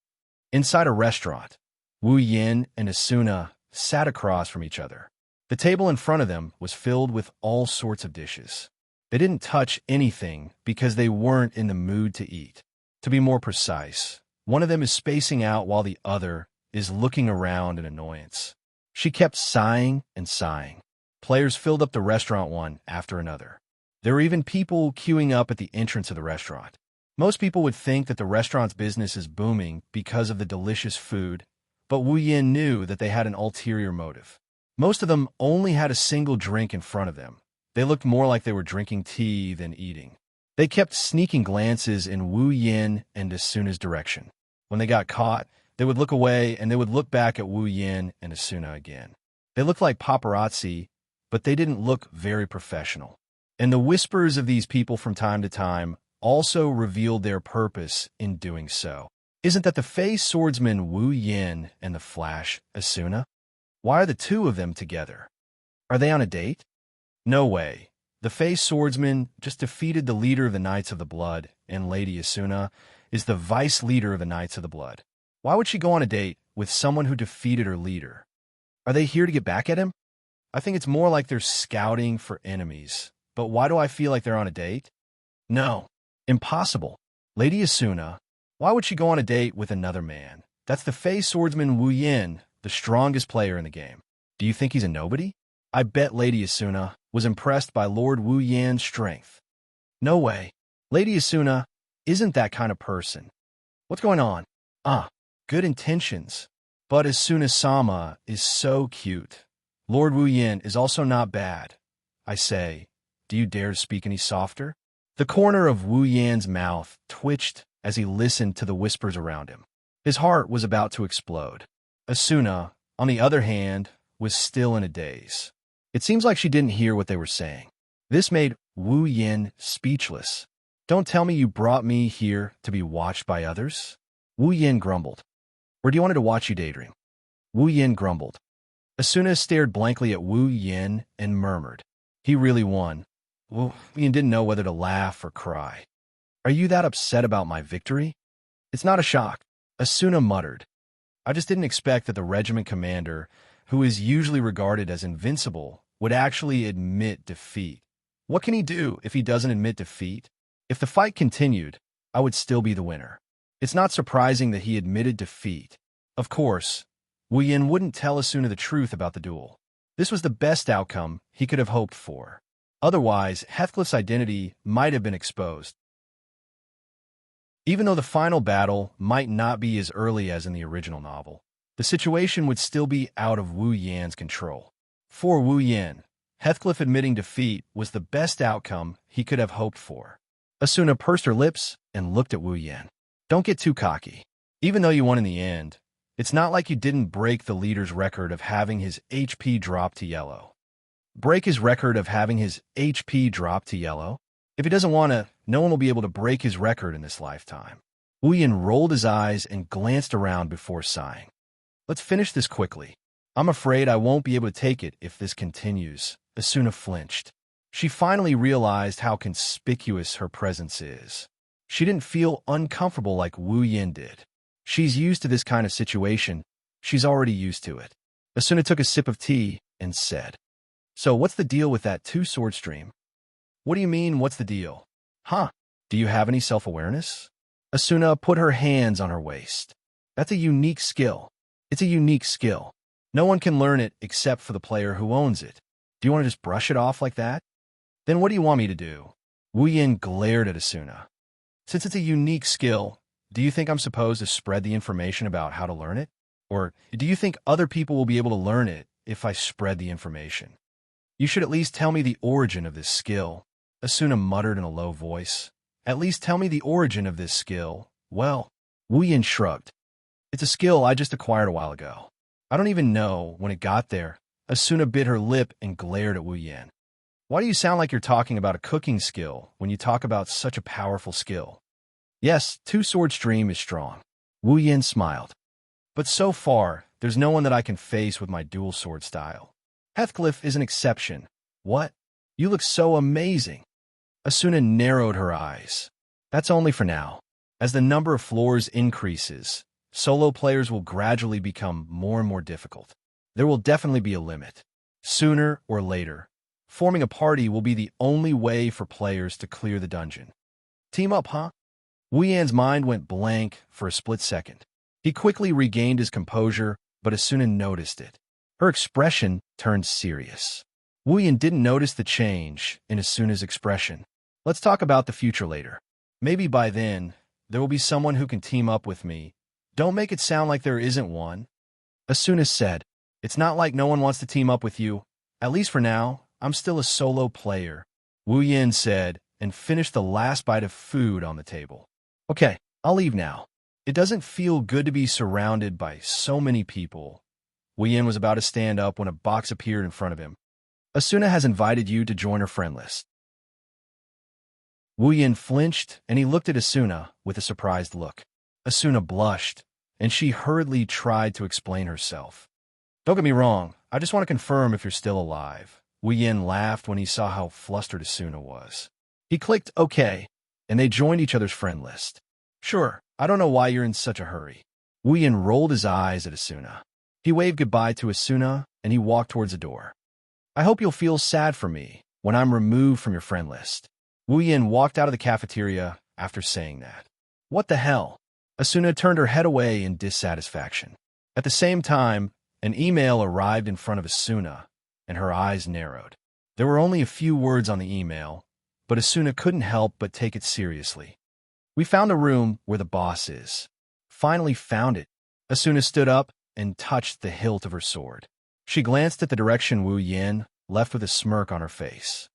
Inside a restaurant, Wu Yin and Asuna sat across from each other. The table in front of them was filled with all sorts of dishes. They didn't touch anything because they weren't in the mood to eat. To be more precise, one of them is spacing out while the other is looking around in annoyance. She kept sighing and sighing. Players filled up the restaurant one after another. There were even people queuing up at the entrance of the restaurant. Most people would think that the restaurant's business is booming because of the delicious food, but Wu Yin knew that they had an ulterior motive. Most of them only had a single drink in front of them. They looked more like they were drinking tea than eating. They kept sneaking glances in Wu Yin and Asuna's direction. When they got caught, they would look away and they would look back at Wu Yin and Asuna again. They looked like paparazzi, but they didn't look very professional. And the whispers of these people from time to time also revealed their purpose in doing so. Isn't that the Fey swordsman Wu Yin and the Flash, Asuna? Why are the two of them together? Are they on a date? No way. The Fey swordsman just defeated the leader of the Knights of the Blood, and Lady Asuna is the vice leader of the Knights of the Blood. Why would she go on a date with someone who defeated her leader? Are they here to get back at him? I think it's more like they're scouting for enemies. But why do I feel like they're on a date? No. Impossible. Lady Asuna, why would she go on a date with another man? That's the Fey swordsman Wu Yin, the strongest player in the game. Do you think he's a nobody? I bet Lady Asuna was impressed by Lord Wu Yan's strength. No way. Lady Asuna isn't that kind of person. What's going on? Good intentions. But Asuna-sama is so cute. Lord Wu Yin is also not bad. I say, do you dare to speak any softer? The corner of Wu Yan's mouth twitched as he listened to the whispers around him. His heart was about to explode. Asuna, on the other hand, was still in a daze. It seems like she didn't hear what they were saying. This made Wu Yin speechless. Don't tell me you brought me here to be watched by others? Wu Yin grumbled. Or do you want to watch you daydream? Wu Yin grumbled. Asuna stared blankly at Wu Yin and murmured. He really won. Wu Yin didn't know whether to laugh or cry. Are you that upset about my victory? It's not a shock. Asuna muttered. I just didn't expect that the regiment commander, who is usually regarded as invincible, would actually admit defeat. What can he do if he doesn't admit defeat? If the fight continued, I would still be the winner. It's not surprising that he admitted defeat. Of course, Wu Yin wouldn't tell Asuna the truth about the duel. This was the best outcome he could have hoped for. Otherwise, Heathcliff's identity might have been exposed. Even though the final battle might not be as early as in the original novel, the situation would still be out of Wu Yan's control. For Wu Yin, Heathcliff admitting defeat was the best outcome he could have hoped for. Asuna pursed her lips and looked at Wu Yen. Don't get too cocky. Even though you won in the end, it's not like you didn't break the leader's record of having his HP drop to yellow. Break his record of having his HP drop to yellow? If he doesn't want to, no one will be able to break his record in this lifetime. Wu Yen rolled his eyes and glanced around before sighing. Let's finish this quickly. I'm afraid I won't be able to take it if this continues. Asuna flinched. She finally realized how conspicuous her presence is. She didn't feel uncomfortable like Wu Yen did. She's used to this kind of situation. She's already used to it. Asuna took a sip of tea and said, So what's the deal with that two-sword stream? What do you mean, what's the deal? Huh? Do you have any self-awareness? Asuna put her hands on her waist. That's a unique skill. It's a unique skill. No one can learn it except for the player who owns it. Do you want to just brush it off like that? Then what do you want me to do? Wu Yen glared at Asuna. Since it's a unique skill, do you think I'm supposed to spread the information about how to learn it? Or do you think other people will be able to learn it if I spread the information? You should at least tell me the origin of this skill, Asuna muttered in a low voice. At least tell me the origin of this skill. Well, Wu Yen shrugged. It's a skill I just acquired a while ago. I don't even know when it got there. Asuna bit her lip and glared at Wu Yen. Why do you sound like you're talking about a cooking skill when you talk about such a powerful skill? Yes, two-sword stream is strong. Wu Yen smiled. But so far, there's no one that I can face with my dual sword style. Heathcliff is an exception. What? You look so amazing. Asuna narrowed her eyes. That's only for now. As the number of floors increases, solo players will gradually become more and more difficult. There will definitely be a limit. Sooner or later, forming a party will be the only way for players to clear the dungeon. Team up, huh? Wu Yan's mind went blank for a split second. He quickly regained his composure, but Asuna noticed it. Her expression turned serious. Wu Yan didn't notice the change in Asuna's expression. Let's talk about the future later. Maybe by then, there will be someone who can team up with me. Don't make it sound like there isn't one. Asuna said, It's not like no one wants to team up with you. At least for now, I'm still a solo player. Wu Yan said, and finished the last bite of food on the table. Okay, I'll leave now. It doesn't feel good to be surrounded by so many people. Wu Yan was about to stand up when a box appeared in front of him. Asuna has invited you to join her friend list. Wu Yan flinched, and he looked at Asuna with a surprised look. Asuna blushed, and she hurriedly tried to explain herself. Don't get me wrong, I just want to confirm if you're still alive. Wu Yan laughed when he saw how flustered Asuna was. He clicked OK, and they joined each other's friend list. Sure, I don't know why you're in such a hurry. Wu Yan rolled his eyes at Asuna. He waved goodbye to Asuna, and he walked towards the door. I hope you'll feel sad for me when I'm removed from your friend list. Wu Yan walked out of the cafeteria after saying that. What the hell? Asuna turned her head away in dissatisfaction. At the same time, an email arrived in front of Asuna, and her eyes narrowed. There were only a few words on the email, but Asuna couldn't help but take it seriously. We found the room where the boss is. Finally found it. Asuna stood up and touched the hilt of her sword. She glanced at the direction Wu Yan, left with a smirk on her face.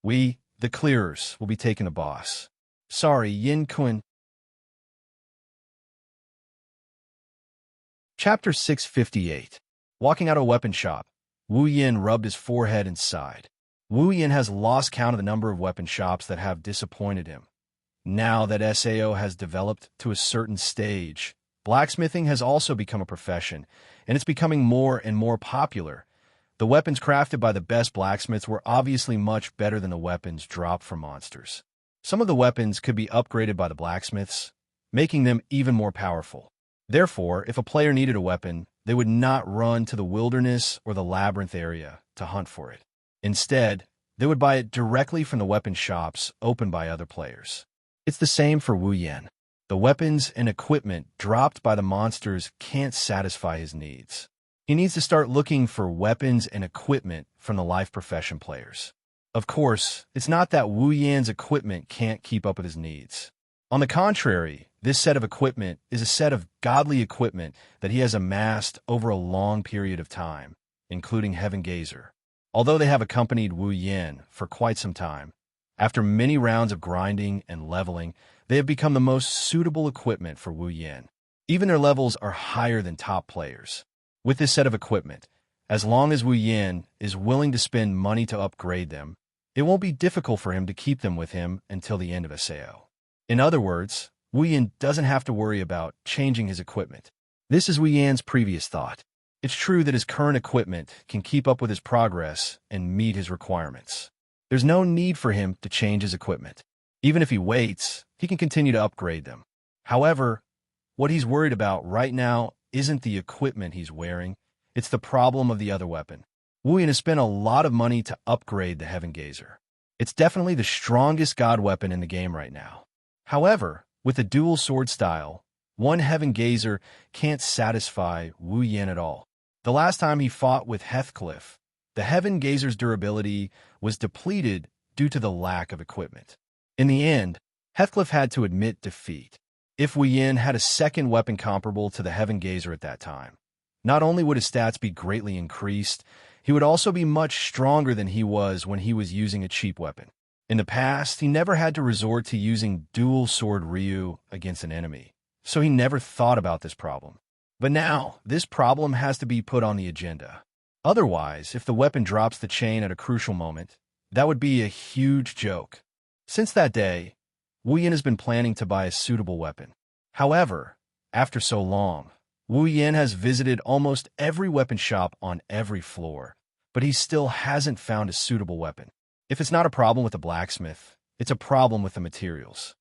We, the clearers, will be taking the boss. Sorry, Yin Kun. Chapter 658. Walking out of a weapon shop, Wu Yan rubbed his forehead and sighed. Wu Yan has lost count of the number of weapon shops that have disappointed him. Now that SAO has developed to a certain stage, blacksmithing has also become a profession, and it's becoming more and more popular. The weapons crafted by the best blacksmiths were obviously much better than the weapons dropped from monsters. Some of the weapons could be upgraded by the blacksmiths, making them even more powerful. Therefore, if a player needed a weapon, they would not run to the wilderness or the labyrinth area to hunt for it. Instead, they would buy it directly from the weapon shops opened by other players. It's the same for Wu Yan. The weapons and equipment dropped by the monsters can't satisfy his needs. He needs to start looking for weapons and equipment from the life profession players. Of course, it's not that Wu Yan's equipment can't keep up with his needs. On the contrary, this set of equipment is a set of godly equipment that he has amassed over a long period of time, including Heaven Gazer. Although they have accompanied Wu Yin for quite some time, after many rounds of grinding and leveling, they have become the most suitable equipment for Wu Yin. Even their levels are higher than top players. With this set of equipment, as long as Wu Yin is willing to spend money to upgrade them, it won't be difficult for him to keep them with him until the end of SAO. In other words, Wu Yin doesn't have to worry about changing his equipment. This is Wu Yan's previous thought. It's true that his current equipment can keep up with his progress and meet his requirements. There's no need for him to change his equipment. Even if he waits, he can continue to upgrade them. However, what he's worried about right now isn't the equipment he's wearing, it's the problem of the other weapon. Wu Yin has spent a lot of money to upgrade the Heaven Gazer. It's definitely the strongest god weapon in the game right now. However, with a dual sword style, one Heaven Gazer can't satisfy Wu Yin at all. The last time he fought with Heathcliff, the Heaven Gazer's durability was depleted due to the lack of equipment. In the end, Heathcliff had to admit defeat. If Wu Yin had a second weapon comparable to the Heaven Gazer at that time, not only would his stats be greatly increased, he would also be much stronger than he was when he was using a cheap weapon. In the past, he never had to resort to using dual sword Ryu against an enemy, so he never thought about this problem. But now, this problem has to be put on the agenda. Otherwise, if the weapon drops the chain at a crucial moment, that would be a huge joke. Since that day, Wu Yin has been planning to buy a suitable weapon. However, after so long, Wu Yin has visited almost every weapon shop on every floor, but he still hasn't found a suitable weapon. If it's not a problem with the blacksmith, it's a problem with the materials.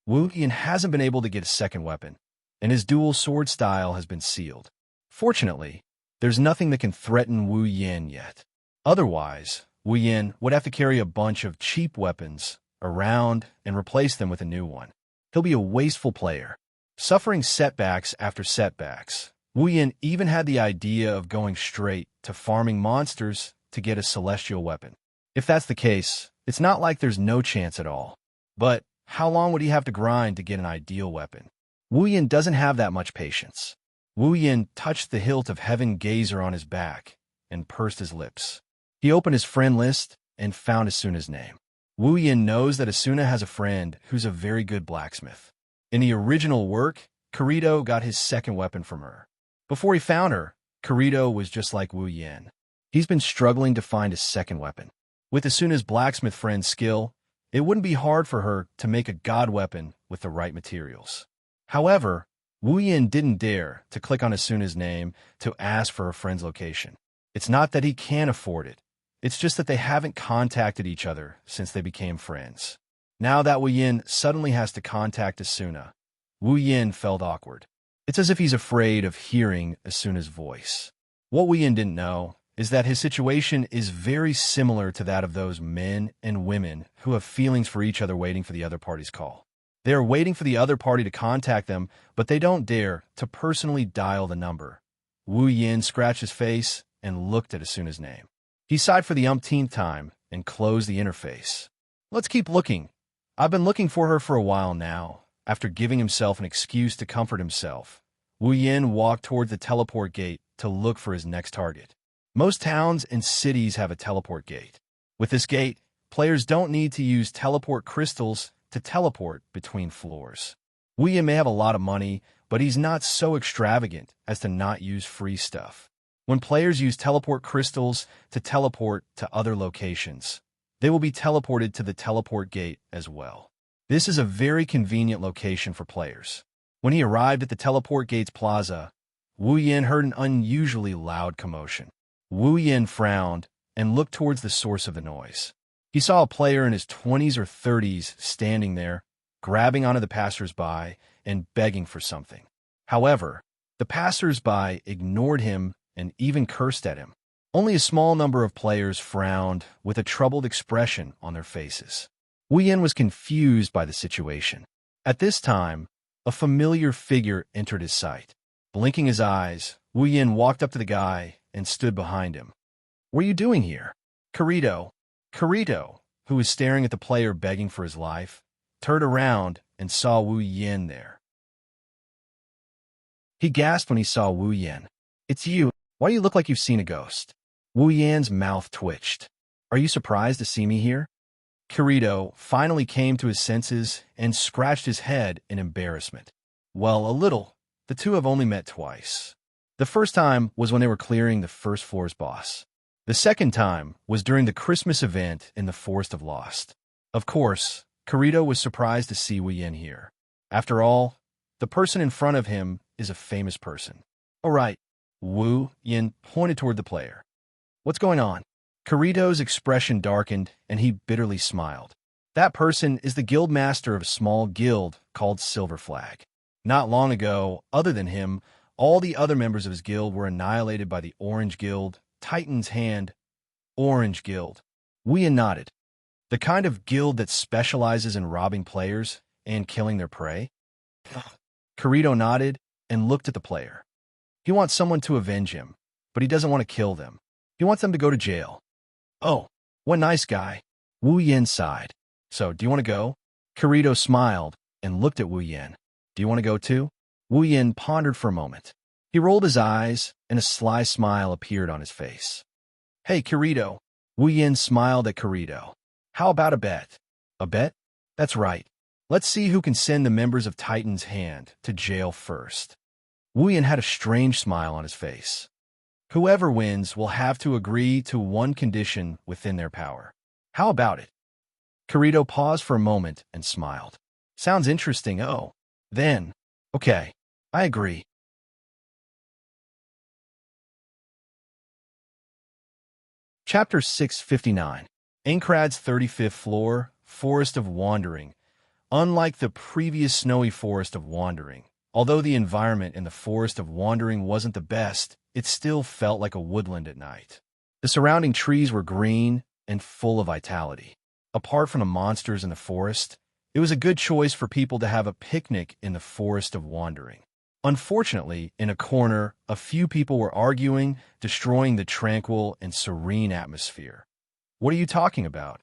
Wu Yin hasn't been able to get a second weapon, and his dual sword style has been sealed. Fortunately, there's nothing that can threaten Wu Yin yet. Otherwise, Wu Yin would have to carry a bunch of cheap weapons around and replace them with a new one. He'll be a wasteful player. Suffering setbacks after setbacks, Wu Yin even had the idea of going straight to farming monsters to get a celestial weapon. If that's the case, it's not like there's no chance at all. But how long would he have to grind to get an ideal weapon? Wu Yin doesn't have that much patience. Wu Yin touched the hilt of Heaven Gazer on his back and pursed his lips. He opened his friend list and found Asuna's name. Wu Yin knows that Asuna has a friend who's a very good blacksmith. In the original work, Kirito got his second weapon from her. Before he found her, Kirito was just like Wu Yin. He's been struggling to find a second weapon. With Asuna's blacksmith friend's skill, it wouldn't be hard for her to make a god weapon with the right materials. However, Wu Yin didn't dare to click on Asuna's name to ask for her friend's location. It's not that he can't afford it. It's just that they haven't contacted each other since they became friends. Now that Wu Yin suddenly has to contact Asuna, Wu Yin felt awkward. It's as if he's afraid of hearing Asuna's voice. What Wu Yin didn't know is that his situation is very similar to that of those men and women who have feelings for each other waiting for the other party's call. They are waiting for the other party to contact them, but they don't dare to personally dial the number. Wu Yin scratched his face and looked at Asuna's name. He sighed for the umpteenth time and closed the interface. Let's keep looking. I've been looking for her for a while now. After giving himself an excuse to comfort himself, Wu Yin walked toward the teleport gate to look for his next target. Most towns and cities have a teleport gate. With this gate, players don't need to use teleport crystals to teleport between floors. Wu Yin may have a lot of money, but he's not so extravagant as to not use free stuff. When players use teleport crystals to teleport to other locations, they will be teleported to the teleport gate as well. This is a very convenient location for players. When he arrived at the teleport gate's plaza, Wu Yin heard an unusually loud commotion. Wu Yin frowned and looked towards the source of the noise. He saw a player in his 20s or 30s standing there, grabbing onto the passers-by and begging for something. However, the passers-by ignored him and even cursed at him. Only a small number of players frowned with a troubled expression on their faces. Wu Yin was confused by the situation. At this time, a familiar figure entered his sight. Blinking his eyes, Wu Yin walked up to the guy and stood behind him. "What are you doing here?" Kirito, who was staring at the player begging for his life, turned around and saw Wu Yin there. He gasped when he saw Wu Yin. "It's you. Why do you look like you've seen a ghost?" Wu Yan's mouth twitched. Are you surprised to see me here? Kirito finally came to his senses and scratched his head in embarrassment. Well, a little. The two have only met twice. The first time was when they were clearing the first floor's boss. The second time was during the Christmas event in the Forest of Lost. Of course, Kirito was surprised to see Wu Yan here. After all, the person in front of him is a famous person. All right, Wu Yan pointed toward the player. What's going on? Kirito's expression darkened, and he bitterly smiled. That person is the guild master of a small guild called Silver Flag. Not long ago, other than him, all the other members of his guild were annihilated by the Orange Guild, Titan's Hand, Orange Guild. Wu Yan nodded. The kind of guild that specializes in robbing players and killing their prey? Kirito nodded and looked at the player. He wants someone to avenge him, but he doesn't want to kill them. He wants them to go to jail. Oh, what a nice guy. Wu Yan sighed. So, do you want to go? Kirito smiled and looked at Wu Yan. Do you want to go too? Wu Yan pondered for a moment. He rolled his eyes, and a sly smile appeared on his face. Hey, Kirito. Wu Yan smiled at Kirito. How about a bet? A bet? That's right. Let's see who can send the members of Titan's Hand to jail first. Wu Yan had a strange smile on his face. Whoever wins will have to agree to one condition within their power. How about it? Kirito paused for a moment and smiled. Sounds interesting, oh. Then, okay, I agree. Chapter 659. Aincrad's 35th floor, Forest of Wandering. Unlike the previous snowy Forest of Wandering, although the environment in the Forest of Wandering wasn't the best, it still felt like a woodland at night. The surrounding trees were green and full of vitality. Apart from the monsters in the forest, it was a good choice for people to have a picnic in the Forest of Wandering. Unfortunately, in a corner, a few people were arguing, destroying the tranquil and serene atmosphere. What are you talking about?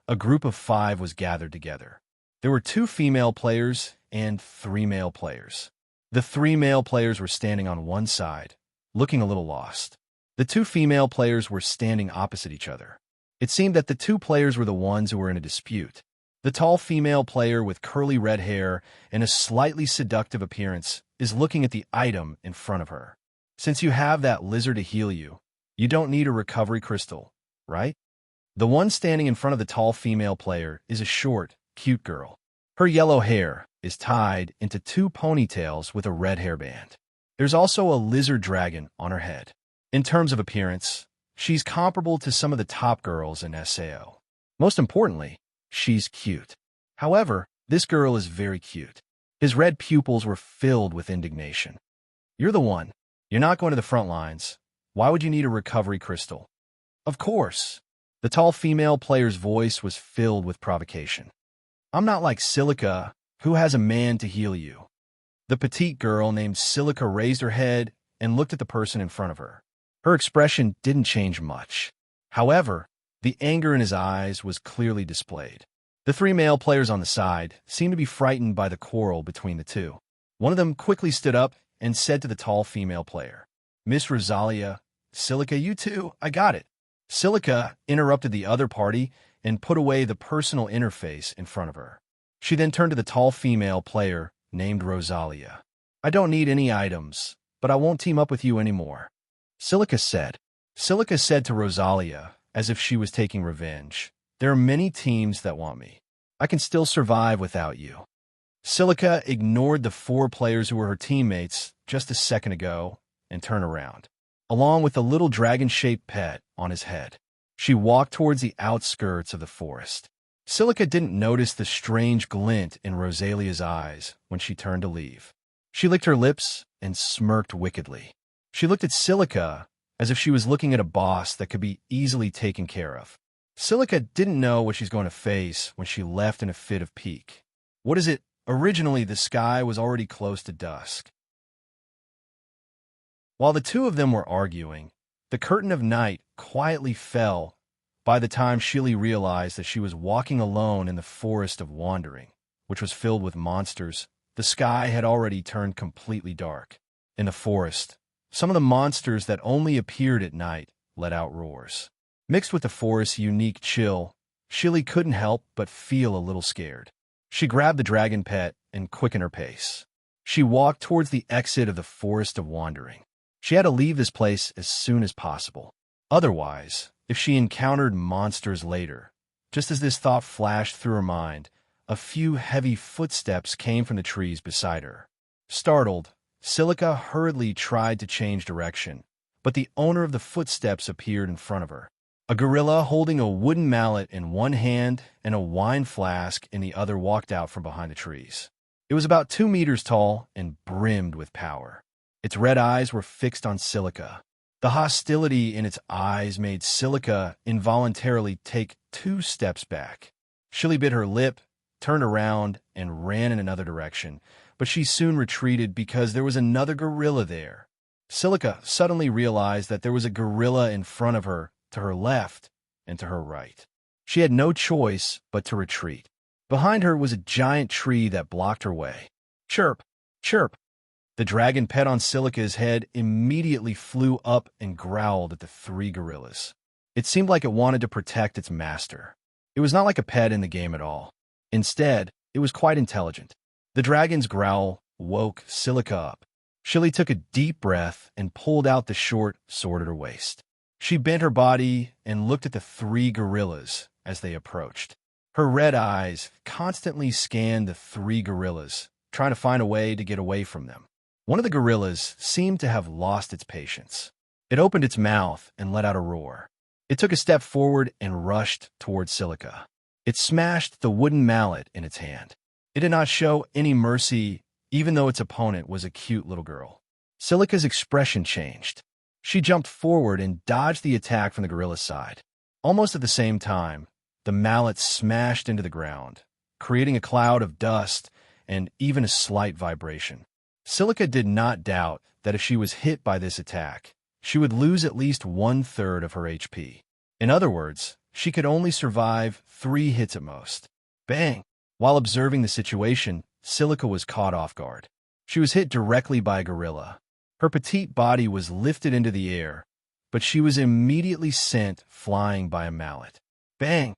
A group of 5 was gathered together. There were 2 female players and 3 male players. The 3 male players were standing on one side, looking a little lost. The 2 female players were standing opposite each other. It seemed that the 2 players were the ones who were in a dispute. The tall female player with curly red hair and a slightly seductive appearance is looking at the item in front of her. Since you have that lizard to heal you, you don't need a recovery crystal, right? The one standing in front of the tall female player is a short, cute girl. Her yellow hair is tied into 2 ponytails with a red hairband. There's also a lizard dragon on her head. In terms of appearance, she's comparable to some of the top girls in SAO. Most importantly, she's cute. However, this girl is very cute. His red pupils were filled with indignation. You're the one. You're not going to the front lines. Why would you need a recovery crystal? Of course. The tall female player's voice was filled with provocation. I'm not like Silica, who has a man to heal you. The petite girl named Silica raised her head and looked at the person in front of her. Her expression didn't change much. However, the anger in his eyes was clearly displayed. The 3 male players on the side seemed to be frightened by the quarrel between the 2. One of them quickly stood up and said to the tall female player, Miss Rosalia, Silica, you too, I got it. Silica interrupted the other party and put away the personal interface in front of her. She then turned to the tall female player named Rosalia. I don't need any items, but I won't team up with you anymore. Silica said. Silica said to Rosalia, as if she was taking revenge, there are many teams that want me. I can still survive without you. Silica ignored the 4 players who were her teammates just a second ago and turned around, along with the little dragon-shaped pet on his head. She walked towards the outskirts of the forest. Silica didn't notice the strange glint in Rosalia's eyes when she turned to leave. She licked her lips and smirked wickedly. She looked at Silica as if she was looking at a boss that could be easily taken care of. Silica didn't know what she's going to face when she left in a fit of pique. What is it? Originally, the sky was already close to dusk. While the 2 of them were arguing, the curtain of night quietly fell by the time Shili realized that she was walking alone in the Forest of Wandering, which was filled with monsters. The sky had already turned completely dark. In the forest, some of the monsters that only appeared at night let out roars. Mixed with the forest's unique chill, Shilly couldn't help but feel a little scared. She grabbed the dragon pet and quickened her pace. She walked towards the exit of the Forest of Wandering. She had to leave this place as soon as possible. Otherwise, if she encountered monsters later, just as this thought flashed through her mind, a few heavy footsteps came from the trees beside her. Startled, Silica hurriedly tried to change direction, but the owner of the footsteps appeared in front of her. A gorilla holding a wooden mallet in one hand and a wine flask in the other walked out from behind the trees. It was about 2 meters tall and brimmed with power. Its red eyes were fixed on Silica. The hostility in its eyes made Silica involuntarily take 2 steps back. Shilly bit her lip, turned around, and ran in another direction, but she soon retreated because there was another gorilla there. Silica suddenly realized that there was a gorilla in front of her, to her left, and to her right. She had no choice but to retreat. Behind her was a giant tree that blocked her way. Chirp! Chirp! The dragon pet on Silica's head immediately flew up and growled at the 3 gorillas. It seemed like it wanted to protect its master. It was not like a pet in the game at all. Instead, it was quite intelligent. The dragon's growl woke Silica up. Shilly took a deep breath and pulled out the short sword at her waist. She bent her body and looked at the 3 gorillas as they approached. Her red eyes constantly scanned the 3 gorillas, trying to find a way to get away from them. One of the gorillas seemed to have lost its patience. It opened its mouth and let out a roar. It took a step forward and rushed toward Silica. It smashed the wooden mallet in its hand. It did not show any mercy, even though its opponent was a cute little girl. Silica's expression changed. She jumped forward and dodged the attack from the gorilla's side. Almost at the same time, the mallet smashed into the ground, creating a cloud of dust and even a slight vibration. Silica did not doubt that if she was hit by this attack, she would lose at least 1/3 of her HP. In other words, she could only survive 3 hits at most. Bang! While observing the situation, Silica was caught off guard. She was hit directly by a gorilla. Her petite body was lifted into the air, but she was immediately sent flying by a mallet. Bang!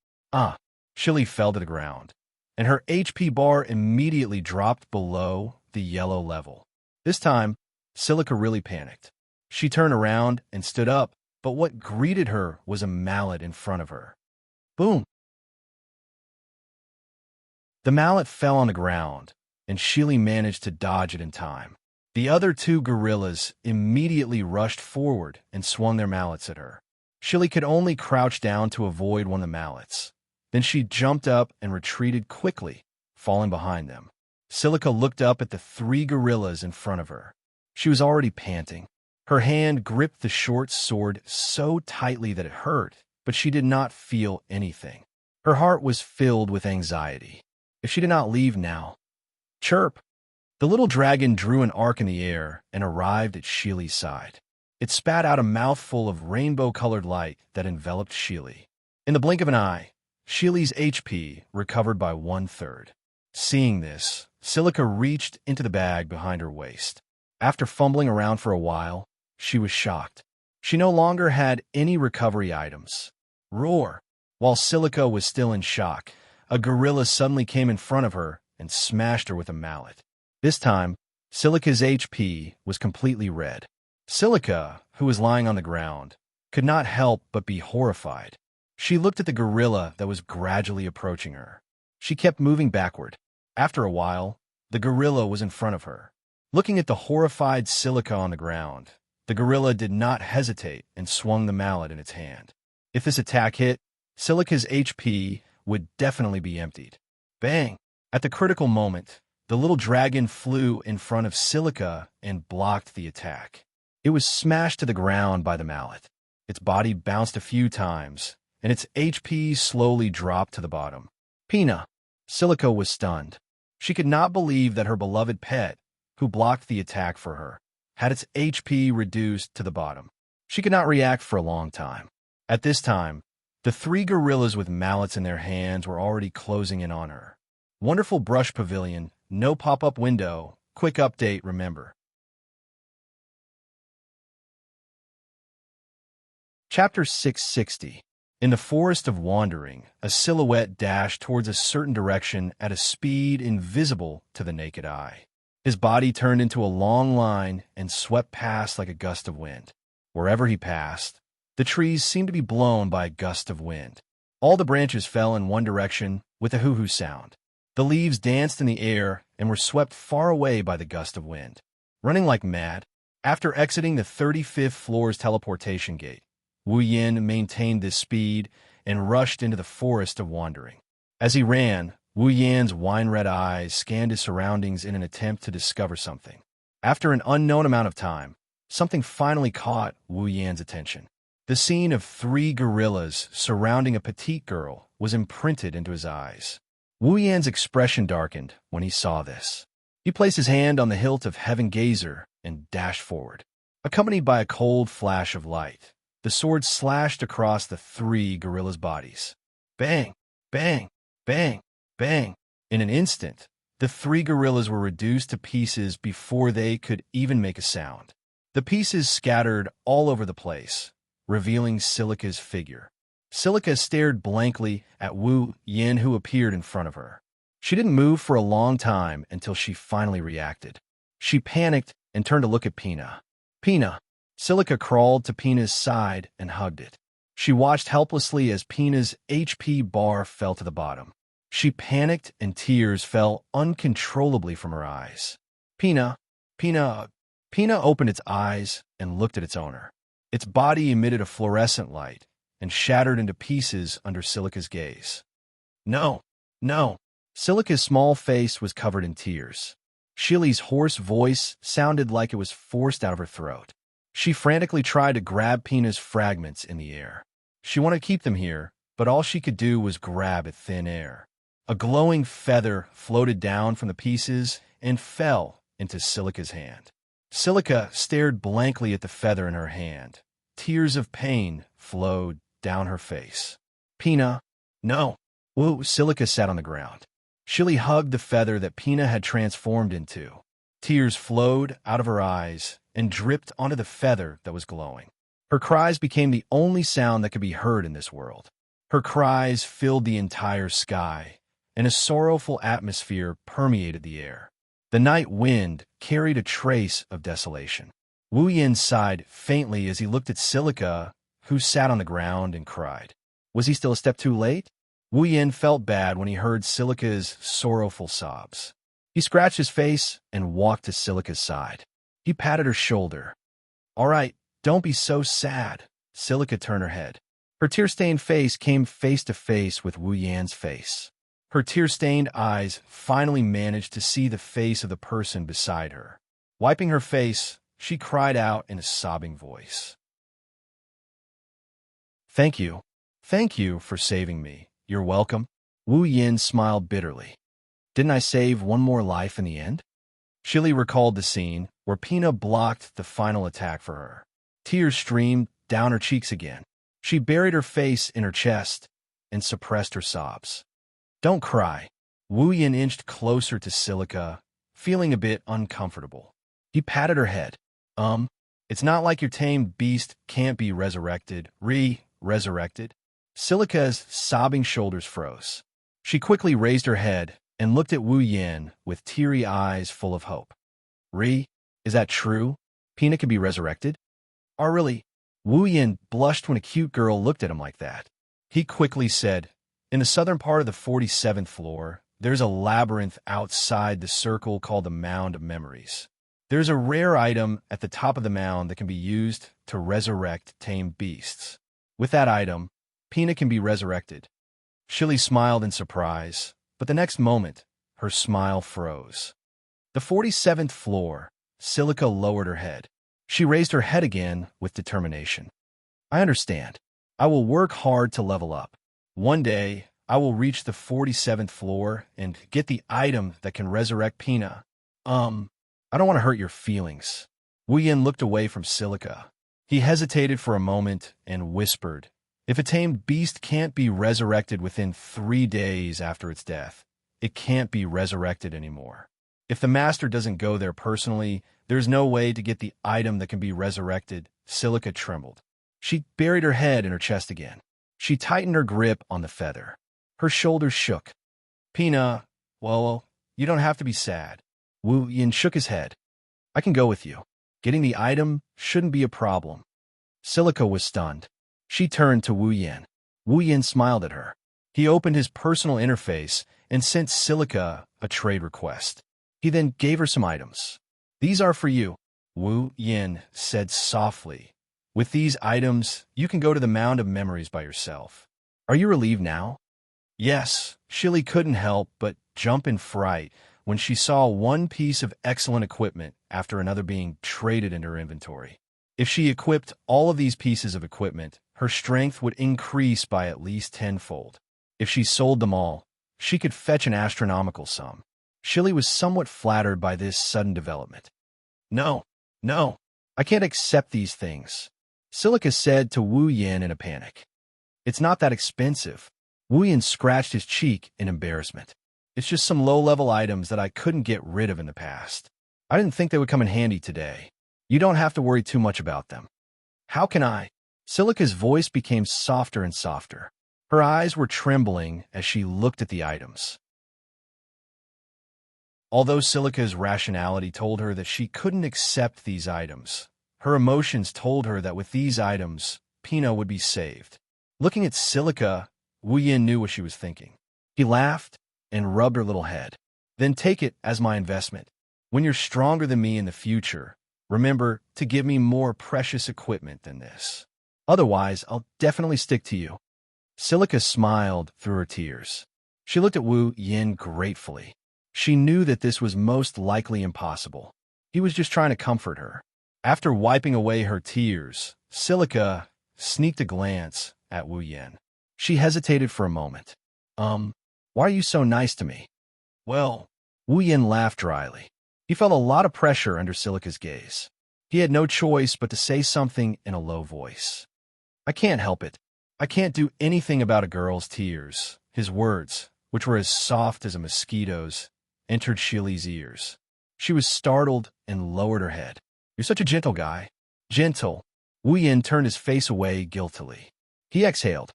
Shilly fell to the ground, and her HP bar immediately dropped below the yellow level. This time, Silica really panicked. She turned around and stood up, but what greeted her was a mallet in front of her. Boom! The mallet fell on the ground, and Shilly managed to dodge it in time. The other 2 gorillas immediately rushed forward and swung their mallets at her. Shilly could only crouch down to avoid one of the mallets. Then she jumped up and retreated quickly, falling behind them. Silica looked up at the 3 gorillas in front of her. She was already panting. Her hand gripped the short sword so tightly that it hurt, but she did not feel anything. Her heart was filled with anxiety. If she did not leave now... Chirp! The little dragon drew an arc in the air and arrived at Shilly's side. It spat out a mouthful of rainbow-colored light that enveloped Shilly. In the blink of an eye, Shilly's HP recovered by 1/3. Seeing this, Silica reached into the bag behind her waist. After fumbling around for a while, she was shocked. She no longer had any recovery items. Roar! While Silica was still in shock, a gorilla suddenly came in front of her and smashed her with a mallet. This time, Silica's HP was completely red. Silica, who was lying on the ground, could not help but be horrified. She looked at the gorilla that was gradually approaching her. She kept moving backward. After a while, the gorilla was in front of her. Looking at the horrified Silica on the ground, the gorilla did not hesitate and swung the mallet in its hand. If this attack hit, Silica's HP would definitely be emptied. Bang! At the critical moment, the little dragon flew in front of Silica and blocked the attack. It was smashed to the ground by the mallet. Its body bounced a few times, and its HP slowly dropped to the bottom. Pina! Silica was stunned. She could not believe that her beloved pet, who blocked the attack for her, had its HP reduced to the bottom. She could not react for a long time. At this time, the 3 gorillas with mallets in their hands were already closing in on her. Wonderful brush pavilion, no pop-up window, quick update, remember. Chapter 660. In the forest of wandering, a silhouette dashed towards a certain direction at a speed invisible to the naked eye. His body turned into a long line and swept past like a gust of wind. Wherever he passed, the trees seemed to be blown by a gust of wind. All the branches fell in one direction with a hoo-hoo sound. The leaves danced in the air and were swept far away by the gust of wind. Running like mad, after exiting the 35th floor's teleportation gate, Wu Yin maintained this speed and rushed into the forest of wandering. As he ran, Wu Yan's wine-red eyes scanned his surroundings in an attempt to discover something. After an unknown amount of time, something finally caught Wu Yan's attention. The scene of 3 gorillas surrounding a petite girl was imprinted into his eyes. Wu Yan's expression darkened when he saw this. He placed his hand on the hilt of Heaven Gazer and dashed forward. Accompanied by a cold flash of light, the sword slashed across the 3 gorillas' bodies. Bang! Bang! Bang! Bang! In an instant, the 3 gorillas were reduced to pieces before they could even make a sound. The pieces scattered all over the place, revealing Silica's figure. Silica stared blankly at Wu Yin, who appeared in front of her. She didn't move for a long time until she finally reacted. She panicked and turned to look at Pina. Pina! Silica crawled to Pina's side and hugged it. She watched helplessly as Pina's HP bar fell to the bottom. She panicked and tears fell uncontrollably from her eyes. Pina opened its eyes and looked at its owner. Its body emitted a fluorescent light and shattered into pieces under Silica's gaze. No, no. Silica's small face was covered in tears. Shili's hoarse voice sounded like it was forced out of her throat. She frantically tried to grab Pina's fragments in the air. She wanted to keep them here, but all she could do was grab at thin air. A glowing feather floated down from the pieces and fell into Silica's hand. Silica stared blankly at the feather in her hand. Tears of pain flowed down her face. Pina, no. Whoa, Silica sat on the ground. Shili hugged the feather that Pina had transformed into. Tears flowed out of her eyes and dripped onto the feather that was glowing. Her cries became the only sound that could be heard in this world. Her cries filled the entire sky, and a sorrowful atmosphere permeated the air. The night wind carried a trace of desolation. Wu Yin sighed faintly as he looked at Silica, who sat on the ground and cried. Was he still a step too late? Wu Yin felt bad when he heard Silica's sorrowful sobs. He scratched his face and walked to Silica's side. He patted her shoulder. All right, don't be so sad. Silica turned her head. Her tear-stained face came face to face with Wu Yan's face. Her tear-stained eyes finally managed to see the face of the person beside her. Wiping her face, she cried out in a sobbing voice. Thank you. Thank you for saving me. You're welcome. Wu Yin smiled bitterly. Didn't I save one more life in the end? Shili recalled the scene where Pina blocked the final attack for her. Tears streamed down her cheeks again. She buried her face in her chest and suppressed her sobs. Don't cry. Wu Yin inched closer to Silica, feeling a bit uncomfortable. He patted her head. It's not like your tamed beast can't be resurrected. Resurrected? Silica's sobbing shoulders froze. She quickly raised her head and looked at Wu Yin with teary eyes full of hope. Is that true? Pina can be resurrected? Oh, really? Wu Yin blushed when a cute girl looked at him like that. He quickly said, in the southern part of the 47th floor, there's a labyrinth outside the circle called the Mound of Memories. There's a rare item at the top of the mound that can be used to resurrect tamed beasts. With that item, Pina can be resurrected. Shili smiled in surprise, but the next moment, her smile froze. The 47th floor, Silica lowered her head. She raised her head again with determination. I understand. I will work hard to level up. One day, I will reach the 47th floor and get the item that can resurrect Pina. I don't want to hurt your feelings. Wu Yin looked away from Silica. He hesitated for a moment and whispered, if a tamed beast can't be resurrected within 3 days after its death, it can't be resurrected anymore. If the master doesn't go there personally, there's no way to get the item that can be resurrected. Silica trembled. She buried her head in her chest again. She tightened her grip on the feather. Her shoulders shook. Pina, well, you don't have to be sad. Wu Yin shook his head. I can go with you. Getting the item shouldn't be a problem. Silica was stunned. She turned to Wu Yin. Wu Yin smiled at her. He opened his personal interface and sent Silica a trade request. He then gave her some items. These are for you, Wu Yin said softly. With these items, you can go to the Mound of Memories by yourself. Are you relieved now? Yes, Shilly couldn't help but jump in fright when she saw one piece of excellent equipment after another being traded into her inventory. If she equipped all of these pieces of equipment, her strength would increase by at least tenfold. If she sold them all, she could fetch an astronomical sum. Shilly was somewhat flattered by this sudden development. No, I can't accept these things, Silica said to Wu Yin in a panic. It's not that expensive. Wu Yin scratched his cheek in embarrassment. It's just some low-level items that I couldn't get rid of in the past. I didn't think they would come in handy today. You don't have to worry too much about them. How can I? Silica's voice became softer and softer. Her eyes were trembling as she looked at the items. Although Silica's rationality told her that she couldn't accept these items, her emotions told her that with these items, Pina would be saved. Looking at Silica, Wu Yin knew what she was thinking. He laughed and rubbed her little head. Then take it as my investment. When you're stronger than me in the future, remember to give me more precious equipment than this. Otherwise, I'll definitely stick to you. Silica smiled through her tears. She looked at Wu Yin gratefully. She knew that this was most likely impossible. He was just trying to comfort her. After wiping away her tears, Silica sneaked a glance at Wu Yin. She hesitated for a moment. Why are you so nice to me? Well, Wu Yin laughed dryly. He felt a lot of pressure under Silica's gaze. He had no choice but to say something in a low voice. I can't help it. I can't do anything about a girl's tears. His words, which were as soft as a mosquito's, entered Shilly's ears. She was startled and lowered her head. You're such a gentle guy. Gentle. Wu Yin turned his face away guiltily. He exhaled.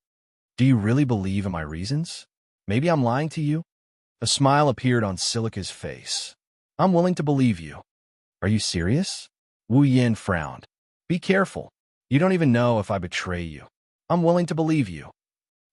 Do you really believe in my reasons? Maybe I'm lying to you? A smile appeared on Silica's face. I'm willing to believe you. Are you serious? Wu Yin frowned. Be careful. You don't even know if I betray you. I'm willing to believe you.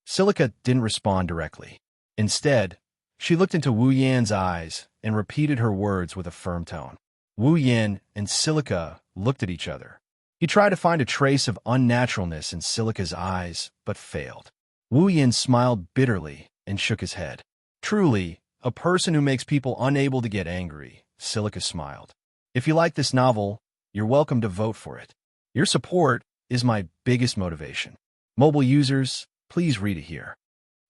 Silica didn't respond directly. Instead, she looked into Wu Yin's eyes and repeated her words with a firm tone. Wu Yin and Silica looked at each other. He tried to find a trace of unnaturalness in Silica's eyes, but failed. Wu Yin smiled bitterly and shook his head. Truly, a person who makes people unable to get angry, Silica smiled. If you like this novel, you're welcome to vote for it. Your support is my biggest motivation. Mobile users, please read it here.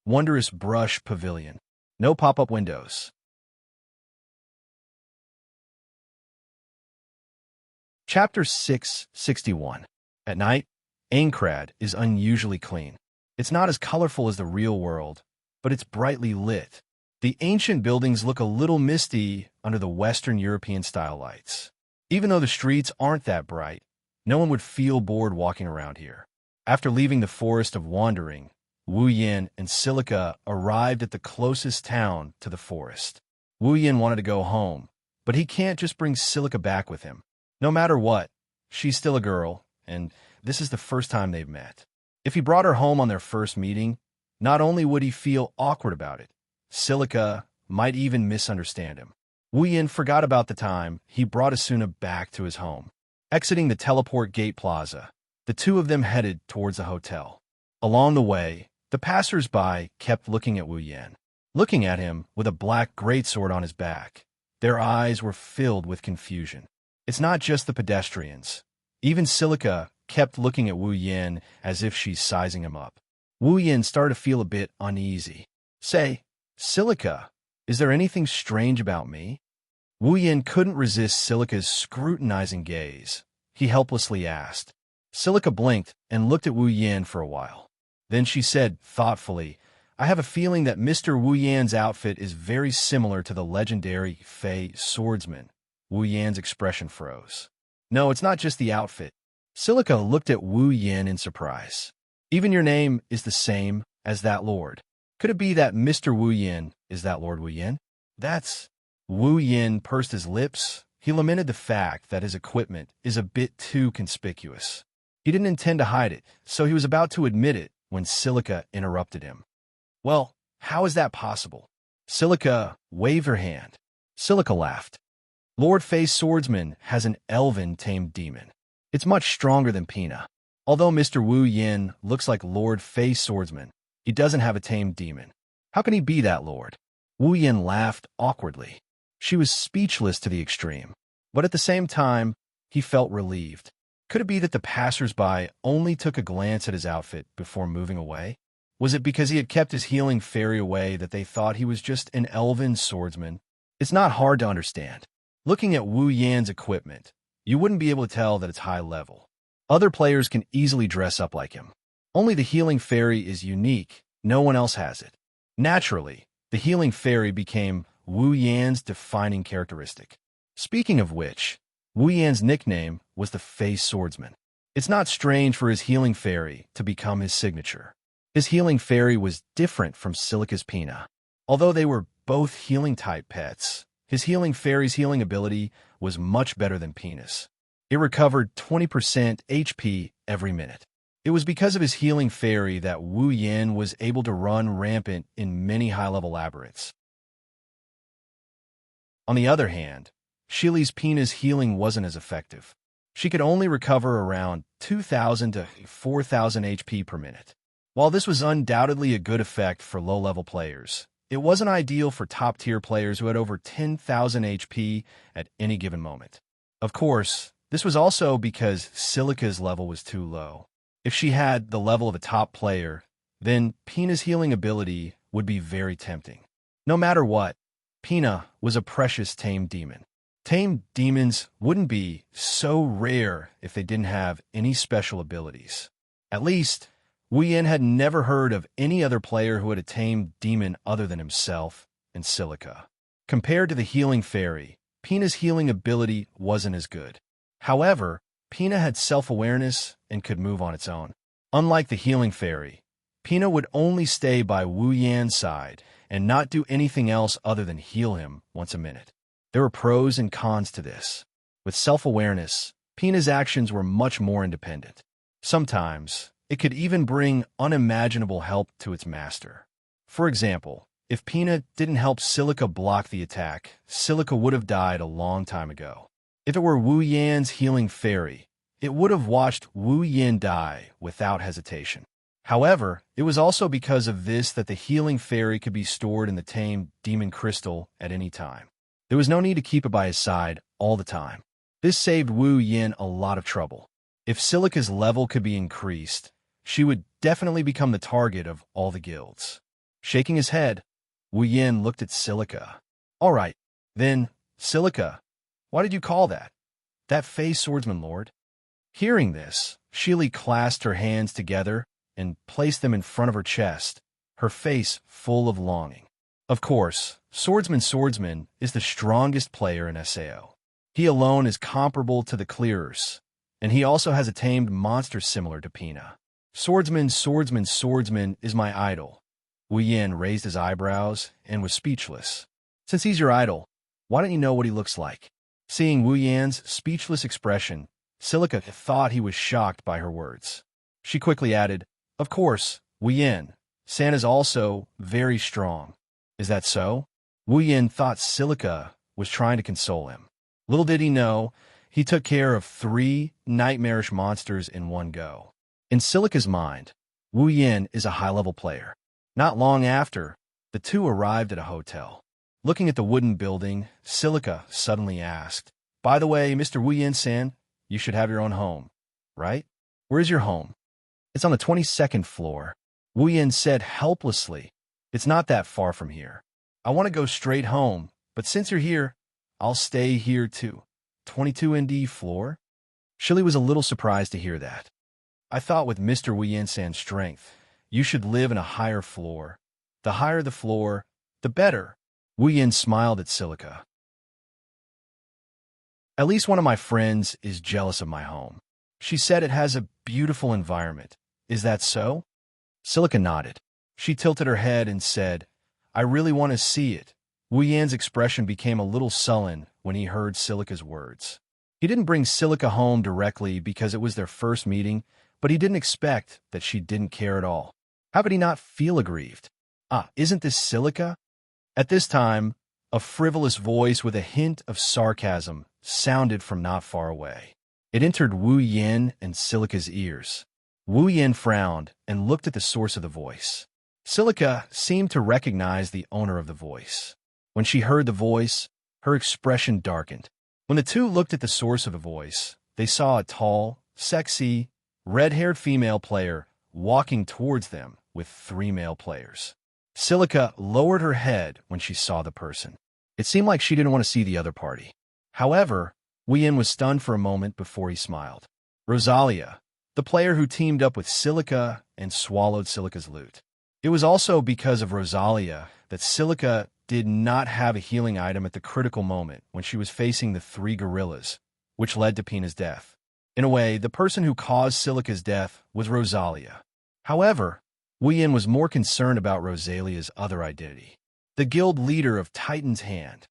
Wondrous Brush Pavilion. No pop-up windows. Chapter 661. At night, Aincrad is unusually clean. It's not as colorful as the real world, but it's brightly lit. The ancient buildings look a little misty under the Western European-style lights. Even though the streets aren't that bright, no one would feel bored walking around here. After leaving the Forest of Wandering, Wu Yin and Silica arrived at the closest town to the forest. Wu Yin wanted to go home, but he can't just bring Silica back with him. No matter what, she's still a girl, and this is the first time they've met. If he brought her home on their first meeting, not only would he feel awkward about it, Silica might even misunderstand him. Wu Yin forgot about the time he brought Asuna back to his home. Exiting the teleport gate plaza, the two of them headed towards the hotel. Along the way, the passers-by kept looking at Wu Yin, looking at him with a black greatsword on his back. Their eyes were filled with confusion. It's not just the pedestrians. Even Silica kept looking at Wu Yin as if she's sizing him up. Wu Yin started to feel a bit uneasy. Say, Silica, is there anything strange about me? Wu Yin couldn't resist Silica's scrutinizing gaze. He helplessly asked. Silica blinked and looked at Wu Yin for a while. Then she said thoughtfully, I have a feeling that Mr. Wu Yan's outfit is very similar to the legendary Fey swordsman. Wu Yan's expression froze. No, it's not just the outfit. Silica looked at Wu Yin in surprise. Even your name is the same as that lord. Could it be that Mr. Wu Yin is that Lord Wu Yin? That's... Wu Yin pursed his lips. He lamented the fact that his equipment is a bit too conspicuous. He didn't intend to hide it, so he was about to admit it when Silica interrupted him. Well, how is that possible? Silica waved her hand. Silica laughed. Lord Fei's swordsman has an elven tamed demon. It's much stronger than Pina. Although Mr. Wu Yin looks like Lord Fei's swordsman, he doesn't have a tamed demon. How can he be that lord? Wu Yin laughed awkwardly. She was speechless to the extreme, but at the same time, he felt relieved. Could it be that the passers-by only took a glance at his outfit before moving away? Was it because he had kept his healing fairy away that they thought he was just an elven swordsman? It's not hard to understand. Looking at Wu Yan's equipment, you wouldn't be able to tell that it's high level. Other players can easily dress up like him. Only the healing fairy is unique. No one else has it. Naturally, the healing fairy became Wu Yan's defining characteristic. Speaking of which, Wu Yan's nickname was the Fei Swordsman. It's not strange for his healing fairy to become his signature. His healing fairy was different from Silica's Pina. Although they were both healing-type pets, his healing fairy's healing ability was much better than Pina's. It recovered 20% HP every minute. It was because of his healing fairy that Wu Yan was able to run rampant in many high-level labyrinths. On the other hand, Shili's Pina's healing wasn't as effective. She could only recover around 2,000 to 4,000 HP per minute. While this was undoubtedly a good effect for low-level players, it wasn't ideal for top-tier players who had over 10,000 HP at any given moment. Of course, this was also because Silica's level was too low. If she had the level of a top player, then Pina's healing ability would be very tempting. No matter what, Pina was a precious tamed demon. Tamed demons wouldn't be so rare if they didn't have any special abilities. At least, Wu Yan had never heard of any other player who had a tamed demon other than himself and Silica. Compared to the healing fairy, Pina's healing ability wasn't as good. However, Pina had self-awareness and could move on its own. Unlike the healing fairy, Pina would only stay by Wu Yan's side and not do anything else other than heal him once a minute. There were pros and cons to this. With self-awareness, Pina's actions were much more independent. Sometimes, it could even bring unimaginable help to its master. For example, if Pina didn't help Silica block the attack, Silica would have died a long time ago. If it were Wu Yan's healing fairy, it would have watched Wu Yan die without hesitation. However, it was also because of this that the healing fairy could be stored in the tamed demon crystal at any time. There was no need to keep it by his side all the time. This saved Wu Yan a lot of trouble. If Silica's level could be increased, she would definitely become the target of all the guilds. Shaking his head, Wu Yan looked at Silica. All right, then, Silica, why did you call that? That Fey swordsman lord? Hearing this, Shili clasped her hands together and placed them in front of her chest, her face full of longing. Of course, Swordsman is the strongest player in SAO. He alone is comparable to the clearers, and he also has a tamed monster similar to Pina. Swordsman is my idol. Wu Yan raised his eyebrows and was speechless. Since he's your idol, why don't you know what he looks like? Seeing Wu Yan's speechless expression, Silica thought he was shocked by her words. She quickly added, Of course, Wu Yan, San is also very strong. Is that so? Wu Yan thought Silica was trying to console him. Little did he know, he took care of 3 nightmarish monsters in one go. In Silica's mind, Wu Yan is a high-level player. Not long after, the two arrived at a hotel. Looking at the wooden building, Silica suddenly asked, By the way, Mr. Wu Yan-san, you should have your own home, right? Where's your home? It's on the 22nd floor. Wu Yan said helplessly, It's not that far from here. I want to go straight home, but since you're here, I'll stay here too. 22nd floor? Shili was a little surprised to hear that. I thought with Mr. Wu Yan-san's strength, you should live in a higher floor. The higher the floor, the better. Wu Yan smiled at Silica. At least one of my friends is jealous of my home. She said it has a beautiful environment. Is that so? Silica nodded. She tilted her head and said, I really want to see it. Wu Yan's expression became a little sullen when he heard Silica's words. He didn't bring Silica home directly because it was their first meeting, but he didn't expect that she didn't care at all. How could he not feel aggrieved? Ah, isn't this Silica? At this time, a frivolous voice with a hint of sarcasm sounded from not far away. It entered Wu Yan and Silica's ears. Wu Yan frowned and looked at the source of the voice. Silica seemed to recognize the owner of the voice. When she heard the voice, her expression darkened. When the two looked at the source of the voice, they saw a tall, sexy, red-haired female player walking towards them with 3 male players. Silica lowered her head when she saw the person. It seemed like she didn't want to see the other party. However, Wu Yan was stunned for a moment before he smiled. Rosalia, the player who teamed up with Silica and swallowed Silica's loot. It was also because of Rosalia that Silica did not have a healing item at the critical moment when she was facing the 3 gorillas, which led to Pina's death. In a way, the person who caused Silica's death was Rosalia. However, Wu Yan was more concerned about Rosalia's other identity, the guild leader of Titan's Hand.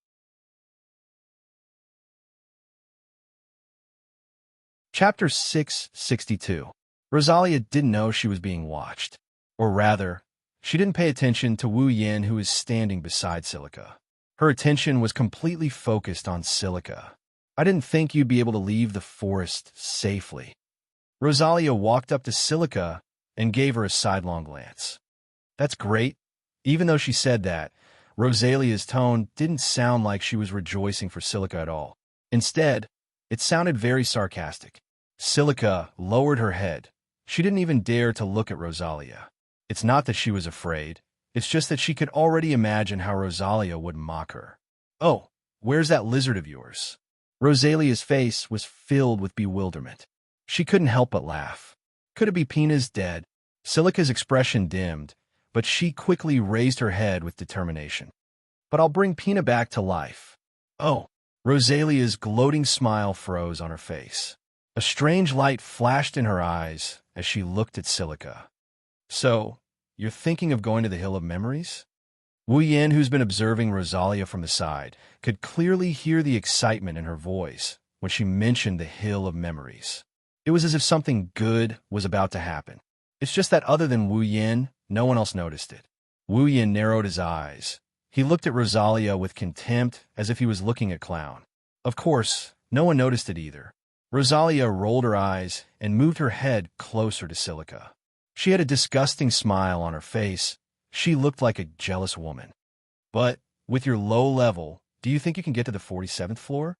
Chapter 662. Rosalia didn't know she was being watched. Or rather, she didn't pay attention to Wu Yan, who was standing beside Silica. Her attention was completely focused on Silica. I didn't think you'd be able to leave the forest safely. Rosalia walked up to Silica and gave her a sidelong glance. That's great. Even though she said that, Rosalia's tone didn't sound like she was rejoicing for Silica at all. Instead, it sounded very sarcastic. Silica lowered her head. She didn't even dare to look at Rosalia. It's not that she was afraid. It's just that she could already imagine how Rosalia would mock her. Oh, where's that lizard of yours? Rosalia's face was filled with bewilderment. She couldn't help but laugh. Could it be Pina's dead? Silica's expression dimmed, but she quickly raised her head with determination. But I'll bring Pina back to life. Oh, Rosalia's gloating smile froze on her face. A strange light flashed in her eyes as she looked at Silica. So, you're thinking of going to the Hill of Memories? Wu Yan, who's been observing Rosalia from the side, could clearly hear the excitement in her voice when she mentioned the Hill of Memories. It was as if something good was about to happen. It's just that other than Wu Yan, no one else noticed it. Wu Yan narrowed his eyes. He looked at Rosalia with contempt, as if he was looking at Clown. Of course, no one noticed it either. Rosalia rolled her eyes and moved her head closer to Silica. She had a disgusting smile on her face. She looked like a jealous woman. But, with your low level, do you think you can get to the 47th floor?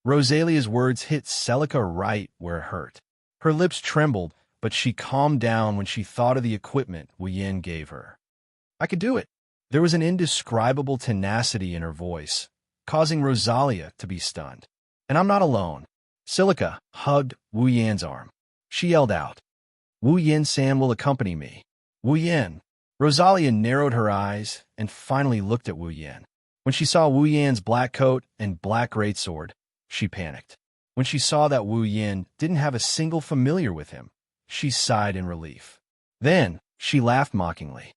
Rosalia's words hit Silica right where it hurt. Her lips trembled, but she calmed down when she thought of the equipment Wu Yan gave her. I could do it. There was an indescribable tenacity in her voice, causing Rosalia to be stunned. And I'm not alone. Silica hugged Wu Yan's arm. She yelled out, Wu Yan-san will accompany me. Wu Yan. Rosalia narrowed her eyes and finally looked at Wu Yan. When she saw Wu Yan's black coat and black greatsword, she panicked. When she saw that Wu Yan didn't have a single familiar with him, she sighed in relief. Then, she laughed mockingly.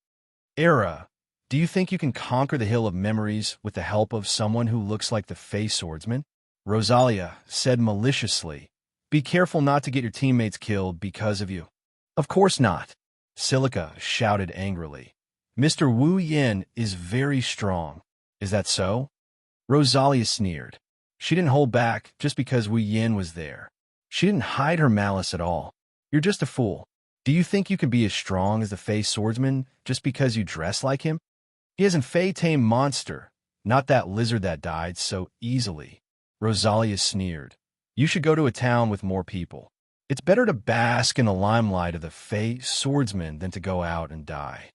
Era, do you think you can conquer the Hill of Memories with the help of someone who looks like the Fey Swordsman? Rosalia said maliciously, be careful not to get your teammates killed because of you. Of course not. Silica shouted angrily. Mr. Wu Yan is very strong. Is that so? Rosalia sneered. She didn't hold back just because Wu Yan was there. She didn't hide her malice at all. You're just a fool. Do you think you can be as strong as the Fey Swordsman just because you dress like him? He isn't Fey-tamed monster, not that lizard that died so easily. Rosalia sneered. You should go to a town with more people. It's better to bask in the limelight of the Fey Swordsman than to go out and die.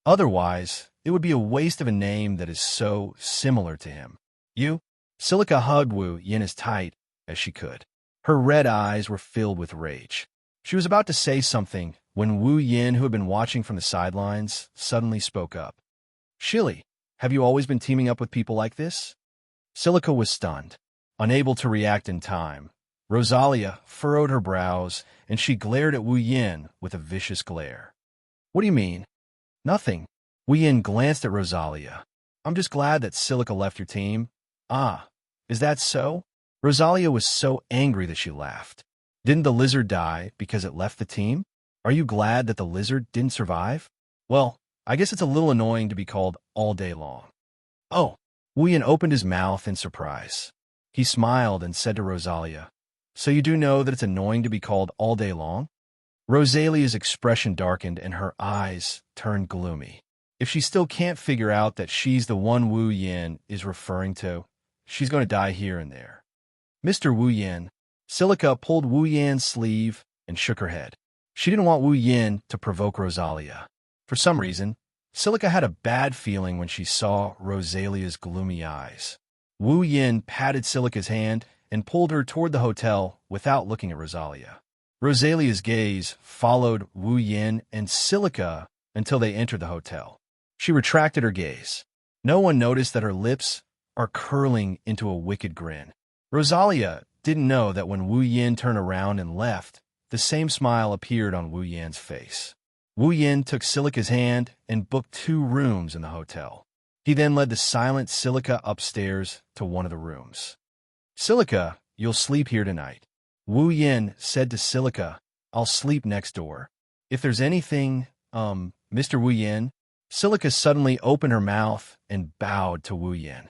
Otherwise, it would be a waste of a name that is so similar to him. You? Silica hugged Wu Yan as tight as she could. Her red eyes were filled with rage. She was about to say something when Wu Yan, who had been watching from the sidelines, suddenly spoke up. Shilly, have you always been teaming up with people like this? Silica was stunned. Unable to react in time, Rosalia furrowed her brows, and she glared at Wu Yin with a vicious glare. What do you mean? Nothing. Wu Yin glanced at Rosalia. I'm just glad that Silica left your team. Ah, is that so? Rosalia was so angry that she laughed. Didn't the lizard die because it left the team? Are you glad that the lizard didn't survive? Well, I guess it's a little annoying to be called all day long. Oh, Wu Yin opened his mouth in surprise. He smiled and said to Rosalia, So you do know that it's annoying to be called all day long? Rosalia's expression darkened and her eyes turned gloomy. If she still can't figure out that she's the one Wu Yin is referring to, she's going to die here and there. Mr. Wu Yin, Silica pulled Wu Yin's sleeve and shook her head. She didn't want Wu Yin to provoke Rosalia. For some reason, Silica had a bad feeling when she saw Rosalia's gloomy eyes. Wu Yin patted Silica's hand and pulled her toward the hotel without looking at Rosalia. Rosalia's gaze followed Wu Yin and Silica until they entered the hotel. She retracted her gaze. No one noticed that her lips are curling into a wicked grin. Rosalia didn't know that when Wu Yin turned around and left, the same smile appeared on Wu Yin's face. Wu Yin took Silica's hand and booked 2 rooms in the hotel. He then led the silent Silica upstairs to one of the rooms. Silica, you'll sleep here tonight. Wu Yin said to Silica, I'll sleep next door. If there's anything, Mr. Wu Yin, Silica suddenly opened her mouth and bowed to Wu Yin.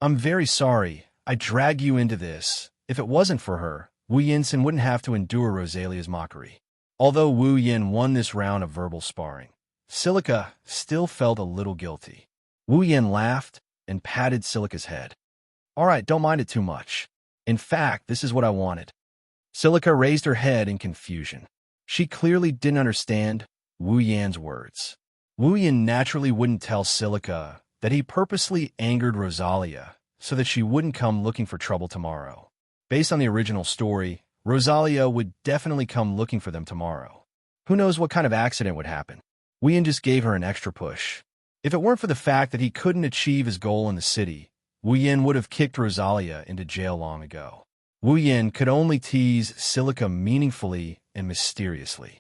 I'm very sorry. I dragged you into this. If it wasn't for her, Wu Yinsen wouldn't have to endure Rosalia's mockery. Although Wu Yin won this round of verbal sparring, Silica still felt a little guilty. Wu Yin laughed and patted Silica's head. All right, don't mind it too much. In fact, this is what I wanted. Silica raised her head in confusion. She clearly didn't understand Wu Yin's words. Wu Yin naturally wouldn't tell Silica that he purposely angered Rosalia so that she wouldn't come looking for trouble tomorrow. Based on the original story, Rosalia would definitely come looking for them tomorrow. Who knows what kind of accident would happen? Wu Yin just gave her an extra push. If it weren't for the fact that he couldn't achieve his goal in the city, Wu Yin would have kicked Rosalia into jail long ago. Wu Yin could only tease Silica meaningfully and mysteriously.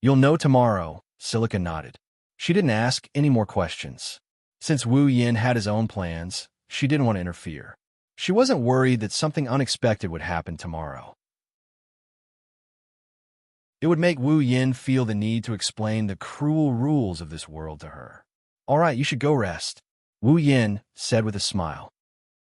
You'll know tomorrow, Silica nodded. She didn't ask any more questions. Since Wu Yin had his own plans, she didn't want to interfere. She wasn't worried that something unexpected would happen tomorrow. It would make Wu Yin feel the need to explain the cruel rules of this world to her. All right, you should go rest, Wu Yin said with a smile.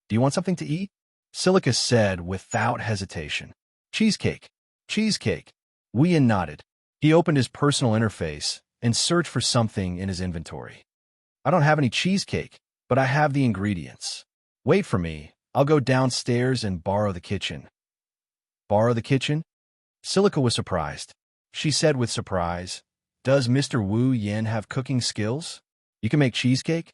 Do you want something to eat? Silica said without hesitation. Cheesecake. Cheesecake. Wu Yin nodded. He opened his personal interface and searched for something in his inventory. I don't have any cheesecake, but I have the ingredients. Wait for me. I'll go downstairs and borrow the kitchen. Borrow the kitchen? Silica was surprised. She said with surprise, Does Mr. Wu Yin have cooking skills? You can make cheesecake?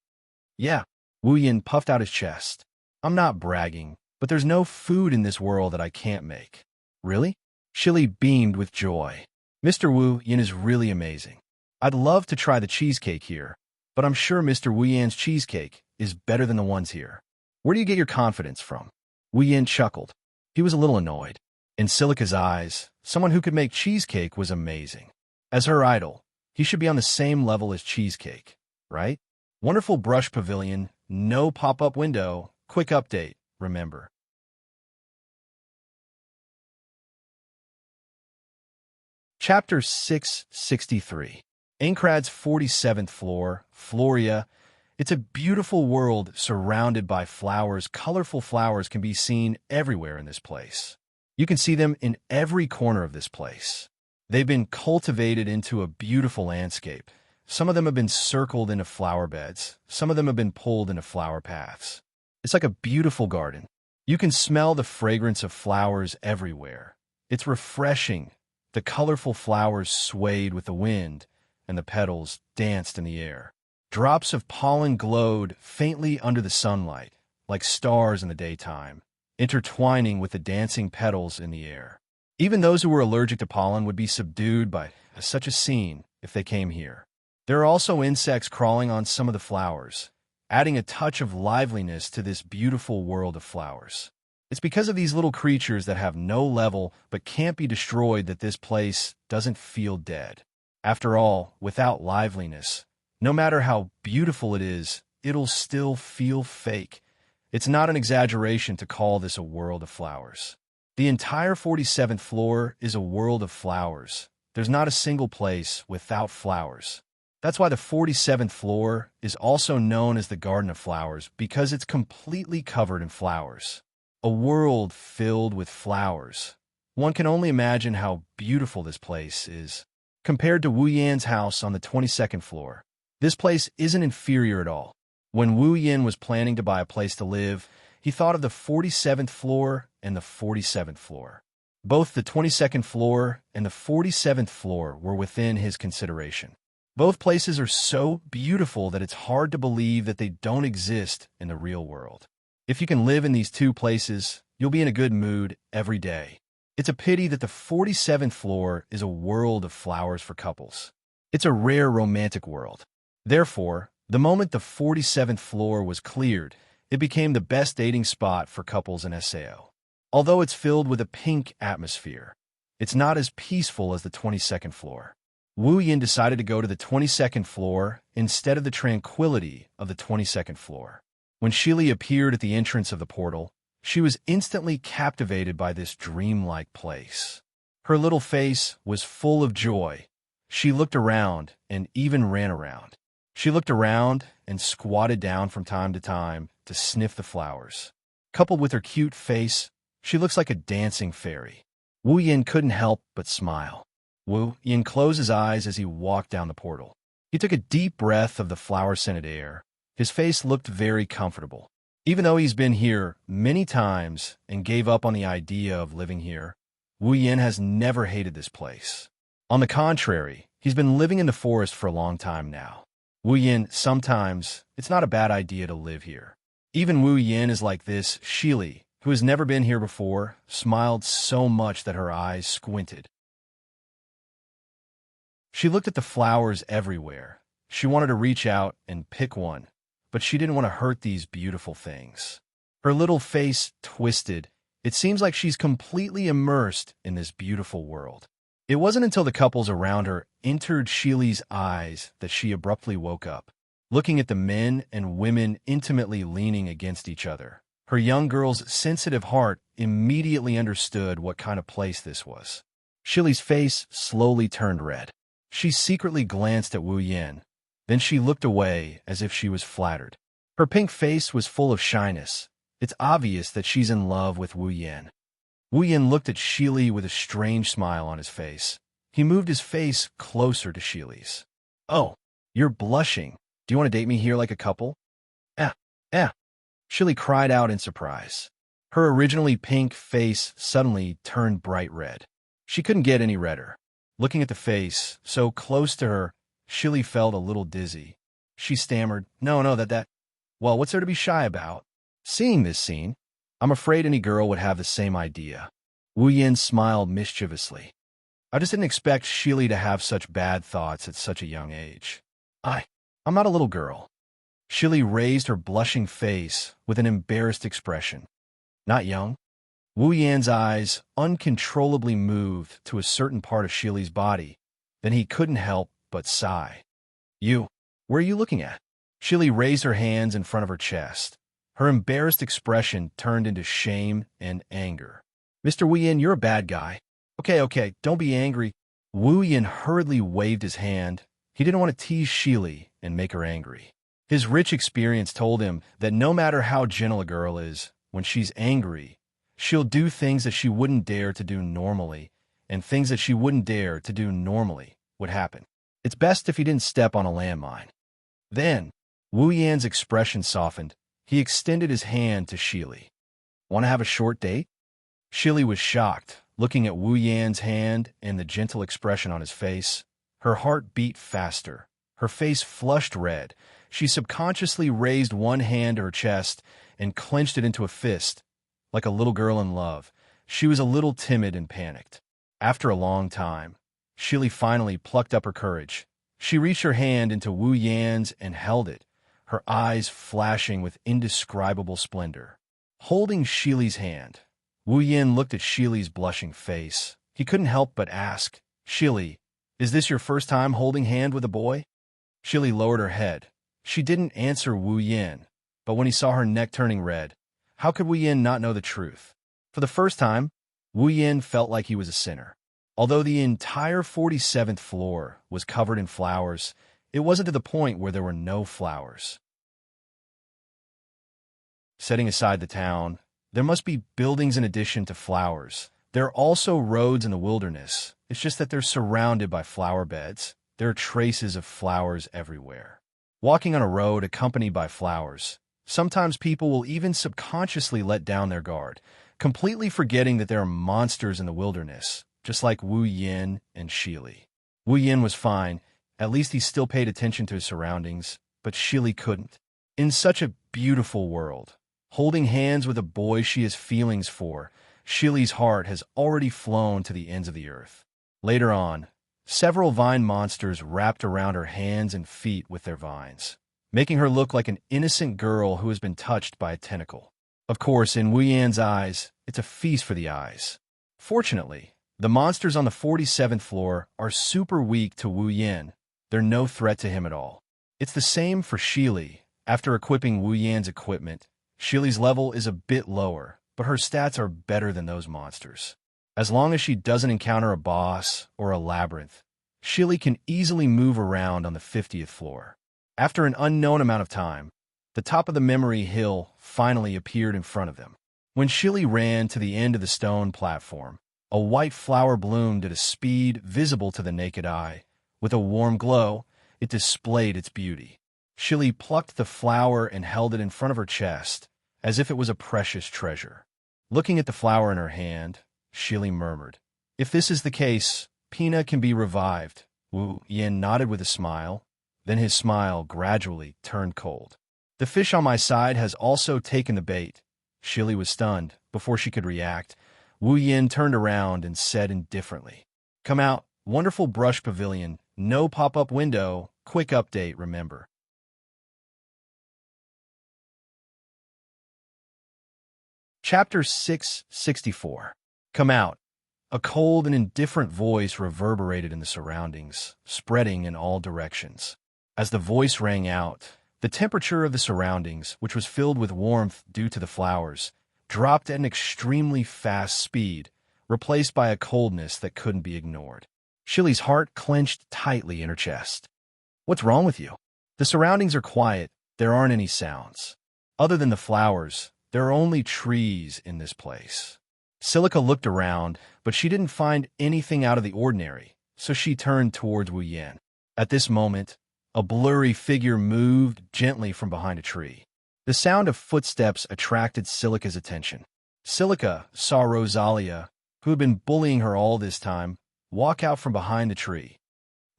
Yeah. Wu Yin puffed out his chest. I'm not bragging, but there's no food in this world that I can't make. Really? Shili beamed with joy. Mr. Wu Yin is really amazing. I'd love to try the cheesecake here, but I'm sure Mr. Wu Yin's cheesecake is better than the ones here. Where do you get your confidence from? Wu Yin chuckled. He was a little annoyed. In Silica's eyes, someone who could make cheesecake was amazing. As her idol, he should be on the same level as cheesecake, right? Wonderful brush pavilion, no pop-up window, quick update, remember. Chapter 663. Aincrad's 47th floor, Floria. It's a beautiful world surrounded by flowers. Colorful flowers can be seen everywhere in this place. You can see them in every corner of this place. They've been cultivated into a beautiful landscape. Some of them have been circled into flower beds. Some of them have been pulled into flower paths. It's like a beautiful garden. You can smell the fragrance of flowers everywhere. It's refreshing. The colorful flowers swayed with the wind, and the petals danced in the air. Drops of pollen glowed faintly under the sunlight, like stars in the daytime, intertwining with the dancing petals in the air. Even those who were allergic to pollen would be subdued by such a scene if they came here. There are also insects crawling on some of the flowers, adding a touch of liveliness to this beautiful world of flowers. It's because of these little creatures that have no level but can't be destroyed that this place doesn't feel dead. After all, without liveliness, no matter how beautiful it is, it'll still feel fake. It's not an exaggeration to call this a world of flowers. The entire 47th floor is a world of flowers. There's not a single place without flowers. That's why the 47th floor is also known as the Garden of Flowers, because it's completely covered in flowers. A world filled with flowers. One can only imagine how beautiful this place is. Compared to Wu Yan's house on the 22nd floor, this place isn't inferior at all. When Wu Yan was planning to buy a place to live, he thought of the 47th floor and the 47th floor. Both the 22nd floor and the 47th floor were within his consideration. Both places are so beautiful that it's hard to believe that they don't exist in the real world. If you can live in these two places, you'll be in a good mood every day. It's a pity that the 47th floor is a world of flowers for couples. It's a rare romantic world. Therefore, the moment the 47th floor was cleared, it became the best dating spot for couples in Sao. Although it's filled with a pink atmosphere, it's not as peaceful as the 22nd floor. Wu Yan decided to go to the 22nd floor instead of the tranquility of the 22nd floor. When Shili appeared at the entrance of the portal, she was instantly captivated by this dreamlike place. Her little face was full of joy. She looked around and even ran around. She looked around and squatted down from time to sniff the flowers. Coupled with her cute face, she looks like a dancing fairy. Wu Yan couldn't help but smile. Wu Yan closed his eyes as he walked down the portal. He took a deep breath of the flower-scented air. His face looked very comfortable. Even though he's been here many times and gave up on the idea of living here, Wu Yan has never hated this place. On the contrary, he's been living in the forest for a long time now. Wu Yan, sometimes it's not a bad idea to live here. Even Wu Yan is like this. Shili, who has never been here before, smiled so much that her eyes squinted. She looked at the flowers everywhere. She wanted to reach out and pick one, but she didn't want to hurt these beautiful things. Her little face twisted. It seems like she's completely immersed in this beautiful world. It wasn't until the couples around her entered Shili's eyes that she abruptly woke up, looking at the men and women intimately leaning against each other. Her young girl's sensitive heart immediately understood what kind of place this was. Shili's face slowly turned red. She secretly glanced at Wu Yan. Then she looked away as if she was flattered. Her pink face was full of shyness. It's obvious that she's in love with Wu Yan. Wu Yan looked at Shili with a strange smile on his face. He moved his face closer to Shili's. "Oh, you're blushing. Do you want to date me here like a couple?" Eh, eh. Shili cried out in surprise. Her originally pink face suddenly turned bright red. She couldn't get any redder. Looking at the face so close to her, Shili felt a little dizzy. She stammered, No, well, what's there to be shy about? Seeing this scene, I'm afraid any girl would have the same idea. Wu Yan smiled mischievously. I just didn't expect Shili to have such bad thoughts at such a young age. I'm not a little girl. Shili raised her blushing face with an embarrassed expression. Not young? Wu Yan's eyes uncontrollably moved to a certain part of Shili's body. Then he couldn't help but sigh. Where are you looking at? Shili raised her hands in front of her chest. Her embarrassed expression turned into shame and anger. Mr. Wu Yan, you're a bad guy. Okay, don't be angry. Wu Yan hurriedly waved his hand. He didn't want to tease Shili and make her angry. His rich experience told him that no matter how gentle a girl is, when she's angry, she'll do things that she wouldn't dare to do normally, and things that she wouldn't dare to do normally would happen. It's best if he didn't step on a landmine. Then, Wu Yan's expression softened. He extended his hand to Shili. Want to have a short date? Shili was shocked, looking at Wu Yan's hand and the gentle expression on his face. Her heart beat faster. Her face flushed red. She subconsciously raised one hand to her chest and clenched it into a fist. Like a little girl in love, she was a little timid and panicked. After a long time, Shili finally plucked up her courage. She reached her hand into Wu Yan's and held it, her eyes flashing with indescribable splendor. holding Shili's hand. Wu Yin looked at Shili's blushing face. He couldn't help but ask, "Shili, is this your first time holding hand with a boy?" Shili lowered her head. She didn't answer Wu Yin, but when he saw her neck turning red, how could Wu Yin not know the truth? For the first time, Wu Yin felt like he was a sinner. Although the entire 47th floor was covered in flowers, it wasn't to the point where there were no flowers. Setting aside the town, there must be buildings in addition to flowers. There are also roads in the wilderness. It's just that they're surrounded by flower beds. There are traces of flowers everywhere. Walking on a road accompanied by flowers, sometimes people will even subconsciously let down their guard, completely forgetting that there are monsters in the wilderness, just like Wu Yin and Shili. Wu Yin was fine. At least he still paid attention to his surroundings, but Shili couldn't. In such a beautiful world, holding hands with a boy she has feelings for, Shili's heart has already flown to the ends of the earth. Later on, several vine monsters wrapped around her hands and feet with their vines, making her look like an innocent girl who has been touched by a tentacle. Of course, in Wu Yan's eyes, it's a feast for the eyes. Fortunately, the monsters on the 47th floor are super weak to Wu Yan. They're no threat to him at all. It's the same for Shili. After equipping Wu Yan's equipment, Shili's level is a bit lower, but her stats are better than those monsters. As long as she doesn't encounter a boss or a labyrinth, Shili can easily move around on the 50th floor. After an unknown amount of time, the top of the memory hill finally appeared in front of them. When Shili ran to the end of the stone platform, a white flower bloomed at a speed visible to the naked eye. With a warm glow, it displayed its beauty. Shili plucked the flower and held it in front of her chest, as if it was a precious treasure. Looking at the flower in her hand, Shili murmured, "If this is the case, Pina can be revived." Wu Yin nodded with a smile. Then his smile gradually turned cold. "The fish on my side has also taken the bait." Shili was stunned. Before she could react, Wu Yin turned around and said indifferently, "Come out, wonderful brush pavilion, no pop-up window, quick update, remember." Chapter 664. Come out. A cold and indifferent voice reverberated in the surroundings, spreading in all directions. As the voice rang out, the temperature of the surroundings, which was filled with warmth due to the flowers, dropped at an extremely fast speed, replaced by a coldness that couldn't be ignored. Shili's heart clenched tightly in her chest. "What's wrong with you?" "The surroundings are quiet. There aren't any sounds. Other than the flowers, there are only trees in this place." Silica looked around, but she didn't find anything out of the ordinary, so she turned towards Wu Yan. At this moment, a blurry figure moved gently from behind a tree. The sound of footsteps attracted Silica's attention. Silica saw Rosalia, who had been bullying her all this time, walk out from behind the tree.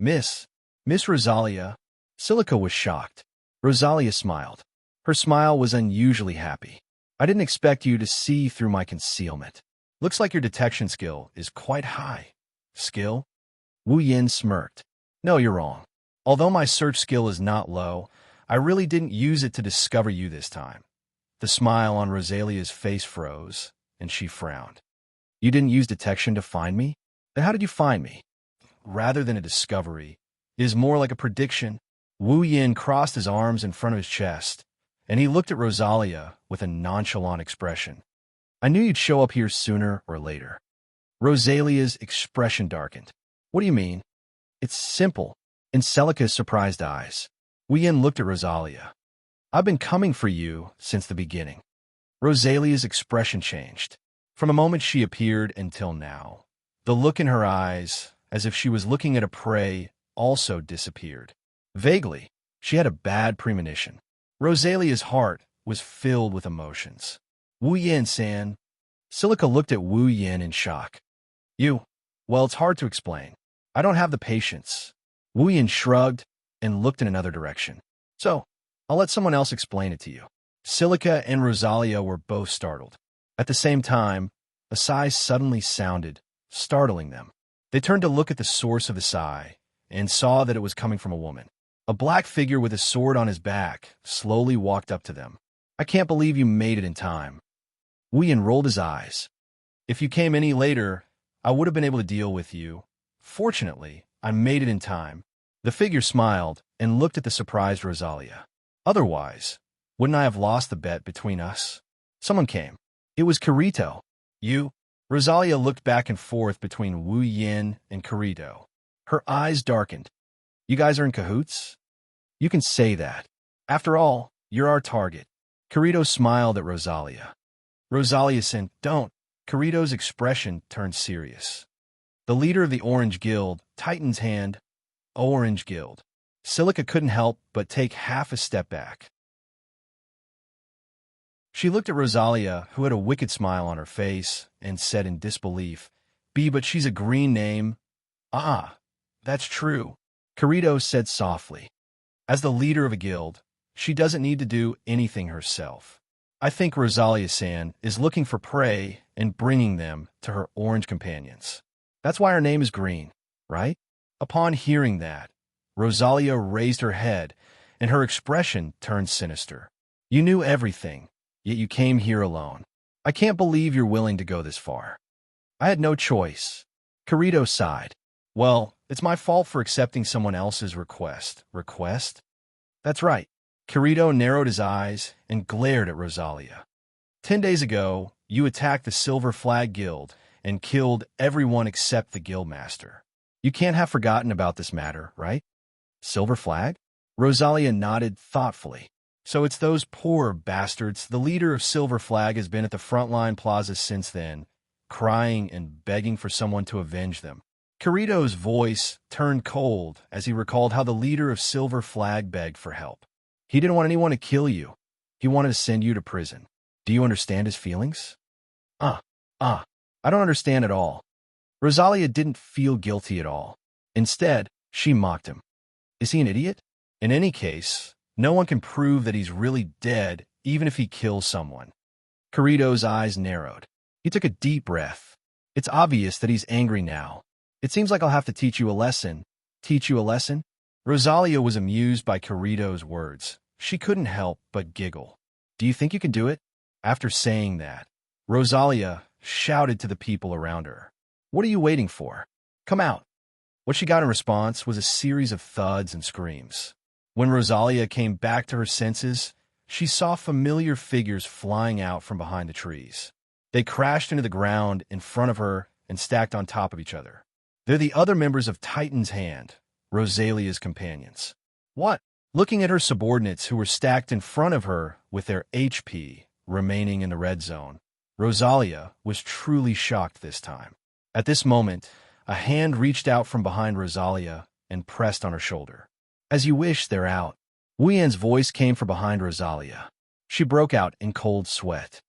Miss Rosalia." Silica was shocked. Rosalia smiled. Her smile was unusually happy. "I didn't expect you to see through my concealment. Looks like your detection skill is quite high." "Skill?" Wu Yin smirked. "No, you're wrong. Although my search skill is not low, I really didn't use it to discover you this time." The smile on Rosalia's face froze, and she frowned. "You didn't use detection to find me? Then how did you find me?" "Rather than a discovery, it is more like a prediction." Wu Yin crossed his arms in front of his chest, and he looked at Rosalia with a nonchalant expression. "I knew you'd show up here sooner or later." Rosalia's expression darkened. "What do you mean?" "It's simple." In Silica's surprised eyes, Wu Yin looked at Rosalia. "I've been coming for you since the beginning." Rosalia's expression changed. From the moment she appeared until now, the look in her eyes, as if she was looking at a prey, also disappeared. Vaguely, she had a bad premonition. Rosalia's heart was filled with emotions. "Wu Yin-san." Silica looked at Wu Yin in shock. "You? Well, it's hard to explain. I don't have the patience." Wu Yin shrugged and looked in another direction. "So, I'll let someone else explain it to you." Silica and Rosalia were both startled. At the same time, a sigh suddenly sounded, startling them. They turned to look at the source of the sigh and saw that it was coming from a woman. A black figure with a sword on his back slowly walked up to them. "I can't believe you made it in time." Wu Yin rolled his eyes. If you came any later, I would have been able to deal with you. Fortunately, I made it in time. The figure smiled and looked at the surprised Rosalia. Otherwise, wouldn't I have lost the bet between us? Someone came. It was Kirito. You? Rosalia looked back and forth between Wu Yin and Kirito. Her eyes darkened. You guys are in cahoots? You can say that. After all, you're our target. Kirito smiled at Rosalia. Rosalia said, don't. Kirito's expression turned serious. The leader of the Orange Guild, Titan's hand, Orange Guild. Silica couldn't help but take half a step back. She looked at Rosalia, who had a wicked smile on her face, and said in disbelief, but she's a green name. Ah, that's true, Kirito said softly. As the leader of a guild, she doesn't need to do anything herself. I think Rosalia-san is looking for prey and bringing them to her orange companions. That's why her name is green, right? Upon hearing that, Rosalia raised her head, and her expression turned sinister. You knew everything, yet you came here alone. I can't believe you're willing to go this far. I had no choice. Kirito sighed. Well, it's my fault for accepting someone else's request. Request? That's right. Kirito narrowed his eyes and glared at Rosalia. 10 days ago, you attacked the Silver Flag Guild and killed everyone except the guildmaster. You can't have forgotten about this matter, right? Silver Flag? Rosalia nodded thoughtfully. So it's those poor bastards. The leader of Silver Flag has been at the frontline plaza since then, crying and begging for someone to avenge them. Kirito's voice turned cold as he recalled how the leader of Silver Flag begged for help. He didn't want anyone to kill you. He wanted to send you to prison. Do you understand his feelings? I don't understand at all. Rosalia didn't feel guilty at all. Instead, she mocked him. Is he an idiot? In any case, no one can prove that he's really dead, even if he kills someone. Kirito's eyes narrowed. He took a deep breath. It's obvious that he's angry now. It seems like I'll have to teach you a lesson. Teach you a lesson? Rosalia was amused by Kirito's words. She couldn't help but giggle. Do you think you can do it? After saying that, Rosalia shouted to the people around her. What are you waiting for? Come out. What she got in response was a series of thuds and screams. When Rosalia came back to her senses, she saw familiar figures flying out from behind the trees. They crashed into the ground in front of her and stacked on top of each other. They're the other members of Titan's Hand, Rosalia's companions. What? Looking at her subordinates who were stacked in front of her with their HP remaining in the red zone, Rosalia was truly shocked this time. At this moment, a hand reached out from behind Rosalia and pressed on her shoulder. As you wish, they're out. Wu Yan's voice came from behind Rosalia. She broke out in cold sweat.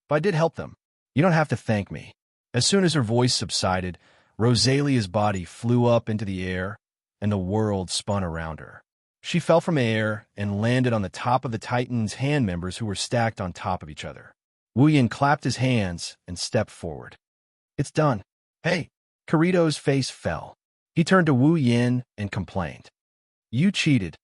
But I did help them. You don't have to thank me. As soon as her voice subsided, Rosalia's body flew up into the air, and the world spun around her. She fell from air and landed on the top of the Titan's Hand members who were stacked on top of each other. Wu Yan clapped his hands and stepped forward. It's done. Hey! Kirito's face fell. He turned to Wu Yan and complained. You cheated.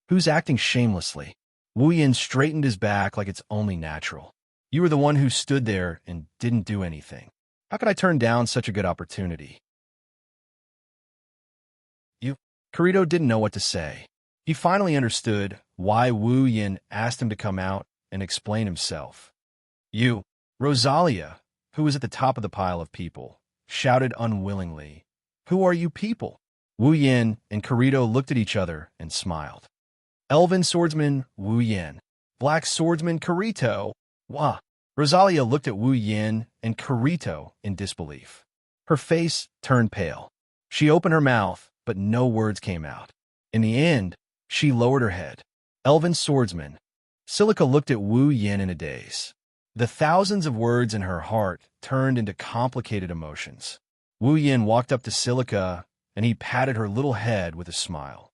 Who's acting shamelessly? Wu Yan straightened his back like it's only natural. You were the one who stood there and didn't do anything. How could I turn down such a good opportunity? Kirito didn't know what to say. He finally understood why Wu Yan asked him to come out and explain himself. Rosalia, who was at the top of the pile of people, shouted unwillingly, Who are you people? Wu Yan and Kirito looked at each other and smiled. Elven swordsman Wu Yan. Black swordsman Kirito. Wah. Rosalia looked at Wu Yan and Kirito in disbelief. Her face turned pale. She opened her mouth, but no words came out. In the end, she lowered her head. Elven swordsman. Silica looked at Wu Yan in a daze. The thousands of words in her heart turned into complicated emotions. Wu Yan walked up to Silica, and he patted her little head with a smile.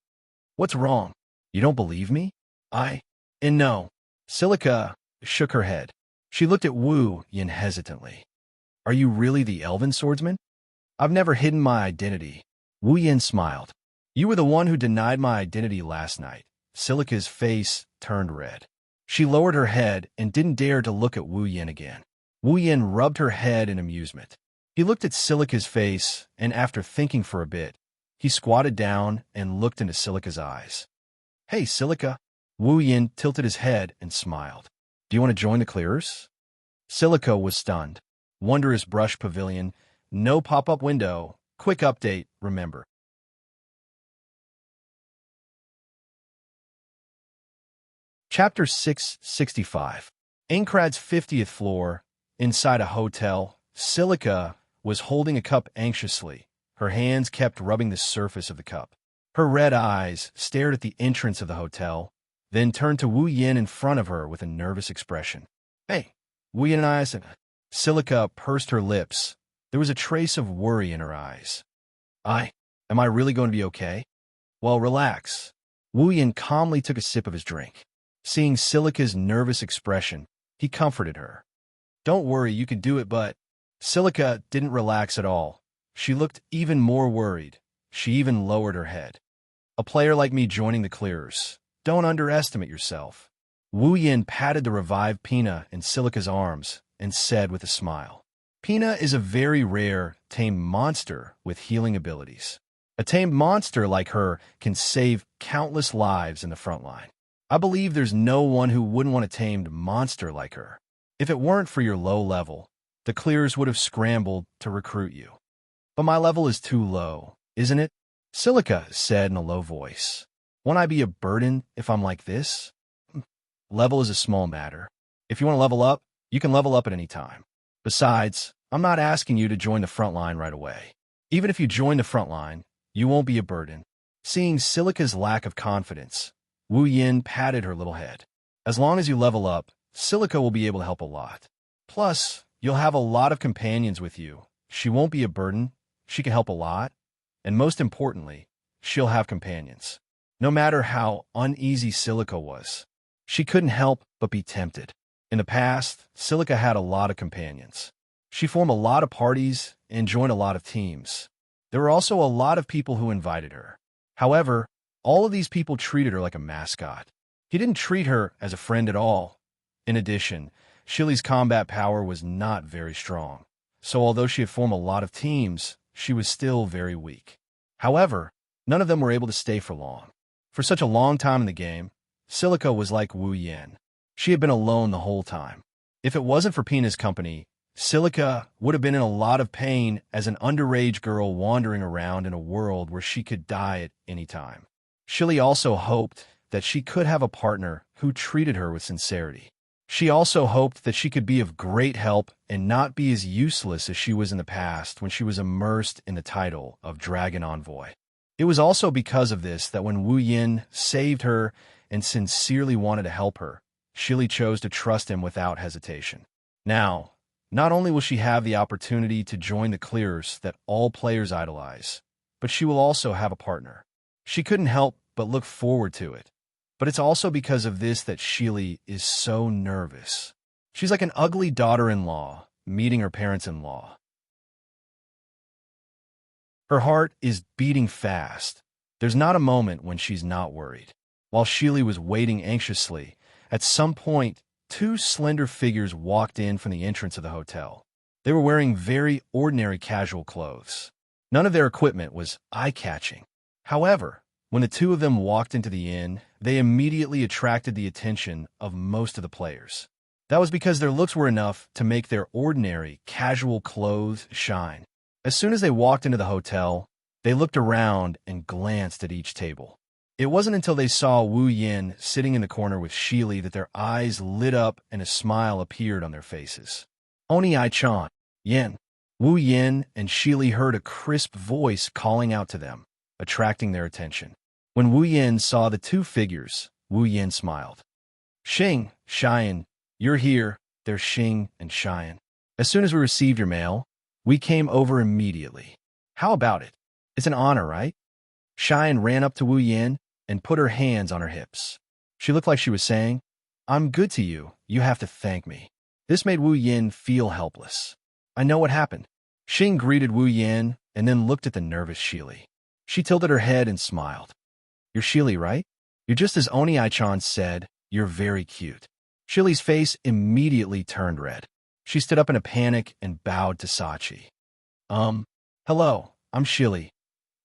What's wrong? You don't believe me? No. Silica shook her head. She looked at Wu Yan hesitantly. Are you really the Elven swordsman? I've never hidden my identity. Wu Yan smiled. You were the one who denied my identity last night. Silica's face turned red. She lowered her head and didn't dare to look at Wu Yan again. Wu Yin rubbed her head in amusement. He looked at Silica's face, and after thinking for a bit, he squatted down and looked into Silica's eyes. "Hey, Silica." Wu Yin tilted his head and smiled. "Do you want to join the clearers?" Silica was stunned. Wondrous brush pavilion, no pop-up window. Quick update, remember. Chapter 665. Aincrad's 50th floor. Inside a hotel, Silica was holding a cup anxiously. Her hands kept rubbing the surface of the cup. Her red eyes stared at the entrance of the hotel, then turned to Wu Yin in front of her with a nervous expression. "Hey, Wu Yin and I said..." Silica pursed her lips. There was a trace of worry in her eyes. Am I really going to be okay?" "Well, relax." Wu Yin calmly took a sip of his drink. Seeing Silica's nervous expression, he comforted her. "Don't worry, you can do it, but..." Silica didn't relax at all. She looked even more worried. She even lowered her head. "A player like me joining the clearers. Don't underestimate yourself." Wu Yin patted the revived Pina in Silica's arms and said with a smile, "Pina is a very rare, tamed monster with healing abilities. A tamed monster like her can save countless lives in the front line. I believe there's no one who wouldn't want a tamed monster like her. If it weren't for your low level, the clearers would have scrambled to recruit you. But my level is too low, isn't it?" Silica said in a low voice. "Won't I be a burden if I'm like this?" "Level is a small matter. If you want to level up, you can level up at any time. Besides, I'm not asking you to join the front line right away. Even if you join the front line, you won't be a burden." Seeing Silica's lack of confidence, Wu Yin patted her little head. "As long as you level up, Silica will be able to help a lot. Plus, you'll have a lot of companions with you. She won't be a burden, she can help a lot, and most importantly, she'll have companions." No matter how uneasy Silica was, she couldn't help but be tempted. In the past, Silica had a lot of companions. She formed a lot of parties and joined a lot of teams. There were also a lot of people who invited her. However, all of these people treated her like a mascot. He didn't treat her as a friend at all. In addition, Shili's combat power was not very strong, so although she had formed a lot of teams, she was still very weak. However, none of them were able to stay for long. For such a long time in the game, Silica was like Wu Yin. She had been alone the whole time. If it wasn't for Pina's company, Silica would have been in a lot of pain as an underage girl wandering around in a world where she could die at any time. Shili also hoped that she could have a partner who treated her with sincerity. She also hoped that she could be of great help and not be as useless as she was in the past when she was immersed in the title of Dragon Envoy. It was also because of this that when Wu Yin saved her and sincerely wanted to help her, Shili chose to trust him without hesitation. Now, not only will she have the opportunity to join the clearers that all players idolize, but she will also have a partner. She couldn't help but look forward to it. But it's also because of this that Shili is so nervous. She's like an ugly daughter-in-law meeting her parents-in-law. Her heart is beating fast. There's not a moment when she's not worried. While Shili was waiting anxiously, at some point, two slender figures walked in from the entrance of the hotel. They were wearing very ordinary casual clothes. None of their equipment was eye-catching. However, when the two of them walked into the inn, they immediately attracted the attention of most of the players. That was because their looks were enough to make their ordinary, casual clothes shine. As soon as they walked into the hotel, they looked around and glanced at each table. It wasn't until they saw Wu Yin sitting in the corner with Shili that their eyes lit up and a smile appeared on their faces. "Oni Ai-chan, Yin." Wu Yin and Shili heard a crisp voice calling out to them, attracting their attention. When Wu Yin saw the two figures, Wu Yin smiled. "Xing, Xian, you're here." There's Xing and Xian. "As soon as we received your mail, we came over immediately. How about it? It's an honor, right?" Xian ran up to Wu Yin and put her hands on her hips. She looked like she was saying, "I'm good to you. You have to thank me." This made Wu Yin feel helpless. "I know what happened." Xing greeted Wu Yin and then looked at the nervous Shili. She tilted her head and smiled. "You're Shili, right? You're just as Oni Ai-chan said, you're very cute." Shili's face immediately turned red. She stood up in a panic and bowed to Sachi. Hello, I'm Shili.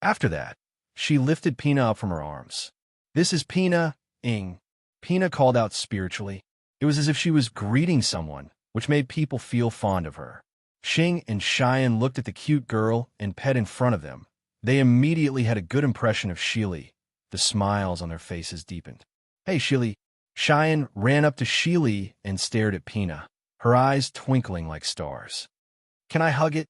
After that, she lifted Pina up from her arms. This is Pina, Ing. Pina called out spiritually. It was as if she was greeting someone, which made people feel fond of her. Xing and Cheyenne looked at the cute girl and pet in front of them. They immediately had a good impression of Shili. The smiles on their faces deepened. Hey, Shili. Cheyenne ran up to Shili and stared at Pina, her eyes twinkling like stars. Can I hug it?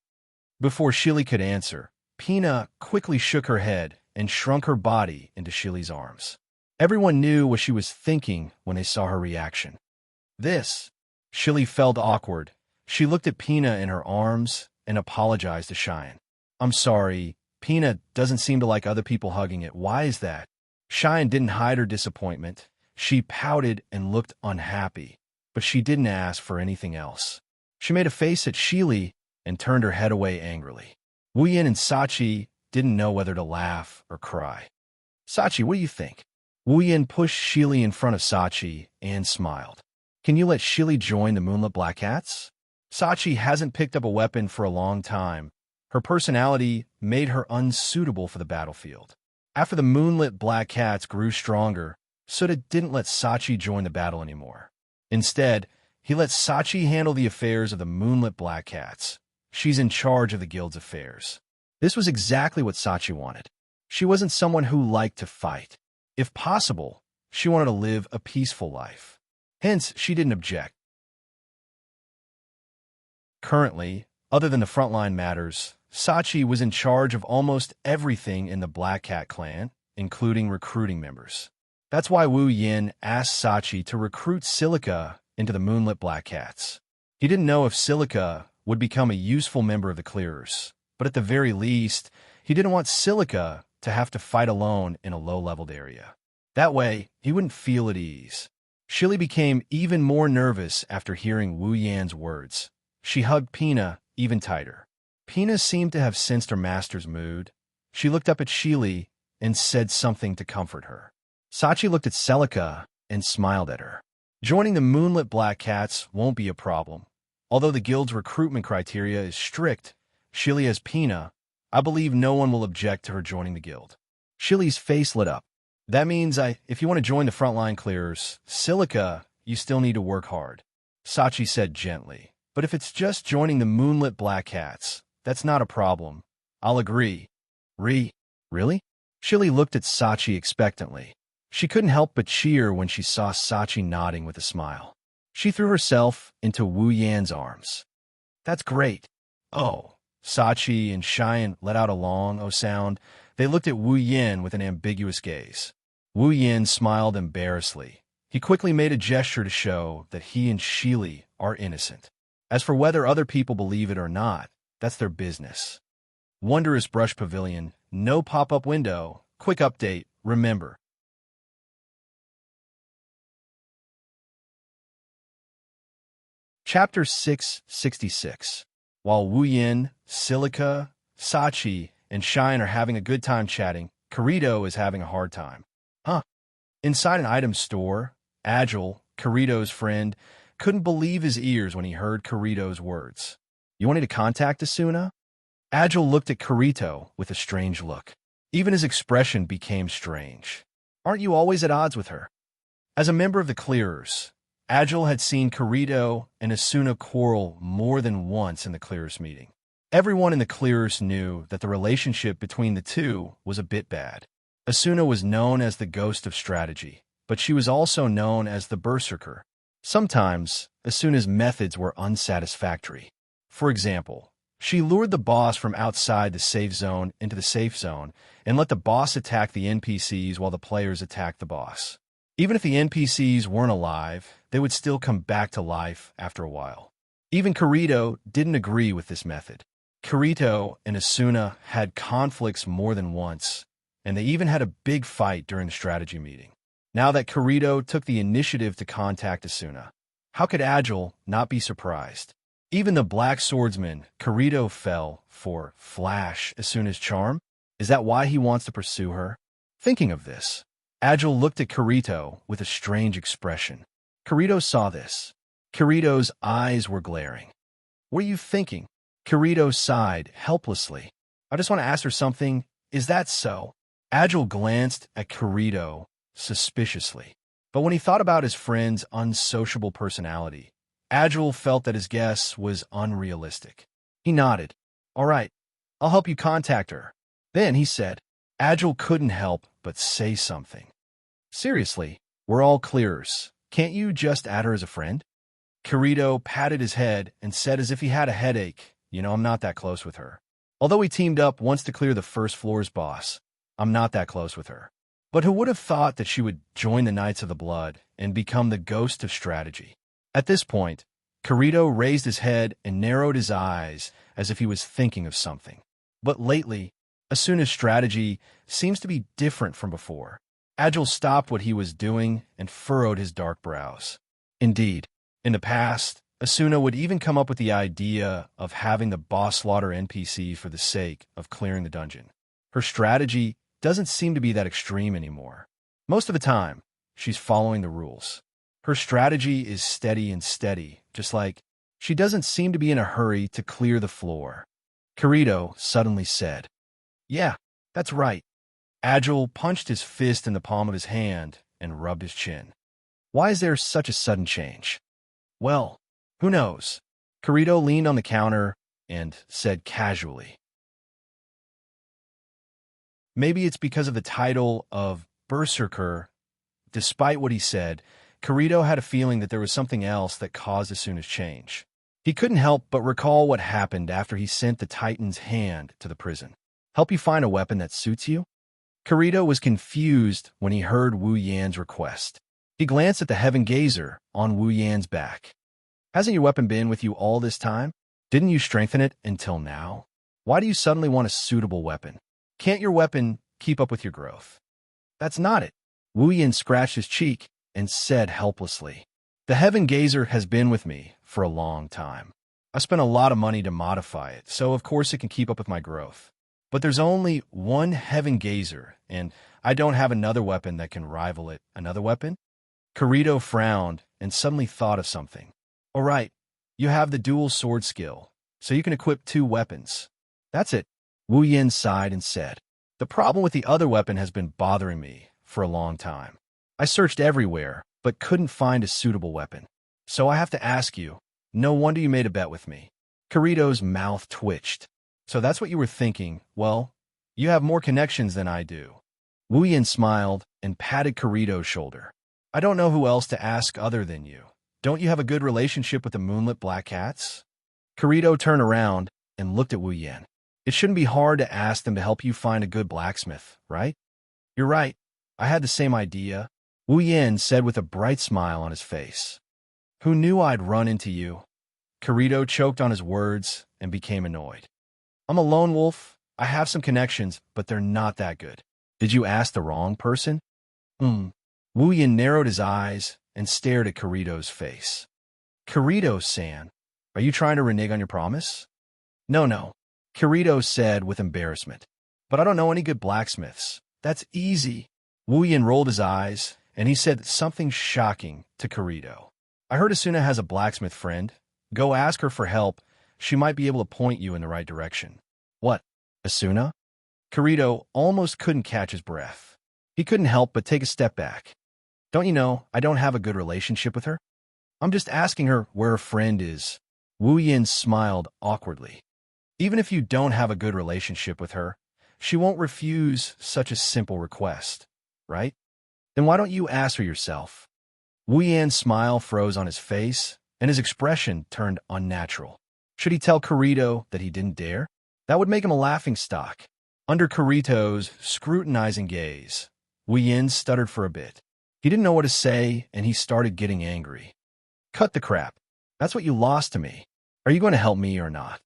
Before Shili could answer, Pina quickly shook her head and shrunk her body into Shili's arms. Everyone knew what she was thinking when they saw her reaction. This. Shili felt awkward. She looked at Pina in her arms and apologized to Cheyenne. I'm sorry, Pina doesn't seem to like other people hugging it. Why is that? Cheyenne didn't hide her disappointment. She pouted and looked unhappy, but she didn't ask for anything else. She made a face at Shili and turned her head away angrily. Wu Yin and Sachi didn't know whether to laugh or cry. Sachi, what do you think? Wu Yin pushed Shili in front of Sachi and smiled. Can you let Shili join the Moonlit Black Cats? Sachi hasn't picked up a weapon for a long time. Her personality made her unsuitable for the battlefield. After the Moonlit Black Cats grew stronger, Suda didn't let Sachi join the battle anymore. Instead, he let Sachi handle the affairs of the Moonlit Black Cats. She's in charge of the guild's affairs. This was exactly what Sachi wanted. She wasn't someone who liked to fight. If possible, she wanted to live a peaceful life. Hence, she didn't object. Currently, other than the frontline matters, Sachi was in charge of almost everything in the Black Cat clan, including recruiting members. That's why Wu Yin asked Sachi to recruit Silica into the Moonlit Black Cats. He didn't know if Silica would become a useful member of the Clearers, but at the very least, he didn't want Silica to have to fight alone in a low-leveled area. That way, he wouldn't feel at ease. Shili became even more nervous after hearing Wu Yan's words. She hugged Pina even tighter. Pina seemed to have sensed her master's mood. She looked up at Shili and said something to comfort her. Sachi looked at Celica and smiled at her. Joining the Moonlit Black Cats won't be a problem. Although the guild's recruitment criteria is strict, Shili has Pina. I believe no one will object to her joining the guild. Shili's face lit up. That means if you want to join the frontline clearers, Silica, you still need to work hard. Sachi said gently. But if it's just joining the Moonlit Black Cats, that's not a problem. I'll agree. Really? Shili looked at Sachi expectantly. She couldn't help but cheer when she saw Sachi nodding with a smile. She threw herself into Wu Yan's arms. That's great. Oh. Sachi and Cheyenne let out a long sound. They looked at Wu Yin with an ambiguous gaze. Wu Yin smiled embarrassedly. He quickly made a gesture to show that he and Shili are innocent. As for whether other people believe it or not, that's their business. Wondrous Brush Pavilion, no pop-up window. Quick update, remember. Chapter 666. While Wu Yin, Silica, Sachi, and Shine are having a good time chatting, Kirito is having a hard time. Inside an item store, Agile, Kirito's friend, couldn't believe his ears when he heard Kirito's words. You wanted to contact Asuna? Agile looked at Kirito with a strange look. Even his expression became strange. Aren't you always at odds with her? As a member of the Clearers, Agile had seen Kirito and Asuna quarrel more than once in the Clearers meeting. Everyone in the Clearers knew that the relationship between the two was a bit bad. Asuna was known as the Ghost of Strategy, but she was also known as the Berserker. Sometimes, Asuna's methods were unsatisfactory. For example, she lured the boss from outside the safe zone into the safe zone and let the boss attack the NPCs while the players attacked the boss. Even if the NPCs weren't alive, they would still come back to life after a while. Even Kirito didn't agree with this method. Kirito and Asuna had conflicts more than once, and they even had a big fight during the strategy meeting. Now that Kirito took the initiative to contact Asuna, how could Agile not be surprised? Even the Black Swordsman, Kirito, fell for Flash Asuna's charm. Is that why he wants to pursue her? Thinking of this, Agile looked at Kirito with a strange expression. Kirito saw this. Kirito's eyes were glaring. What are you thinking? Kirito sighed helplessly. I just want to ask her something. Is that so? Agile glanced at Kirito suspiciously. But when he thought about his friend's unsociable personality, Agile felt that his guess was unrealistic. He nodded. All right, I'll help you contact her. Then he said, Agile couldn't help but say something. Seriously, we're all clearers. Can't you just add her as a friend? Kirito patted his head and said as if he had a headache, I'm not that close with her. Although we teamed up once to clear the first floor's boss, I'm not that close with her. But who would have thought that she would join the Knights of the Blood and become the ghost of strategy? At this point, Kirito raised his head and narrowed his eyes as if he was thinking of something. But lately, Asuna's strategy seems to be different from before. Agile stopped what he was doing and furrowed his dark brows. Indeed, in the past, Asuna would even come up with the idea of having the boss slaughter NPC for the sake of clearing the dungeon. Her strategy doesn't seem to be that extreme anymore. Most of the time, she's following the rules. Her strategy is steady, just like she doesn't seem to be in a hurry to clear the floor. Kirito suddenly said, Yeah, that's right. Agile punched his fist in the palm of his hand and rubbed his chin. Why is there such a sudden change? Well, who knows? Kirito leaned on the counter and said casually. Maybe it's because of the title of Berserker. Despite what he said, Kirito had a feeling that there was something else that caused Asuna's change. He couldn't help but recall what happened after he sent the Titan's hand to the prison. Help you find a weapon that suits you? Kirito was confused when he heard Wu Yan's request. He glanced at the Heaven Gazer on Wu Yan's back. Hasn't your weapon been with you all this time? Didn't you strengthen it until now? Why do you suddenly want a suitable weapon? Can't your weapon keep up with your growth? That's not it. Wu Yan scratched his cheek and said helplessly, The Heaven Gazer has been with me for a long time. I spent a lot of money to modify it, so of course it can keep up with my growth. But there's only one Heaven Gazer, and I don't have another weapon that can rival it. Another weapon? Kirito frowned and suddenly thought of something. All right, you have the dual sword skill, so you can equip 2 weapons. That's it. Wu Yan sighed and said, The problem with the other weapon has been bothering me for a long time. I searched everywhere, but couldn't find a suitable weapon. So I have to ask you, no wonder you made a bet with me. Kirito's mouth twitched. So that's what you were thinking. Well, you have more connections than I do. Wu Yan smiled and patted Kirito's shoulder. I don't know who else to ask other than you. Don't you have a good relationship with the Moonlit Black Cats? Kirito turned around and looked at Wu Yan. It shouldn't be hard to ask them to help you find a good blacksmith, right? You're right. I had the same idea, Wu Yan said with a bright smile on his face. Who knew I'd run into you? Kirito choked on his words and became annoyed. I'm a lone wolf. I have some connections, but they're not that good. Did you ask the wrong person? Wu Yan narrowed his eyes and stared at Kirito's face. Kirito-san, are you trying to renege on your promise? No, Kirito said with embarrassment. But I don't know any good blacksmiths. That's easy. Wu Yan rolled his eyes, and he said something shocking to Kirito. I heard Asuna has a blacksmith friend. Go ask her for help. She might be able to point you in the right direction. What? Asuna? Kirito almost couldn't catch his breath. He couldn't help but take a step back. Don't you know, I don't have a good relationship with her? I'm just asking her where her friend is. Wu Yan smiled awkwardly. Even if you don't have a good relationship with her, she won't refuse such a simple request, right? Then why don't you ask her yourself? Wu Yan's smile froze on his face, and his expression turned unnatural. Should he tell Kirito that he didn't dare? That would make him a laughingstock. Under Kirito's scrutinizing gaze, Wu Yan stuttered for a bit. He didn't know what to say, and he started getting angry. Cut the crap. That's what you lost to me. Are you going to help me or not?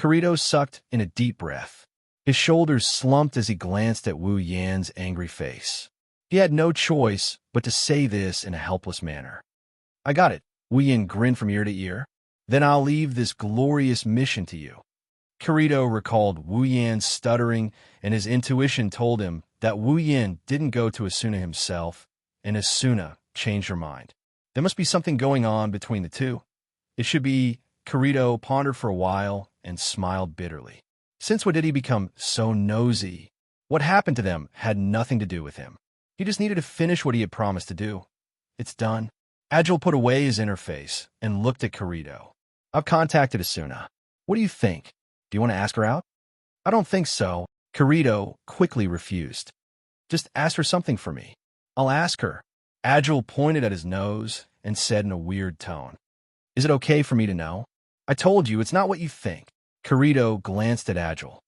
Kirito sucked in a deep breath. His shoulders slumped as he glanced at Wu Yan's angry face. He had no choice but to say this in a helpless manner. I got it. Wu Yan grinned from ear to ear. Then I'll leave this glorious mission to you. Kirito recalled Wu Yan's stuttering, and his intuition told him that Wu Yan didn't go to Asuna himself, and Asuna changed her mind. There must be something going on between the two. It should be. Kirito pondered for a while and smiled bitterly. Since when did he become so nosy? What happened to them had nothing to do with him. He just needed to finish what he had promised to do. It's done. Agile put away his interface and looked at Kirito. I've contacted Asuna. What do you think? Do you want to ask her out? I don't think so. Kirito quickly refused. Just ask her something for me. I'll ask her. Agile pointed at his nose and said in a weird tone. Is it okay for me to know? I told you, it's not what you think. Kirito glanced at Agile.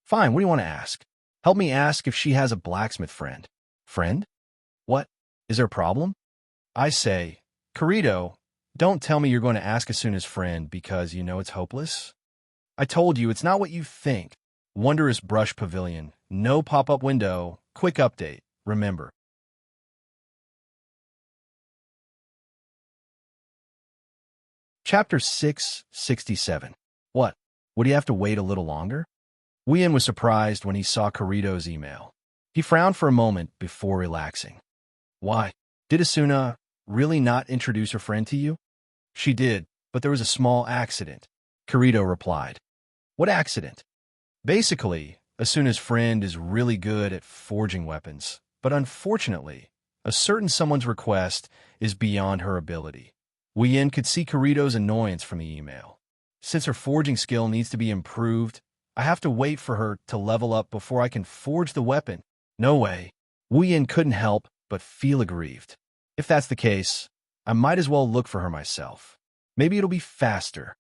Fine, what do you want to ask? Help me ask if she has a blacksmith friend. Friend? What? Is there a problem? I say, Kirito, don't tell me you're going to ask Asuna's friend because you know it's hopeless. I told you, it's not what you think. Wondrous Brush Pavilion. No pop-up window. Quick update. Remember. Chapter 667. What? Would he have to wait a little longer? Wien was surprised when he saw Kirito's email. He frowned for a moment before relaxing. Why? Did Asuna really not introduce her friend to you? She did, but there was a small accident. Kirito replied. What accident? Basically, Asuna's friend is really good at forging weapons, but unfortunately, a certain someone's request is beyond her ability. Wien could see Kirito's annoyance from the email. Since her forging skill needs to be improved, I have to wait for her to level up before I can forge the weapon. No way. Wien couldn't help but feel aggrieved. If that's the case, I might as well look for her myself. Maybe it'll be faster.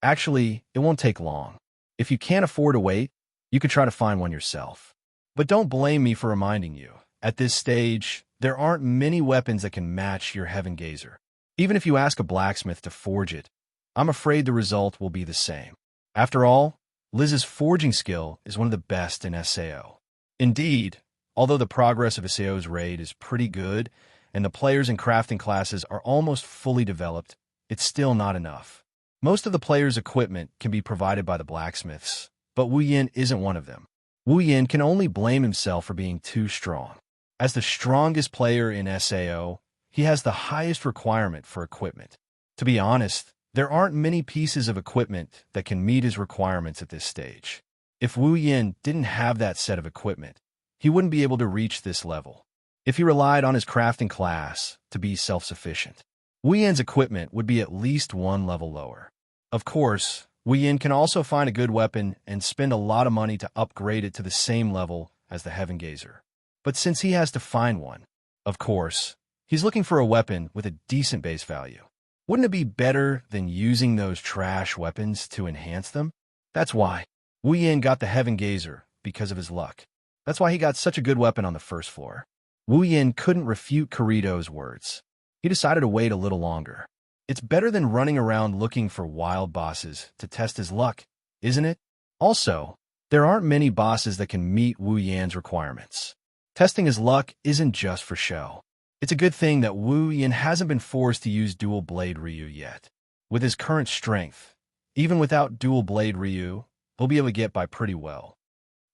Actually, it won't take long. If you can't afford to wait, you could try to find one yourself. But don't blame me for reminding you. At this stage, there aren't many weapons that can match your Heaven Gazer. Even if you ask a blacksmith to forge it, I'm afraid the result will be the same. After all, Liz's forging skill is one of the best in SAO. Indeed, although the progress of SAO's raid is pretty good, and the players in crafting classes are almost fully developed, it's still not enough. Most of the players' equipment can be provided by the blacksmiths, but Wu Yin isn't one of them. Wu Yin can only blame himself for being too strong. As the strongest player in SAO, he has the highest requirement for equipment. To be honest, there aren't many pieces of equipment that can meet his requirements at this stage. If Wu Yin didn't have that set of equipment, he wouldn't be able to reach this level. If he relied on his crafting class to be self-sufficient, Wu Yin's equipment would be at least one level lower. Of course, Wu Yin can also find a good weapon and spend a lot of money to upgrade it to the same level as the Heaven Gazer. But since he has to find one, of course, he's looking for a weapon with a decent base value. Wouldn't it be better than using those trash weapons to enhance them? That's why Wu Yin got the Heaven Gazer, because of his luck. That's why he got such a good weapon on the first floor. Wu Yin couldn't refute Kirito's words. He decided to wait a little longer. It's better than running around looking for wild bosses to test his luck, isn't it? Also, there aren't many bosses that can meet Wu Yan's requirements. Testing his luck isn't just for show. It's a good thing that Wu Yin hasn't been forced to use Dual Blade Ryu yet. With his current strength, even without Dual Blade Ryu, he'll be able to get by pretty well.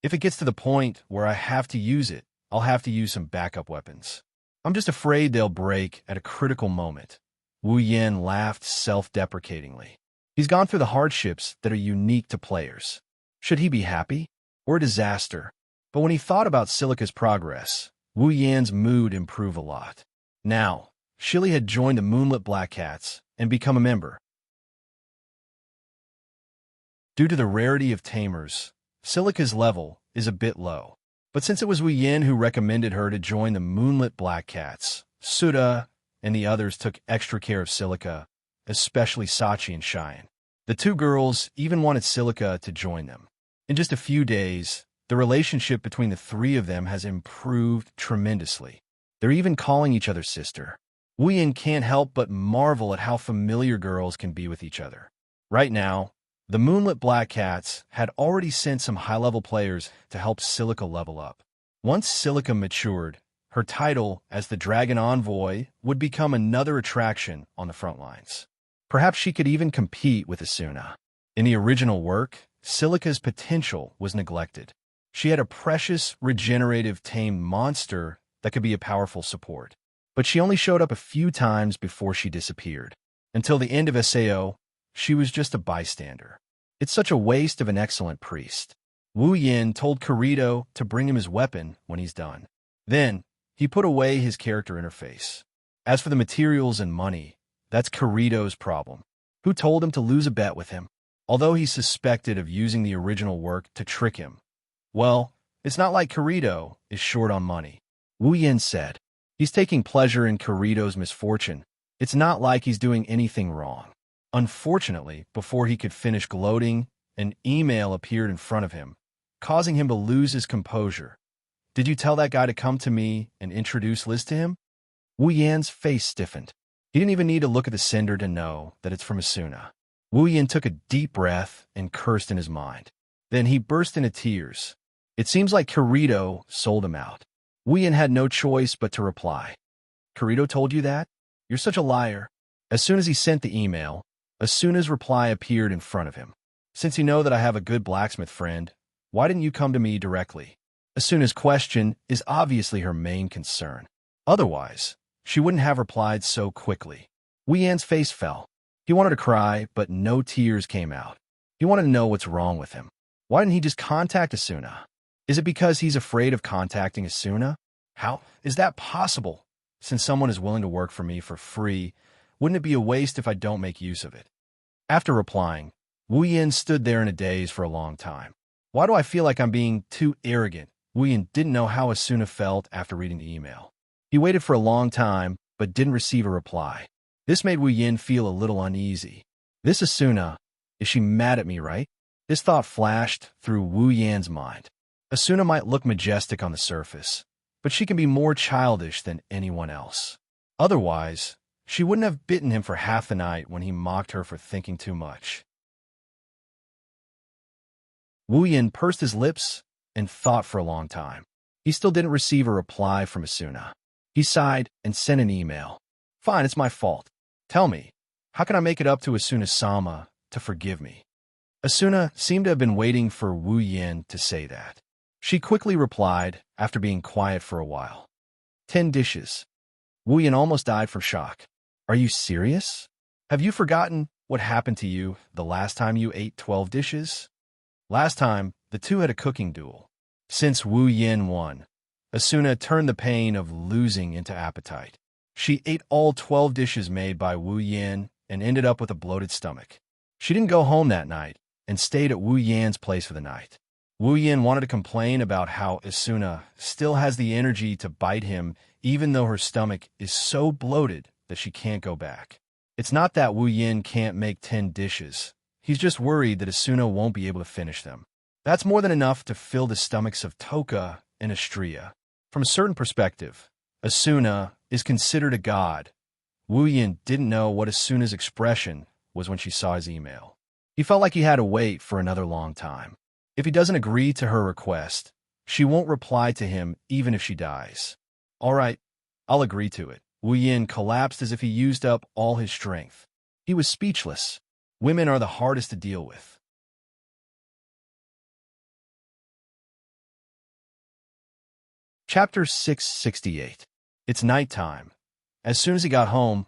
If it gets to the point where I have to use it, I'll have to use some backup weapons. I'm just afraid they'll break at a critical moment. Wu Yin laughed self-deprecatingly. He's gone through the hardships that are unique to players. Should he be happy? Or a disaster? But when he thought about Silica's progress, Wu Yan's mood improved a lot. Now, Shilly had joined the Moonlit Black Cats and become a member. Due to the rarity of tamers, Silica's level is a bit low. But since it was Wu Yin who recommended her to join the Moonlit Black Cats, Suda and the others took extra care of Silica, especially Sachi and Cheyenne. The two girls even wanted Silica to join them. In just a few days, the relationship between the three of them has improved tremendously. They're even calling each other sister. Wu Yin can't help but marvel at how familiar girls can be with each other. Right now, the Moonlit Black Cats had already sent some high-level players to help Silica level up. Once Silica matured, her title as the Dragon Envoy would become another attraction on the front lines. Perhaps she could even compete with Asuna. In the original work, Silica's potential was neglected. She had a precious, regenerative tamed monster that could be a powerful support. But she only showed up a few times before she disappeared. Until the end of SAO, she was just a bystander. It's such a waste of an excellent priest. Wu Yin told Kirito to bring him his weapon when he's done. Then, he put away his character interface. As for the materials and money, that's Kirito's problem. Who told him to lose a bet with him? Although he suspected of using the original work to trick him. Well, it's not like Kirito is short on money. Wu Yin said. He's taking pleasure in Kirito's misfortune. It's not like he's doing anything wrong. Unfortunately, before he could finish gloating, an email appeared in front of him, causing him to lose his composure. Did you tell that guy to come to me and introduce Liz to him? Wu Yan's face stiffened. He didn't even need to look at the sender to know that it's from Asuna. Wu Yan took a deep breath and cursed in his mind. Then he burst into tears. It seems like Kirito sold him out. Wu Yan had no choice but to reply. Kirito told you that? You're such a liar. As soon as he sent the email, Asuna's reply appeared in front of him. Since you know that I have a good blacksmith friend, why didn't you come to me directly? Asuna's question is obviously her main concern. Otherwise, she wouldn't have replied so quickly. Wu Yan's face fell. He wanted to cry, but no tears came out. He wanted to know what's wrong with him. Why didn't he just contact Asuna? Is it because he's afraid of contacting Asuna? How is that possible? Since someone is willing to work for me for free, wouldn't it be a waste if I don't make use of it? After replying, Wu Yan stood there in a daze for a long time. Why do I feel like I'm being too arrogant? Wu Yan didn't know how Asuna felt after reading the email. He waited for a long time, but didn't receive a reply. This made Wu Yan feel a little uneasy. This Asuna, is she mad at me, right? This thought flashed through Wu Yan's mind. Asuna might look majestic on the surface, but she can be more childish than anyone else. Otherwise, she wouldn't have bitten him for half the night when he mocked her for thinking too much. Wu Yan pursed his lips and thought for a long time. He still didn't receive a reply from Asuna. He sighed and sent an email. Fine, it's my fault. Tell me, how can I make it up to Asuna-sama to forgive me? Asuna seemed to have been waiting for Wu Yan to say that. She quickly replied after being quiet for a while. 10 dishes. Wu Yan almost died from shock. Are you serious? Have you forgotten what happened to you the last time you ate 12 dishes? Last time, the two had a cooking duel. Since Wu Yan won, Asuna turned the pain of losing into appetite. She ate all 12 dishes made by Wu Yan and ended up with a bloated stomach. She didn't go home that night and stayed at Wu Yan's place for the night. Wu Yan wanted to complain about how Asuna still has the energy to bite him even though her stomach is so bloated that she can't go back. It's not that Wu Yan can't make 10 dishes. He's just worried that Asuna won't be able to finish them. That's more than enough to fill the stomachs of Toka and Astria. From a certain perspective, Asuna is considered a god. Wu Yan didn't know what Asuna's expression was when she saw his email. He felt like he had to wait for another long time. If he doesn't agree to her request, she won't reply to him even if she dies. All right, I'll agree to it. Wu Yan collapsed as if he used up all his strength. He was speechless. Women are the hardest to deal with. Chapter 668. It's nighttime. As soon as he got home,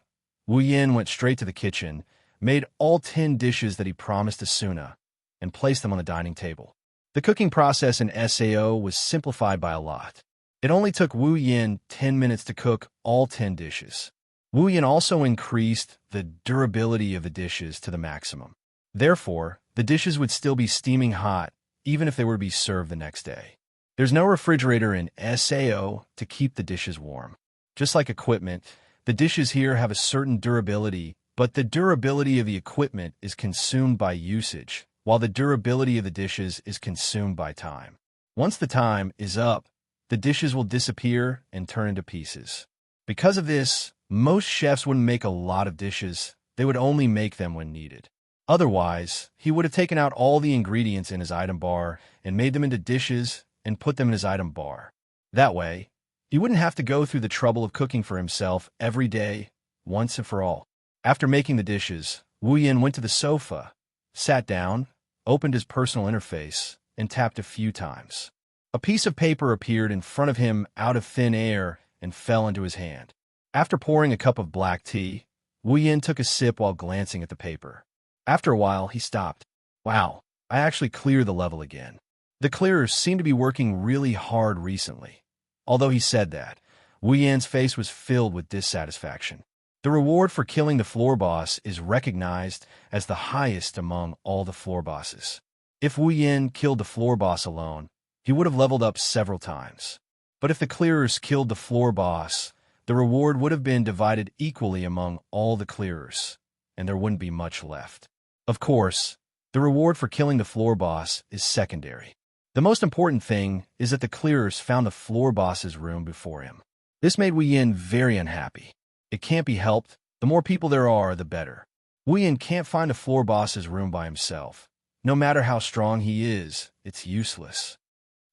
Wu Yan went straight to the kitchen, made all 10 dishes that he promised Asuna, and placed them on the dining table. The cooking process in SAO was simplified by a lot. It only took Wu Yan 10 minutes to cook all 10 dishes. Wu Yan also increased the durability of the dishes to the maximum. Therefore, the dishes would still be steaming hot even if they were to be served the next day. There's no refrigerator in SAO to keep the dishes warm. Just like equipment, the dishes here have a certain durability, but the durability of the equipment is consumed by usage, while the durability of the dishes is consumed by time. Once the time is up, the dishes will disappear and turn into pieces. Because of this, most chefs wouldn't make a lot of dishes. They would only make them when needed. Otherwise, he would have taken out all the ingredients in his item bar and made them into dishes and put them in his item bar. That way, he wouldn't have to go through the trouble of cooking for himself every day, once and for all. After making the dishes, Wu Yan went to the sofa, sat down, opened his personal interface, and tapped a few times. A piece of paper appeared in front of him out of thin air and fell into his hand. After pouring a cup of black tea, Wu Yan took a sip while glancing at the paper. After a while, he stopped. Wow, I actually cleared the level again. The clearers seem to be working really hard recently. Although he said that, Wu Yan's face was filled with dissatisfaction. The reward for killing the floor boss is recognized as the highest among all the floor bosses. If Wu Yan killed the floor boss alone, he would have leveled up several times. But if the clearers killed the floor boss, the reward would have been divided equally among all the clearers, and there wouldn't be much left. Of course, the reward for killing the floor boss is secondary. The most important thing is that the clearers found the floor boss's room before him. This made Wu Yan very unhappy. It can't be helped. The more people there are, the better. Wu Yan can't find a floor boss's room by himself. No matter how strong he is, it's useless.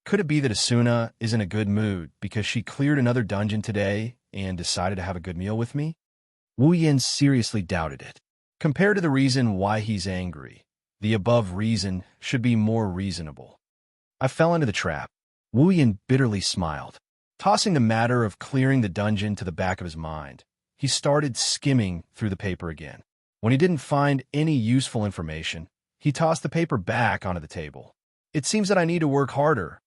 Could it be that Asuna is in a good mood because she cleared another dungeon today and decided to have a good meal with me? Wu Yan seriously doubted it. Compared to the reason why he's angry, the above reason should be more reasonable. I fell into the trap. Wu Yan bitterly smiled. Tossing the matter of clearing the dungeon to the back of his mind, he started skimming through the paper again. When he didn't find any useful information, he tossed the paper back onto the table. It seems that I need to work harder.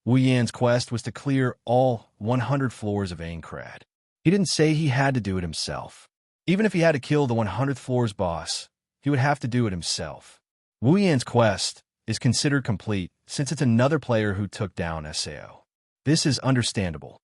Wu Yan's quest was to clear all 100 floors of Aincrad. He didn't say he had to do it himself. Even if he had to kill the 100th floor's boss, he would have to do it himself. Wu Yan's quest is considered complete since it's another player who took down Sao. This is understandable.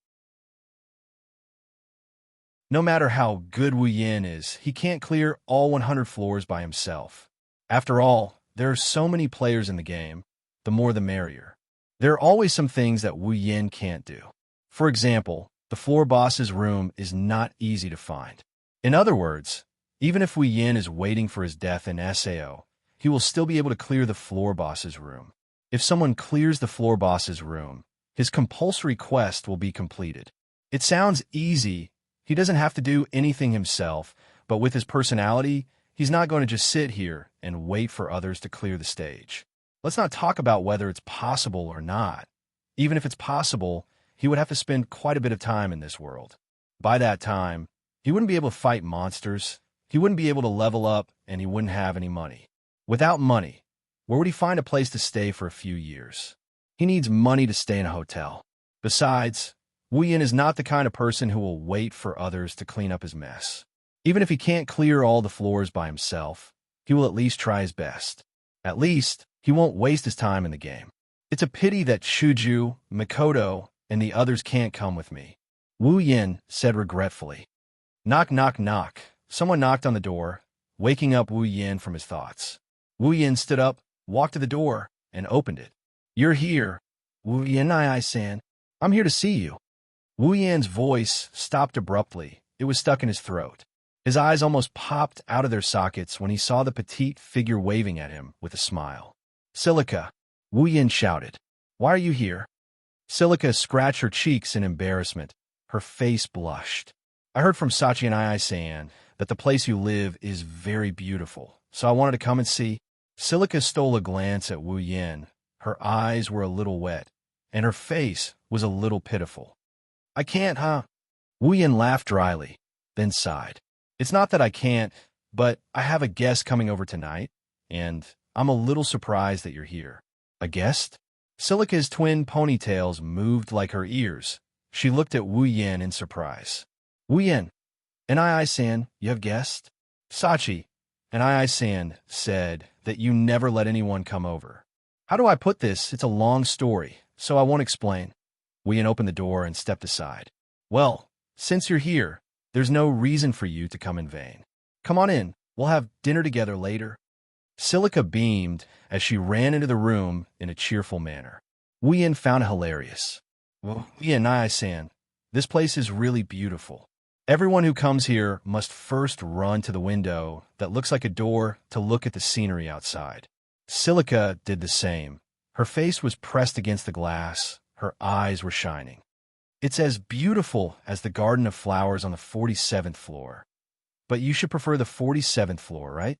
No matter how good Wu Yan is, he can't clear all 100 floors by himself. After all, there are so many players in the game, the more the merrier. There are always some things that Wu Yan can't do. For example, the floor boss's room is not easy to find. In other words, even if Wu Yan is waiting for his death in Sao, he will still be able to clear the floor boss's room. If someone clears the floor boss's room, his compulsory quest will be completed. It sounds easy. He doesn't have to do anything himself, but with his personality, he's not going to just sit here and wait for others to clear the stage. Let's not talk about whether it's possible or not. Even if it's possible, he would have to spend quite a bit of time in this world. By that time, he wouldn't be able to fight monsters, he wouldn't be able to level up, and he wouldn't have any money. Without money, where would he find a place to stay for a few years? He needs money to stay in a hotel. Besides, Wu Yan is not the kind of person who will wait for others to clean up his mess. Even if he can't clear all the floors by himself, he will at least try his best. At least, he won't waste his time in the game. It's a pity that Shuju, Mikoto, and the others can't come with me, Wu Yan said regretfully. Knock, knock, knock. Someone knocked on the door, waking up Wu Yan from his thoughts. Wu Yan stood up, walked to the door, and opened it. You're here. Wu Yan-san. I'm here to see you. Wu Yan's voice stopped abruptly. It was stuck in his throat. His eyes almost popped out of their sockets when he saw the petite figure waving at him with a smile. Silica, Wu Yan shouted. Why are you here? Silica scratched her cheeks in embarrassment. Her face blushed. I heard from Sachi and Ai-san that the place you live is very beautiful, so I wanted to come and see. Silica stole a glance at Wu Yan. Her eyes were a little wet, and her face was a little pitiful. I can't, huh? Wu Yan laughed dryly, then sighed. It's not that I can't, but I have a guest coming over tonight, and I'm a little surprised that you're here. A guest? Silica's twin ponytails moved like her ears. She looked at Wu Yan in surprise. Wu Yan, and Ai-san, you have guests? Sachi, and Ai-san said that you never let anyone come over. How do I put this? It's a long story, so I won't explain. Wu Yan opened the door and stepped aside. Well, since you're here, there's no reason for you to come in vain. Come on in. We'll have dinner together later. Silica beamed as she ran into the room in a cheerful manner. Wu Yan found it hilarious. Well, Wu Yan, Ai-san, this place is really beautiful. Everyone who comes here must first run to the window that looks like a door to look at the scenery outside. Silica did the same. Her face was pressed against the glass. Her eyes were shining. It's as beautiful as the garden of flowers on the 47th floor. But you should prefer the 47th floor, right?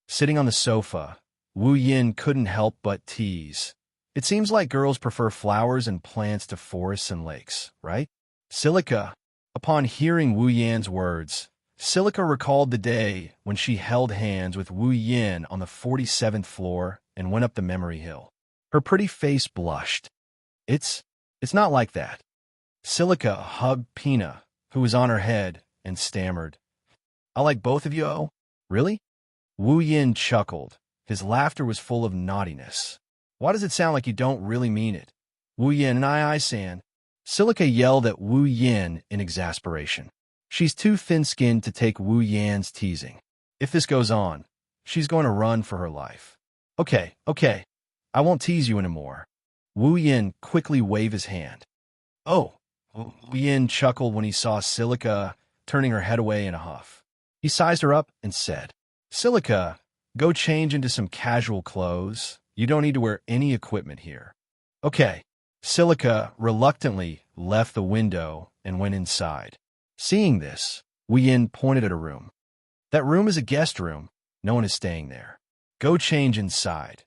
Sitting on the sofa, Wu Yan couldn't help but tease. It seems like girls prefer flowers and plants to forests and lakes, right? Silica, upon hearing Wu Yan's words, Silica recalled the day when she held hands with Wu Yin on the 47th floor and went up the memory hill. Her pretty face blushed. It's not like that. Silica hugged Pina, who was on her head, and stammered, I like both of you, oh? Really? Wu Yin chuckled. His laughter was full of naughtiness. Why does it sound like you don't really mean it? Wu Yin and I-san. Silica yelled at Wu Yin in exasperation. She's too thin-skinned to take Wu Yan's teasing. If this goes on, she's going to run for her life. Okay, I won't tease you anymore. Wu Yin quickly waved his hand. Oh, Wu Yin chuckled when he saw Silica turning her head away in a huff. He sized her up and said, Silica, go change into some casual clothes. You don't need to wear any equipment here. Okay. Silica reluctantly left the window and went inside. Seeing this, Wu Yin pointed at a room. That room is a guest room. No one is staying there. Go change inside.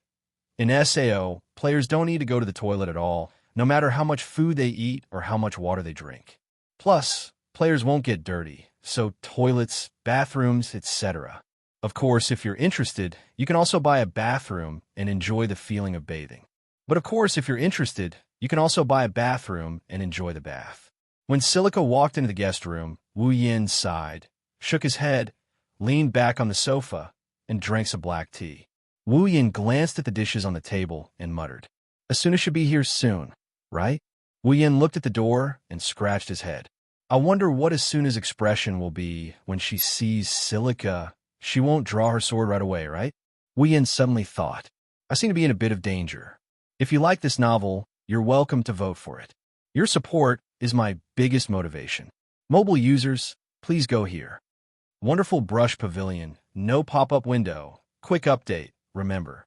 In SAO, players don't need to go to the toilet at all, no matter how much food they eat or how much water they drink. Plus, players won't get dirty, so toilets, bathrooms, etc. Of course, if you're interested, you can also buy a bathroom and enjoy the feeling of bathing. But of course, if you're interested, you can also buy a bathroom and enjoy the bath. When Silica walked into the guest room, Wu Yin sighed, shook his head, leaned back on the sofa, and drank some black tea. Wu Yin glanced at the dishes on the table and muttered, As soon as she'll be here soon, right? Wu Yin looked at the door and scratched his head. I wonder what as soon as expression will be when she sees Silica. She won't draw her sword right away, right? Wu Yin suddenly thought, I seem to be in a bit of danger. If you like this novel, you're welcome to vote for it. Your support is my biggest motivation. Mobile users, please go here. Wonderful brush pavilion, no pop-up window. Quick update, remember.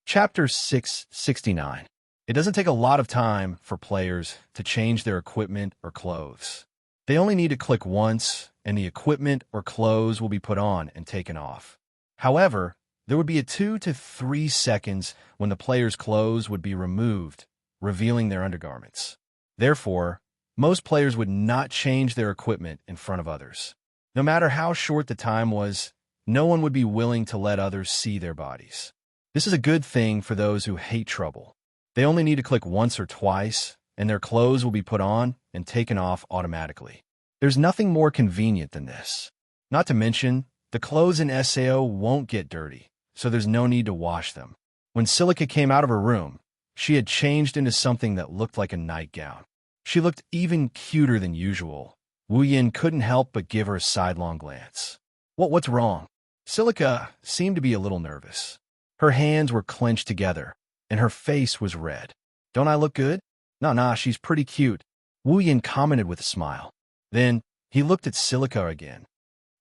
Chapter 669. It doesn't take a lot of time for players to change their equipment or clothes. They only need to click once, and the equipment or clothes will be put on and taken off. However, there would be a 2 to 3 seconds when the player's clothes would be removed, revealing their undergarments. Therefore, most players would not change their equipment in front of others. No matter how short the time was, no one would be willing to let others see their bodies. This is a good thing for those who hate trouble. They only need to click once or twice, and their clothes will be put on and taken off automatically. There's nothing more convenient than this. Not to mention, the clothes in SAO won't get dirty, so there's no need to wash them. When Silica came out of her room, she had changed into something that looked like a nightgown. She looked even cuter than usual. Wu Yin couldn't help but give her a sidelong glance. What's wrong? Silica seemed to be a little nervous. Her hands were clenched together, and her face was red. Don't I look good? Nah, she's pretty cute, Wu Yin commented with a smile. Then, he looked at Silica again.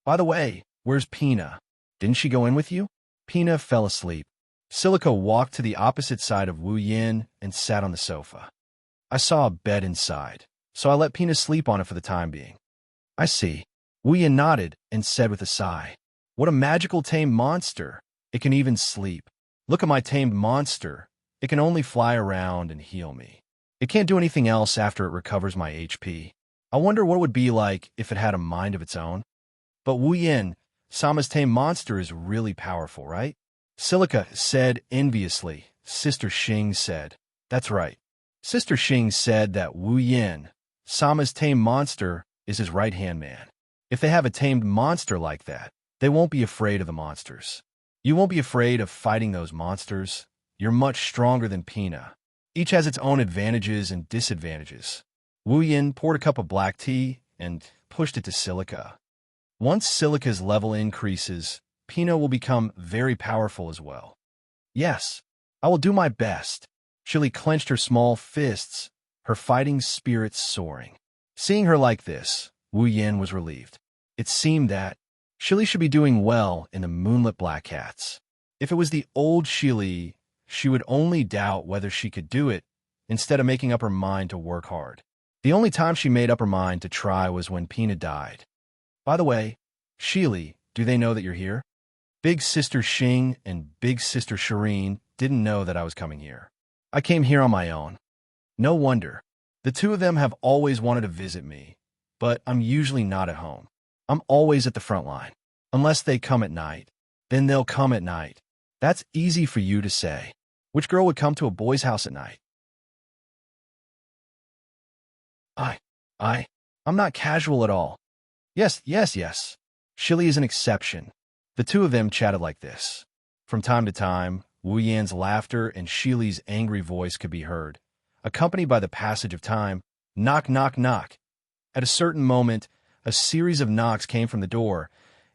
By the way, where's Pina? Didn't she go in with you? Pina fell asleep. Silica walked to the opposite side of Wu Yin and sat on the sofa. I saw a bed inside, so I let Pina sleep on it for the time being. I see. Wu Yin nodded and said with a sigh, What a magical tamed monster. It can even sleep. Look at my tamed monster. It can only fly around and heal me. It can't do anything else after it recovers my HP. I wonder what it would be like if it had a mind of its own. But Wu Yin, Sama's tame monster is really powerful, right? Silica said enviously. Sister Xing said, That's right. Sister Xing said that Wu Yin, Sama's tame monster, is his right-hand man. If they have a tamed monster like that, they won't be afraid of the monsters. You won't be afraid of fighting those monsters. You're much stronger than Pina. Each has its own advantages and disadvantages. Wu Yin poured a cup of black tea and pushed it to Silica. Once Silica's level increases, Pina will become very powerful as well. Yes, I will do my best. Shili clenched her small fists, her fighting spirits soaring. Seeing her like this, Wu Yin was relieved. It seemed that Shili should be doing well in the Moonlit Black Cats. If it was the old Shili, she would only doubt whether she could do it instead of making up her mind to work hard. The only time she made up her mind to try was when Pina died. By the way, Shili, do they know that you're here? Big Sister Xing and Big Sister Serene didn't know that I was coming here. I came here on my own. No wonder. The two of them have always wanted to visit me, but I'm usually not at home. I'm always at the front line. Unless they come at night. Then they'll come at night. That's easy for you to say. Which girl would come to a boy's house at night? I, I'm not casual at all. Yes, yes, yes. Shili is an exception. The two of them chatted like this. From time to time, Wu Yan's laughter and Shili's angry voice could be heard, accompanied by the passage of time, knock, knock, knock. At a certain moment, a series of knocks came from the door,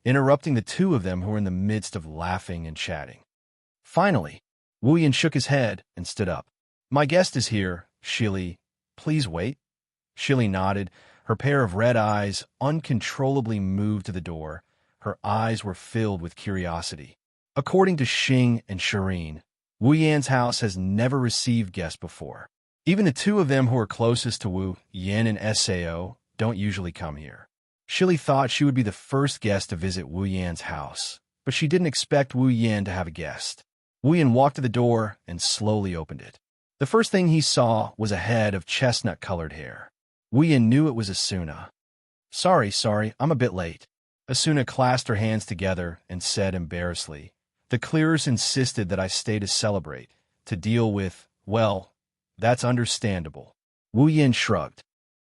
interrupting the two of them who were in the midst of laughing and chatting. Finally, Wu Yan shook his head and stood up. My guest is here, Shili. Please wait. Shili nodded. Her pair of red eyes uncontrollably moved to the door. Her eyes were filled with curiosity. According to Xing and Serene, Wu Yan's house has never received guests before. Even the two of them who are closest to Wu Yan and Sao don't usually come here. Shili thought she would be the first guest to visit Wu Yan's house, but she didn't expect Wu Yan to have a guest. Wu Yan walked to the door and slowly opened it. The first thing he saw was a head of chestnut-colored hair. Wu Yan knew it was Asuna. Sorry, I'm a bit late. Asuna clasped her hands together and said embarrassedly, the clearers insisted that I stay to celebrate, to deal with, well, that's understandable. Wu Yan shrugged.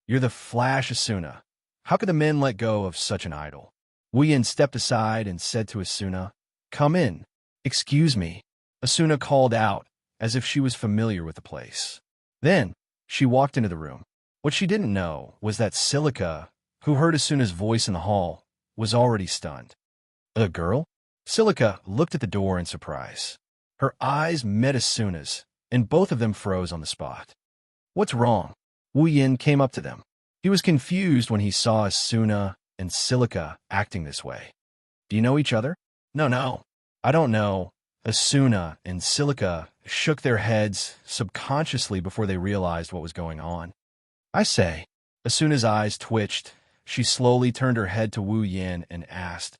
You're the Flash, Asuna. How could the men let go of such an idol? Wu Yan stepped aside and said to Asuna, come in. Excuse me. Asuna called out, as if she was familiar with the place. Then, she walked into the room. What she didn't know was that Silica, who heard Asuna's voice in the hall, was already stunned. A girl? Silica looked at the door in surprise. Her eyes met Asuna's, and both of them froze on the spot. What's wrong? Wu Yan came up to them. He was confused when he saw Asuna and Silica acting this way. Do you know each other? No. I don't know. Asuna and Silica shook their heads subconsciously before they realized what was going on. I say. Asuna's eyes twitched. She slowly turned her head to Wu Yan and asked,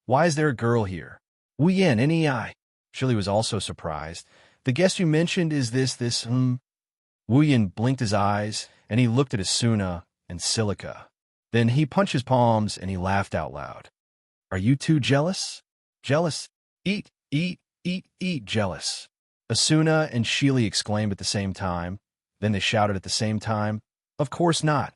why is there a girl here? Wu Yan, N-E-I. Shili was also surprised. The guest you mentioned is this. Wu Yan blinked his eyes, and he looked at Asuna and Silica. Then he punched his palms, and he laughed out loud. Are you two jealous? Jealous? Eat, jealous. Asuna and Shili exclaimed at the same time. Then they shouted at the same time, of course not.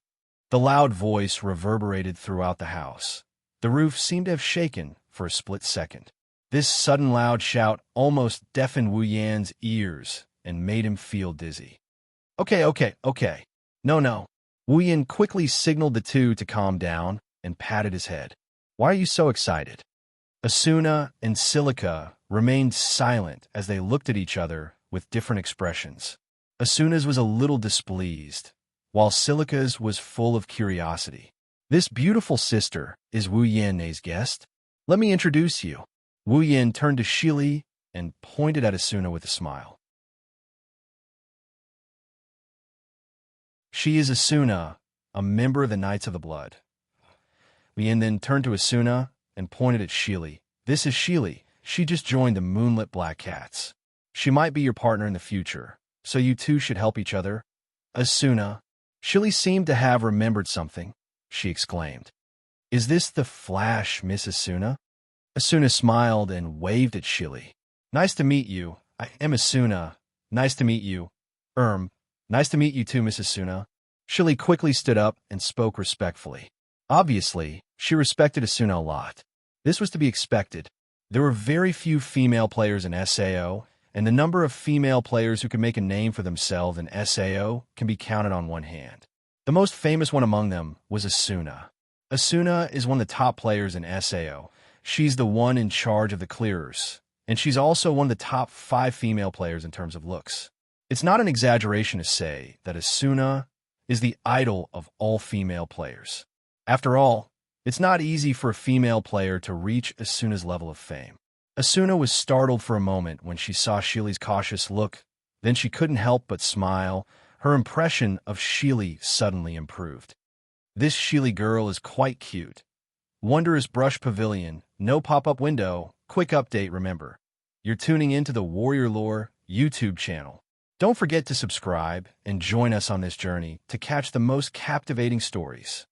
The loud voice reverberated throughout the house. The roof seemed to have shaken for a split second. This sudden loud shout almost deafened Wu Yan's ears and made him feel dizzy. Okay. No. Wu Yan quickly signaled the two to calm down and patted his head. Why are you so excited? Asuna and Silica remained silent as they looked at each other with different expressions. Asuna's was a little displeased, while Silica's was full of curiosity. This beautiful sister is Wu Yan's guest. Let me introduce you. Wu Yan turned to Shili and pointed at Asuna with a smile. She is Asuna, a member of the Knights of the Blood. Wu Yan then turned to Asuna and pointed at Shili. This is Shili. She just joined the Moonlit Black Cats. She might be your partner in the future, so you two should help each other. Asuna. Shili seemed to have remembered something. She exclaimed. Is this the Flash, Miss Asuna? Asuna smiled and waved at Shili. Nice to meet you. I am Asuna. Nice to meet you. Nice to meet you too, Miss Asuna. Shili quickly stood up and spoke respectfully. Obviously, she respected Asuna a lot. This was to be expected. There were very few female players in SAO, and the number of female players who could make a name for themselves in SAO can be counted on one hand. The most famous one among them was Asuna. Asuna is one of the top players in SAO. She's the one in charge of the clearers, and she's also one of the top 5 female players in terms of looks. It's not an exaggeration to say that Asuna is the idol of all female players. After all, it's not easy for a female player to reach Asuna's level of fame. Asuna was startled for a moment when she saw Shili's cautious look. Then she couldn't help but smile. Her impression of Shili suddenly improved. This Shili girl is quite cute. Wondrous Brush Pavilion, no pop-up window. Quick update, remember. You're tuning into the Warrior Lore YouTube channel. Don't forget to subscribe and join us on this journey to catch the most captivating stories.